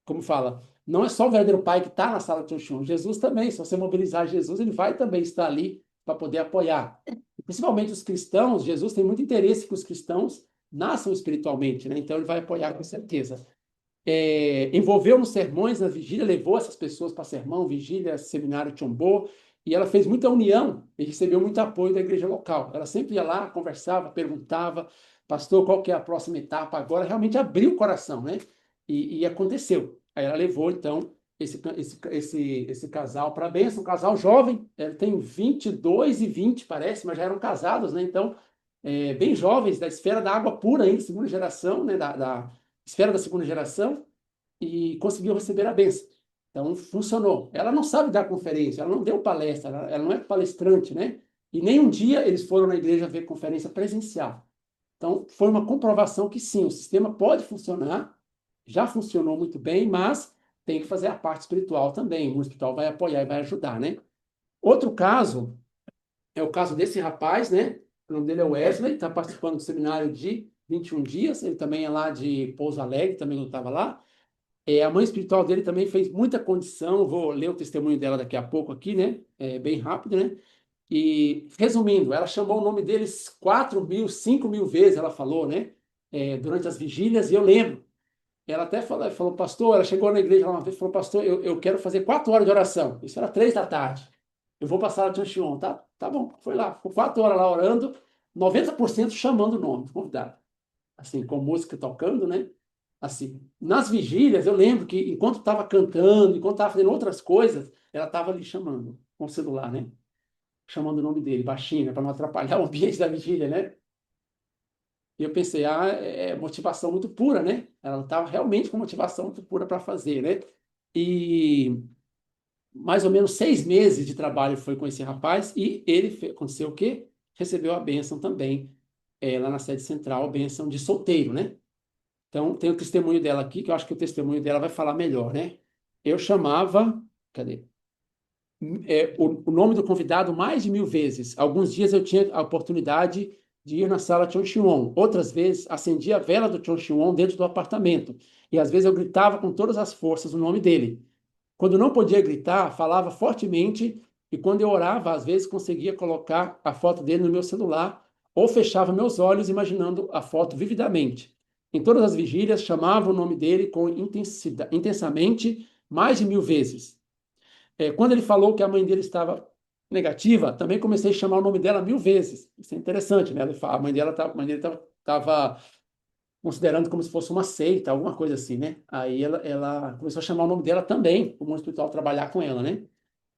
como fala, não é só o verdadeiro pai que está na sala de Chonchuon, Jesus também, se você mobilizar Jesus, ele vai também estar ali para poder apoiar. E principalmente os cristãos, Jesus tem muito interesse que os cristãos nasçam espiritualmente, né? Então ele vai apoiar com certeza. Envolveu nos sermões, na vigília, levou essas pessoas para sermão, vigília, seminário Chombo, e ela fez muita união e recebeu muito apoio da igreja local. Ela sempre ia lá, conversava, perguntava, pastor, qual que é a próxima etapa agora? Realmente abriu o coração, né? E aconteceu. Aí ela levou, então, esse casal para a bênção, um casal jovem, ele tem 22 e 20, parece, mas já eram casados, né? Então, bem jovens, da esfera da água pura ainda, segunda geração, né? Da esfera da segunda geração, e conseguiu receber a bênção. Então, funcionou. Ela não sabe dar conferência, ela não deu palestra, ela não é palestrante, né? E nem um dia eles foram na igreja ver conferência presencial. Então, foi uma comprovação que sim, o sistema pode funcionar, já funcionou muito bem, mas tem que fazer a parte espiritual também. O mundo espiritual vai apoiar e vai ajudar, né? Outro caso é o caso desse rapaz, né? O nome dele é Wesley, está participando do seminário de 21 dias, ele também é lá de Pouso Alegre, também não estava lá. A mãe espiritual dele também fez muita condição, vou ler o testemunho dela daqui a pouco aqui, né? Bem rápido, né? E, resumindo, ela chamou o nome deles 4.000, 5.000 vezes, ela falou, né? Durante as vigílias, e eu lembro. Ela até falou, pastor, ela chegou na igreja lá uma vez e falou, pastor, eu quero fazer 4 horas de oração. Isso era 3 da tarde. Eu vou passar a Xion, tá? Tá bom, foi lá. Ficou 4 horas lá orando, 90% chamando o nome do convidado. Assim, com música tocando, né? Assim, nas vigílias, eu lembro que enquanto estava cantando, enquanto estava fazendo outras coisas, ela estava ali chamando, com o celular, né? Chamando o nome dele, baixinho, né? Para não atrapalhar o ambiente da vigília, né? E eu pensei, é motivação muito pura, né? Ela estava realmente com motivação muito pura para fazer, né? E mais ou menos 6 meses de trabalho foi com esse rapaz e ele aconteceu o quê? Recebeu a bênção também, lá na sede central, a bênção de solteiro, né? Então, tem o testemunho dela aqui, que eu acho que o testemunho dela vai falar melhor, né? Eu chamava, cadê? O nome do convidado mais de 1.000 vezes. Alguns dias eu tinha a oportunidade de ir na sala Chonchiwon. Outras vezes, acendia a vela do Chonchiwon dentro do apartamento. E às vezes eu gritava com todas as forças o nome dele. Quando não podia gritar, falava fortemente. E quando eu orava, às vezes conseguia colocar a foto dele no meu celular ou fechava meus olhos imaginando a foto vividamente. Em todas as vigílias, chamava o nome dele com intensamente mais de 1.000 vezes. Quando ele falou que a mãe dele estava negativa, também comecei a chamar o nome dela 1.000 vezes. Isso é interessante, né? A mãe dele estava considerando como se fosse uma seita, alguma coisa assim, né? Aí ela começou a chamar o nome dela também, o mundo espiritual trabalhar com ela, né?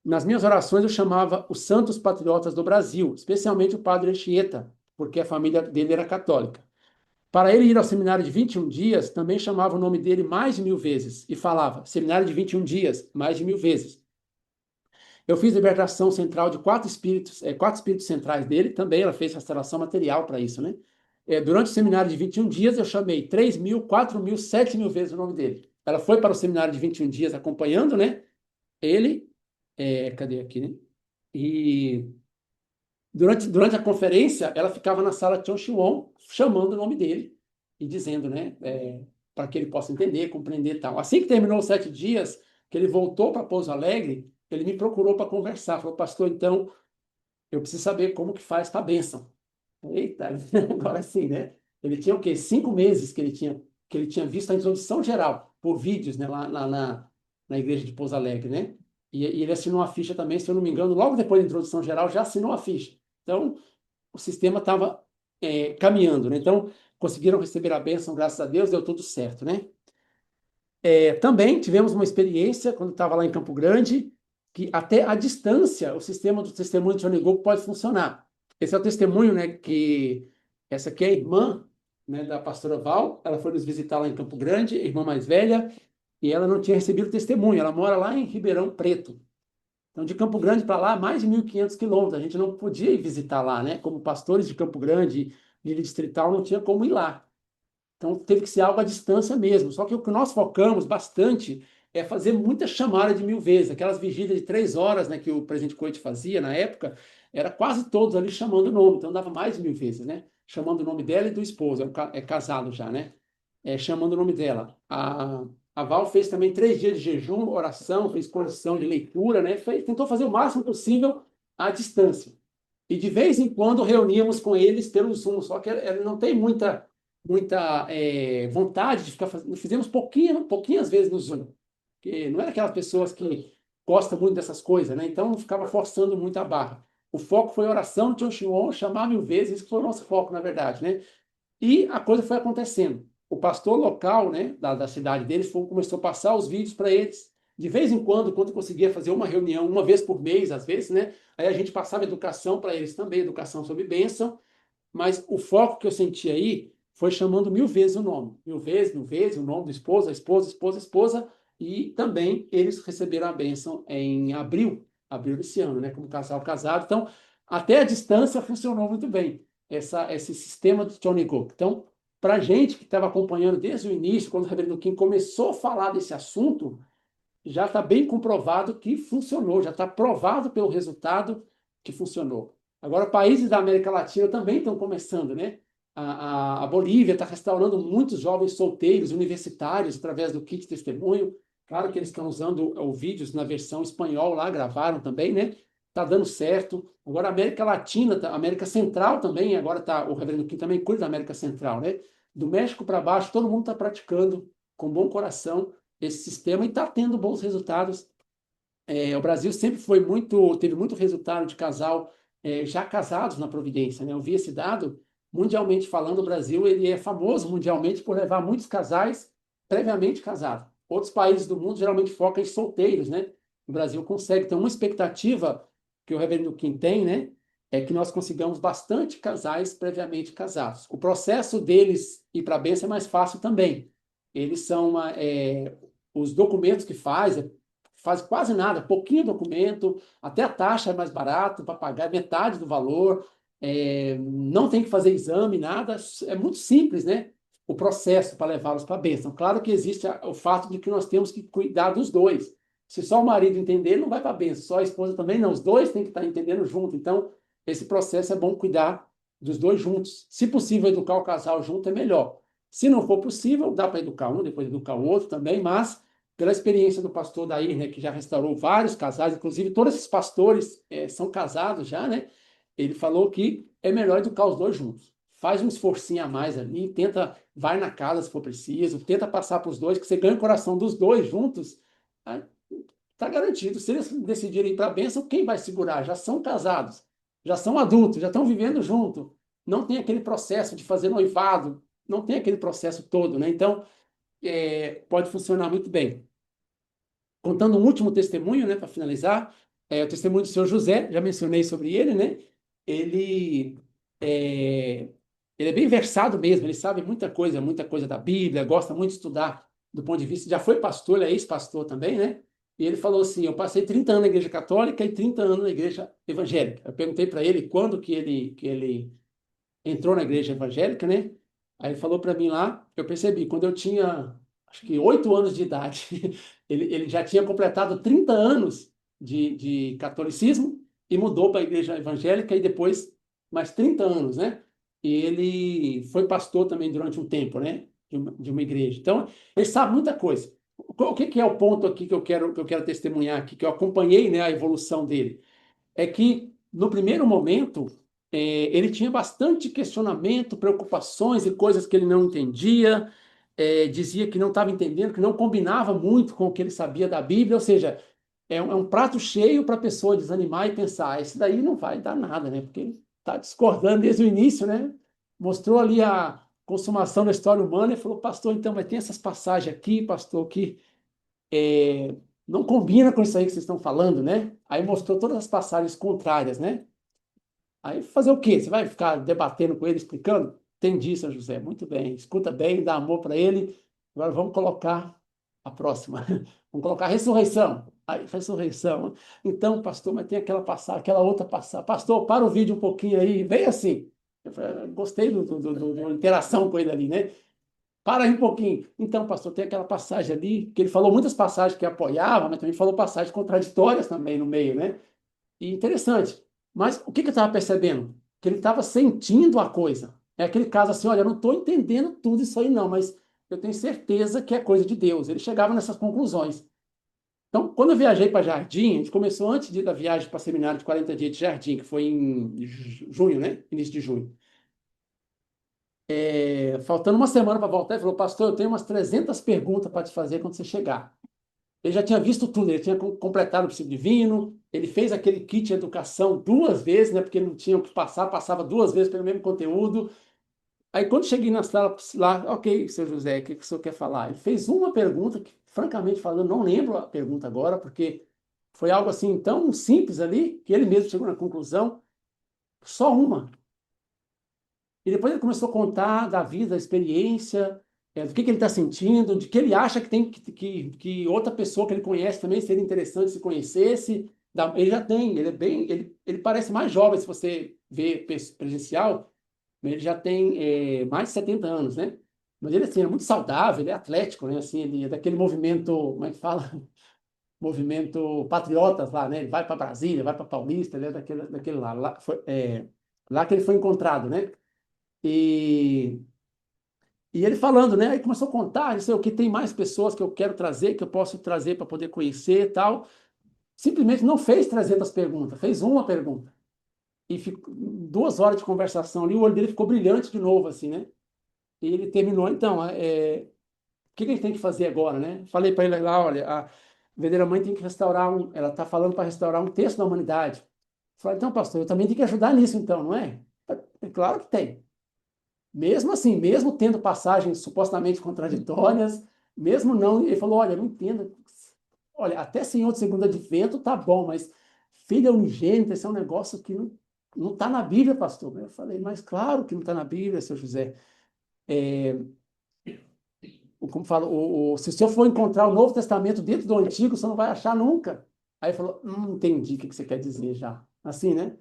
Nas minhas orações eu chamava os santos patriotas do Brasil, especialmente o padre Anchieta, porque a família dele era católica. Para ele ir ao seminário de 21 dias, também chamava o nome dele mais de 1.000 vezes e falava, seminário de 21 dias, mais de 1.000 vezes. Eu fiz libertação central de 4 espíritos centrais dele, também ela fez restauração material para isso, né? Durante o seminário de 21 dias, eu chamei 3.000, 4.000, 7.000 vezes o nome dele. Ela foi para o seminário de 21 dias acompanhando, né? Ele, cadê aqui, né? E durante a conferência, ela ficava na sala Chonchiwon, chamando o nome dele e dizendo, né? Para que ele possa entender, compreender e tal. Assim que terminou os 7 dias, que ele voltou para Pouso Alegre, ele me procurou para conversar. Falou, pastor, então, eu preciso saber como que faz para a bênção. Eita, agora sim, né? Ele tinha o quê? 5 meses que ele tinha visto a introdução geral, por vídeos, né? Lá na igreja de Pouso Alegre, né? E ele assinou a ficha também, se eu não me engano, logo depois da introdução geral, já assinou a ficha. Então, o sistema estava caminhando, né? Então, conseguiram receber a bênção, graças a Deus, deu tudo certo, né? Também tivemos uma experiência, quando estava lá em Campo Grande, que até à distância o sistema do testemunho de Johnny Go pode funcionar. Esse é o testemunho, né, que essa aqui é a irmã, né, da pastora Val, ela foi nos visitar lá em Campo Grande, a irmã mais velha, e ela não tinha recebido testemunho, ela mora lá em Ribeirão Preto. Então, de Campo Grande para lá, mais de 1.500 quilômetros, a gente não podia ir visitar lá, né, como pastores de Campo Grande, de distrital, não tinha como ir lá. Então, teve que ser algo à distância mesmo. Só que o que nós focamos bastante é fazer muita chamada de 1.000 vezes. Aquelas vigílias de 3 horas, né, que o presidente Coit fazia na época, era quase todos ali chamando o nome. Então, dava mais de 1.000 vezes, né? Chamando o nome dela e do esposo. É casado já, né? Chamando o nome dela. A Val fez também 3 dias de jejum, oração, fez condição de leitura, né? Tentou fazer o máximo possível à distância. E de vez em quando reuníamos com eles pelo Zoom, só que ele não tem muita vontade de ficar fazendo. Fizemos pouquinhas vezes no Zoom, porque não era aquelas pessoas que gostam muito dessas coisas, né? Então não ficava forçando muito a barra. O foco foi a oração de Chonchiwon, chamar 1.000 vezes, isso foi o nosso foco, na verdade, né? E a coisa foi acontecendo. O pastor local, né, da cidade deles, começou a passar os vídeos para eles. De vez em quando conseguia fazer uma reunião, uma vez por mês, às vezes, né? Aí a gente passava educação para eles também, educação sobre bênção. Mas o foco que eu senti aí foi chamando 1.000 vezes o nome. 1.000 vezes, o nome do esposo, a esposa, e também eles receberam a bênção em abril desse ano, né, como casal casado. Então, até a distância funcionou muito bem, esse sistema do Tony Cook. Então, para a gente que estava acompanhando desde o início, quando o reverendo Kim começou a falar desse assunto, já está bem comprovado que funcionou, já está provado pelo resultado que funcionou. Agora, países da América Latina também estão começando, né? A Bolívia está restaurando muitos jovens solteiros, universitários, através do Kit Testemunho. Claro que eles estão usando os vídeos na versão espanhol lá, gravaram também, né? Está dando certo. Agora, a América Latina, a América Central também, agora tá, o reverendo Kim também cuida da América Central, né? Do México para baixo, todo mundo está praticando com bom coração esse sistema e está tendo bons resultados. O Brasil sempre teve muito resultado de casal já casados na Providência, né? Eu vi esse dado, mundialmente falando, o Brasil ele é famoso mundialmente por levar muitos casais previamente casados. Outros países do mundo geralmente focam em solteiros, né? O Brasil consegue ter uma expectativa que o reverendo Kim tem, né? É que nós consigamos bastante casais previamente casados. O processo deles ir para a bênção é mais fácil também. Eles são os documentos que faz quase nada, pouquinho documento, até a taxa é mais barata para pagar metade do valor, não tem que fazer exame, nada, é muito simples, né? O processo para levá-los para a bênção. Claro que existe o fato de que nós temos que cuidar dos dois. Se só o marido entender, não vai para a bênção, só a esposa também não, os dois têm que estar entendendo junto. Então, esse processo é bom cuidar dos dois juntos. Se possível, educar o casal junto é melhor. Se não for possível, dá para educar um, depois educar o outro também, mas pela experiência do pastor Daí, né, que já restaurou vários casais, inclusive todos esses pastores são casados já, né? Ele falou que é melhor educar os dois juntos. Faz um esforcinho a mais ali, vai na casa se for preciso, tenta passar para os dois, que você ganha o coração dos dois juntos, está garantido. Se eles decidirem ir para a bênção, quem vai segurar? Já são casados, já são adultos, já estão vivendo junto. Não tem aquele processo de fazer noivado, não tem aquele processo todo, né? Então, pode funcionar muito bem. Contando um último testemunho, né, para finalizar, o testemunho do senhor José, já mencionei sobre ele, né? Ele é, ele é bem versado mesmo, ele sabe muita coisa da Bíblia, gosta muito de estudar do ponto de vista, já foi pastor, ele é ex-pastor também, né? E ele falou assim, eu passei 30 anos na igreja católica e 30 anos na igreja evangélica. Eu perguntei para ele quando que ele entrou na igreja evangélica, né? Aí ele falou para mim lá, eu percebi, quando eu tinha, acho que 8 anos de idade, ele já tinha completado 30 anos de catolicismo e mudou para a igreja evangélica e depois mais 30 anos, né? E ele foi pastor também durante um tempo, né? De uma igreja. Então, ele sabe muita coisa. O que é o ponto aqui que eu quero testemunhar aqui, que eu acompanhei, né, a evolução dele? É que, no primeiro momento, ele tinha bastante questionamento, preocupações e coisas que ele não entendia, dizia que não estava entendendo, que não combinava muito com o que ele sabia da Bíblia, ou seja, é um prato cheio para a pessoa desanimar e pensar, esse daí não vai dar nada, né? Porque ele está discordando desde o início, né? Mostrou ali a consumação da história humana e falou, pastor, então, mas tem essas passagens aqui, pastor, que não combina com isso aí que vocês estão falando, né? Aí mostrou todas as passagens contrárias, né? Aí fazer o quê? Você vai ficar debatendo com ele, explicando? Entendi, São José, muito bem. Escuta bem, dá amor para ele. Agora vamos colocar a próxima. Vamos colocar a ressurreição. Aí, ressurreição. Então, pastor, mas tem aquela passagem, aquela outra passagem. Pastor, para o vídeo um pouquinho aí. Vem assim. Gostei da interação com ele ali, né? Para aí um pouquinho. Então, pastor, tem aquela passagem ali, que ele falou muitas passagens que apoiavam, mas também falou passagens contraditórias também no meio, né? E interessante. Mas o que eu estava percebendo? Que ele estava sentindo a coisa. É aquele caso assim, olha, eu não estou entendendo tudo isso aí não, mas eu tenho certeza que é coisa de Deus. Ele chegava nessas conclusões. Então, quando eu viajei para Jardim, a gente começou antes da viagem para o seminário de 40 dias de Jardim, que foi em junho, né? Início de junho. Faltando uma semana para voltar, ele falou, pastor, eu tenho umas 300 perguntas para te fazer quando você chegar. Ele já tinha visto tudo, ele tinha completado o princípio divino, ele fez aquele kit de educação 2 vezes, né, porque ele não tinha o que passar, passava 2 vezes pelo mesmo conteúdo. Aí quando cheguei na sala lá, ok, seu José, o que o senhor quer falar? Ele fez uma pergunta que, francamente falando, não lembro a pergunta agora, porque foi algo assim tão simples ali, que ele mesmo chegou na conclusão, só uma. E depois ele começou a contar da vida, da experiência, do que ele está sentindo, de que ele acha que tem que outra pessoa que ele conhece também seria interessante se conhecesse. Ele já tem, ele é bem, ele parece mais jovem se você vê presencial, mas ele já tem mais de 70 anos, né? Mas ele assim, é muito saudável, ele é atlético, né? Assim, ele é daquele movimento, como é que fala? Movimento patriotas lá, né? Ele vai para Brasília, vai para Paulista, ele é daquele lá. Lá que ele foi encontrado, né? E, e ele falando, né? Aí começou a contar, não sei o que, tem mais pessoas que eu quero trazer, que eu posso trazer para poder conhecer e tal. Simplesmente não fez 300 perguntas, fez uma pergunta. E ficou 2 horas de conversação ali, o olho dele ficou brilhante de novo, assim, né? E ele terminou, então, o que a gente tem que fazer agora, né? Falei para ele lá, olha, a verdadeira mãe tem que restaurar ela está falando para restaurar um terço da humanidade. Falei, então, pastor, eu também tenho que ajudar nisso, então, não é? Claro que tem. Mesmo assim, mesmo tendo passagens supostamente contraditórias, mesmo não, ele falou, olha, eu não entendo. Olha, até Senhor de Segundo Advento tá bom, mas filha unigênita, esse é um negócio que não está na Bíblia, pastor. Eu falei, mas claro que não está na Bíblia, seu José. Como fala, se o senhor for encontrar o Novo Testamento dentro do Antigo, você não vai achar nunca. Aí ele falou, entendi o que você quer dizer já. Assim, né?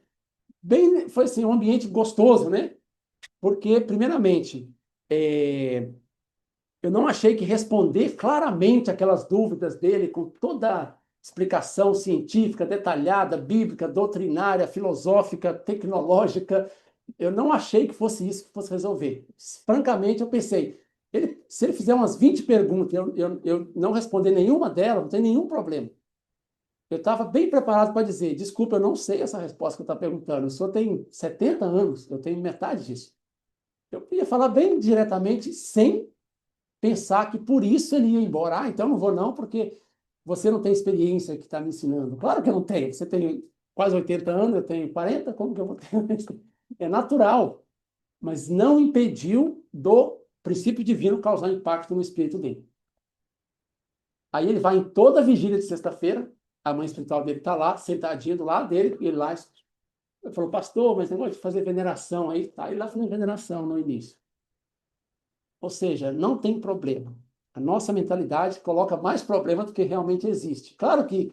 Foi assim, um ambiente gostoso, né? Porque, primeiramente, eu não achei que responder claramente aquelas dúvidas dele, com toda a explicação científica, detalhada, bíblica, doutrinária, filosófica, tecnológica, eu não achei que fosse isso que fosse resolver. Francamente, eu pensei, se ele fizer umas 20 perguntas e eu não responder nenhuma delas, não tem nenhum problema. Eu estava bem preparado para dizer, desculpa, eu não sei essa resposta que eu estou perguntando. O senhor tem 70 anos, eu tenho metade disso. Eu podia falar bem diretamente, sem pensar que por isso ele ia embora. Ah, então não vou não, porque você não tem experiência que está me ensinando. Claro que eu não tenho. Você tem quase 80 anos, eu tenho 40, como que eu vou ter? É natural, mas não impediu do princípio divino causar impacto no espírito dele. Aí ele vai em toda a vigília de sexta-feira, a mãe espiritual dele está lá, sentadinha do lado dele, e ele lá, ele falou, pastor, mas negócio de fazer veneração aí, tá, ele lá fazendo veneração no início. Ou seja, não tem problema. A nossa mentalidade coloca mais problema do que realmente existe. Claro que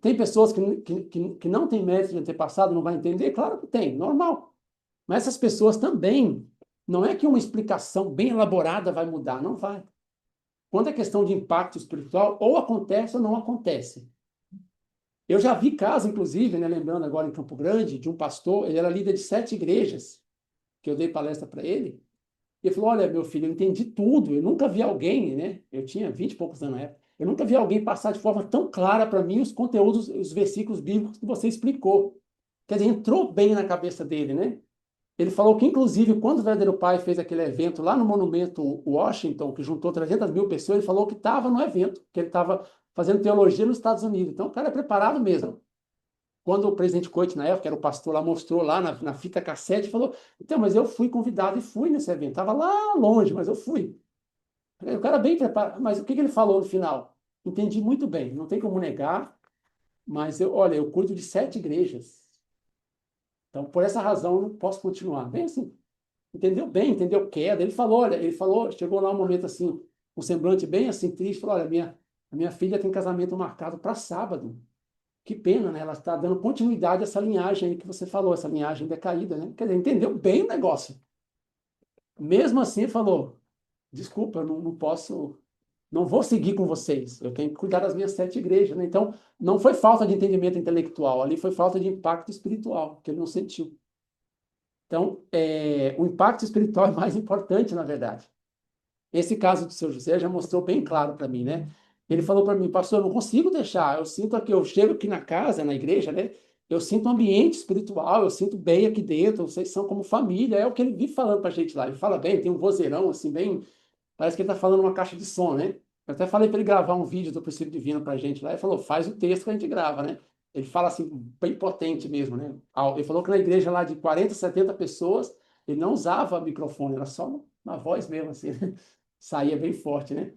tem pessoas que não têm mérito de antepassado, não vai entender, claro que tem, normal. Mas essas pessoas também, não é que uma explicação bem elaborada vai mudar, não vai. Quando é questão de impacto espiritual, ou acontece ou não acontece. Eu já vi casos, inclusive, né, lembrando agora em Campo Grande, de um pastor, ele era líder de 7 igrejas, que eu dei palestra para ele. Ele falou, olha, meu filho, eu entendi tudo, eu nunca vi alguém, né? Eu tinha 20 e poucos anos na época, eu nunca vi alguém passar de forma tão clara para mim os conteúdos, os versículos bíblicos que você explicou. Quer dizer, entrou bem na cabeça dele, né? Ele falou que, inclusive, quando o verdadeiro pai fez aquele evento lá no Monumento Washington, que juntou 300 mil pessoas, ele falou que estava no evento, que ele estava fazendo teologia nos Estados Unidos. Então, o cara é preparado mesmo. Quando o presidente Coit, na época, era o pastor lá, mostrou lá na fita cassete, falou, então, mas eu fui convidado e fui nesse evento. Estava lá longe, mas eu fui. O cara bem preparado. Mas o que ele falou no final? Entendi muito bem, não tem como negar, mas olha, eu cuido de 7 igrejas. Então, por essa razão, eu não posso continuar. Bem assim, entendeu bem, entendeu queda. Ele falou, olha, chegou lá um momento assim, um semblante bem assim triste, falou, olha, a minha filha tem casamento marcado para sábado. Que pena, né? Ela está dando continuidade a essa linhagem aí que você falou, essa linhagem decaída, né? Quer dizer, entendeu bem o negócio. Mesmo assim, falou, desculpa, eu não posso, não vou seguir com vocês. Eu tenho que cuidar das minhas 7 igrejas, né? Então, não foi falta de entendimento intelectual, ali foi falta de impacto espiritual, que ele não sentiu. Então, o impacto espiritual é mais importante, na verdade. Esse caso do seu José já mostrou bem claro para mim, né? Ele falou para mim, pastor, eu não consigo deixar. Eu sinto aqui, eu chego aqui na casa, na igreja, né? Eu sinto um ambiente espiritual, eu sinto bem aqui dentro, vocês são como família. É o que ele vive falando para a gente lá. Ele fala bem, tem um vozeirão, assim, bem. Parece que ele está falando uma caixa de som, né? Eu até falei para ele gravar um vídeo do princípio divino para a gente lá. Ele falou, faz o texto que a gente grava, né? Ele fala assim, bem potente mesmo, né? Ele falou que na igreja lá de 40, 70 pessoas, ele não usava microfone, era só uma voz mesmo, assim, né? Saía bem forte, né?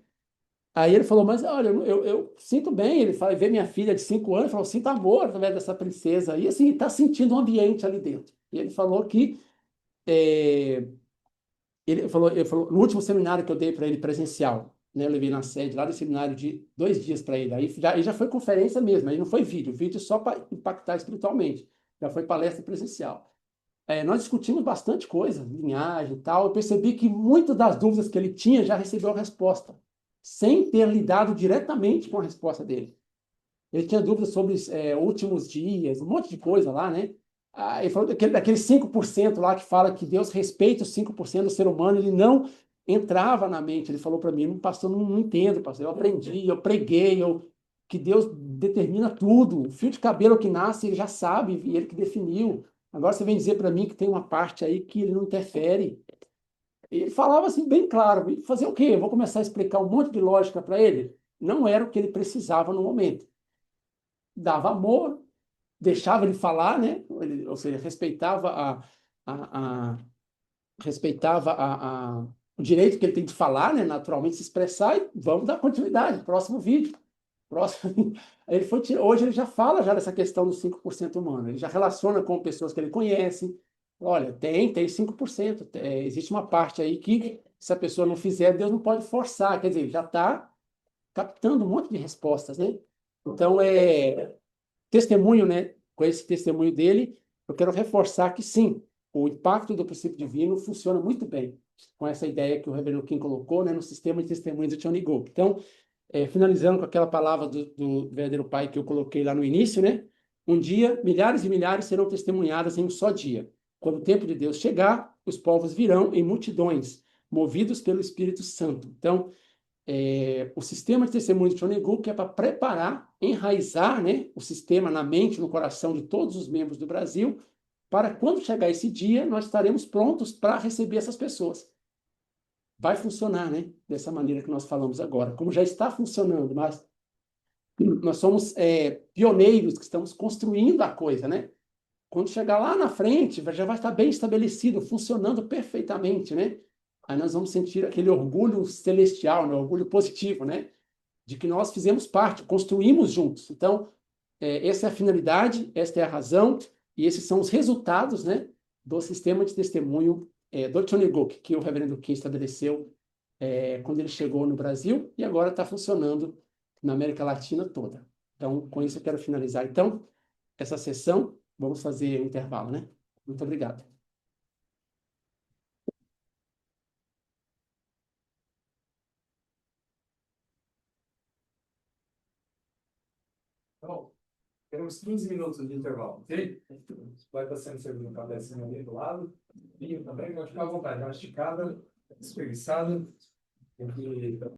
Aí ele falou, mas olha, eu sinto bem. Ele fala, vê minha filha de 5 anos, falou, sinto amor através dessa princesa. E assim, está sentindo um ambiente ali dentro. E ele falou que ele falou, no último seminário que eu dei para ele presencial, né, eu levei na sede lá do seminário de 2 dias para ele, aí já foi conferência mesmo, aí não foi vídeo só para impactar espiritualmente, já foi palestra presencial. Nós discutimos bastante coisa, linhagem e tal, eu percebi que muitas das dúvidas que ele tinha já recebeu a resposta, sem ter lidado diretamente com a resposta dele. Ele tinha dúvidas sobre últimos dias, um monte de coisa lá, né? Ele falou daqueles 5% lá que fala que Deus respeita os 5% do ser humano, ele não entrava na mente. Ele falou para mim, pastor, não entendo, pastor. Eu aprendi, eu preguei, que Deus determina tudo. O fio de cabelo que nasce, ele já sabe, e ele que definiu. Agora você vem dizer para mim que tem uma parte aí que ele não interfere. Ele falava assim, bem claro. E fazer o quê? Eu vou começar a explicar um monte de lógica para ele? Não era o que ele precisava no momento. Dava amor, deixava ele falar, né? Ou seja, respeitava o direito que ele tem de falar, né? Naturalmente se expressar, e vamos dar continuidade. Próximo vídeo. Próximo. Hoje ele já fala já dessa questão dos 5% humano. Ele já relaciona com pessoas que ele conhece. Olha, tem 5%. Existe uma parte aí que, se a pessoa não fizer, Deus não pode forçar. Quer dizer, ele já está captando um monte de respostas, né? Então, testemunho, né? Com esse testemunho dele, eu quero reforçar que sim, o impacto do princípio divino funciona muito bem com essa ideia que o reverendo Kim colocou, né, no sistema de testemunhos do Johnny Gold. Então, finalizando com aquela palavra do verdadeiro Pai que eu coloquei lá no início, né? Um dia, milhares e milhares serão testemunhadas em um só dia. Quando o tempo de Deus chegar, os povos virão em multidões, movidos pelo Espírito Santo. Então, o sistema de testemunho de Chonegu, que é para preparar, enraizar, né, o sistema na mente, no coração de todos os membros do Brasil, para quando chegar esse dia, nós estaremos prontos para receber essas pessoas. Vai funcionar, né, dessa maneira que nós falamos agora, como já está funcionando, mas nós somos pioneiros que estamos construindo a coisa, né? Quando chegar lá na frente, já vai estar bem estabelecido, funcionando perfeitamente, né? Aí nós vamos sentir aquele orgulho celestial, né? Orgulho positivo, né? De que nós fizemos parte, construímos juntos. Então, essa é a finalidade, esta é a razão, e esses são os resultados, né, do sistema de testemunho do Choniguk, que o reverendo Kim estabeleceu quando ele chegou no Brasil, e agora está funcionando na América Latina toda. Então, com isso eu quero finalizar, então, essa sessão. Vamos fazer um intervalo, né? Muito obrigado. Então, temos 15 minutos de intervalo, ok? Vai estar sendo servido um cafezinho ali do lado. Vinho também, pode ficar à vontade. Uma esticada, espreguiçada.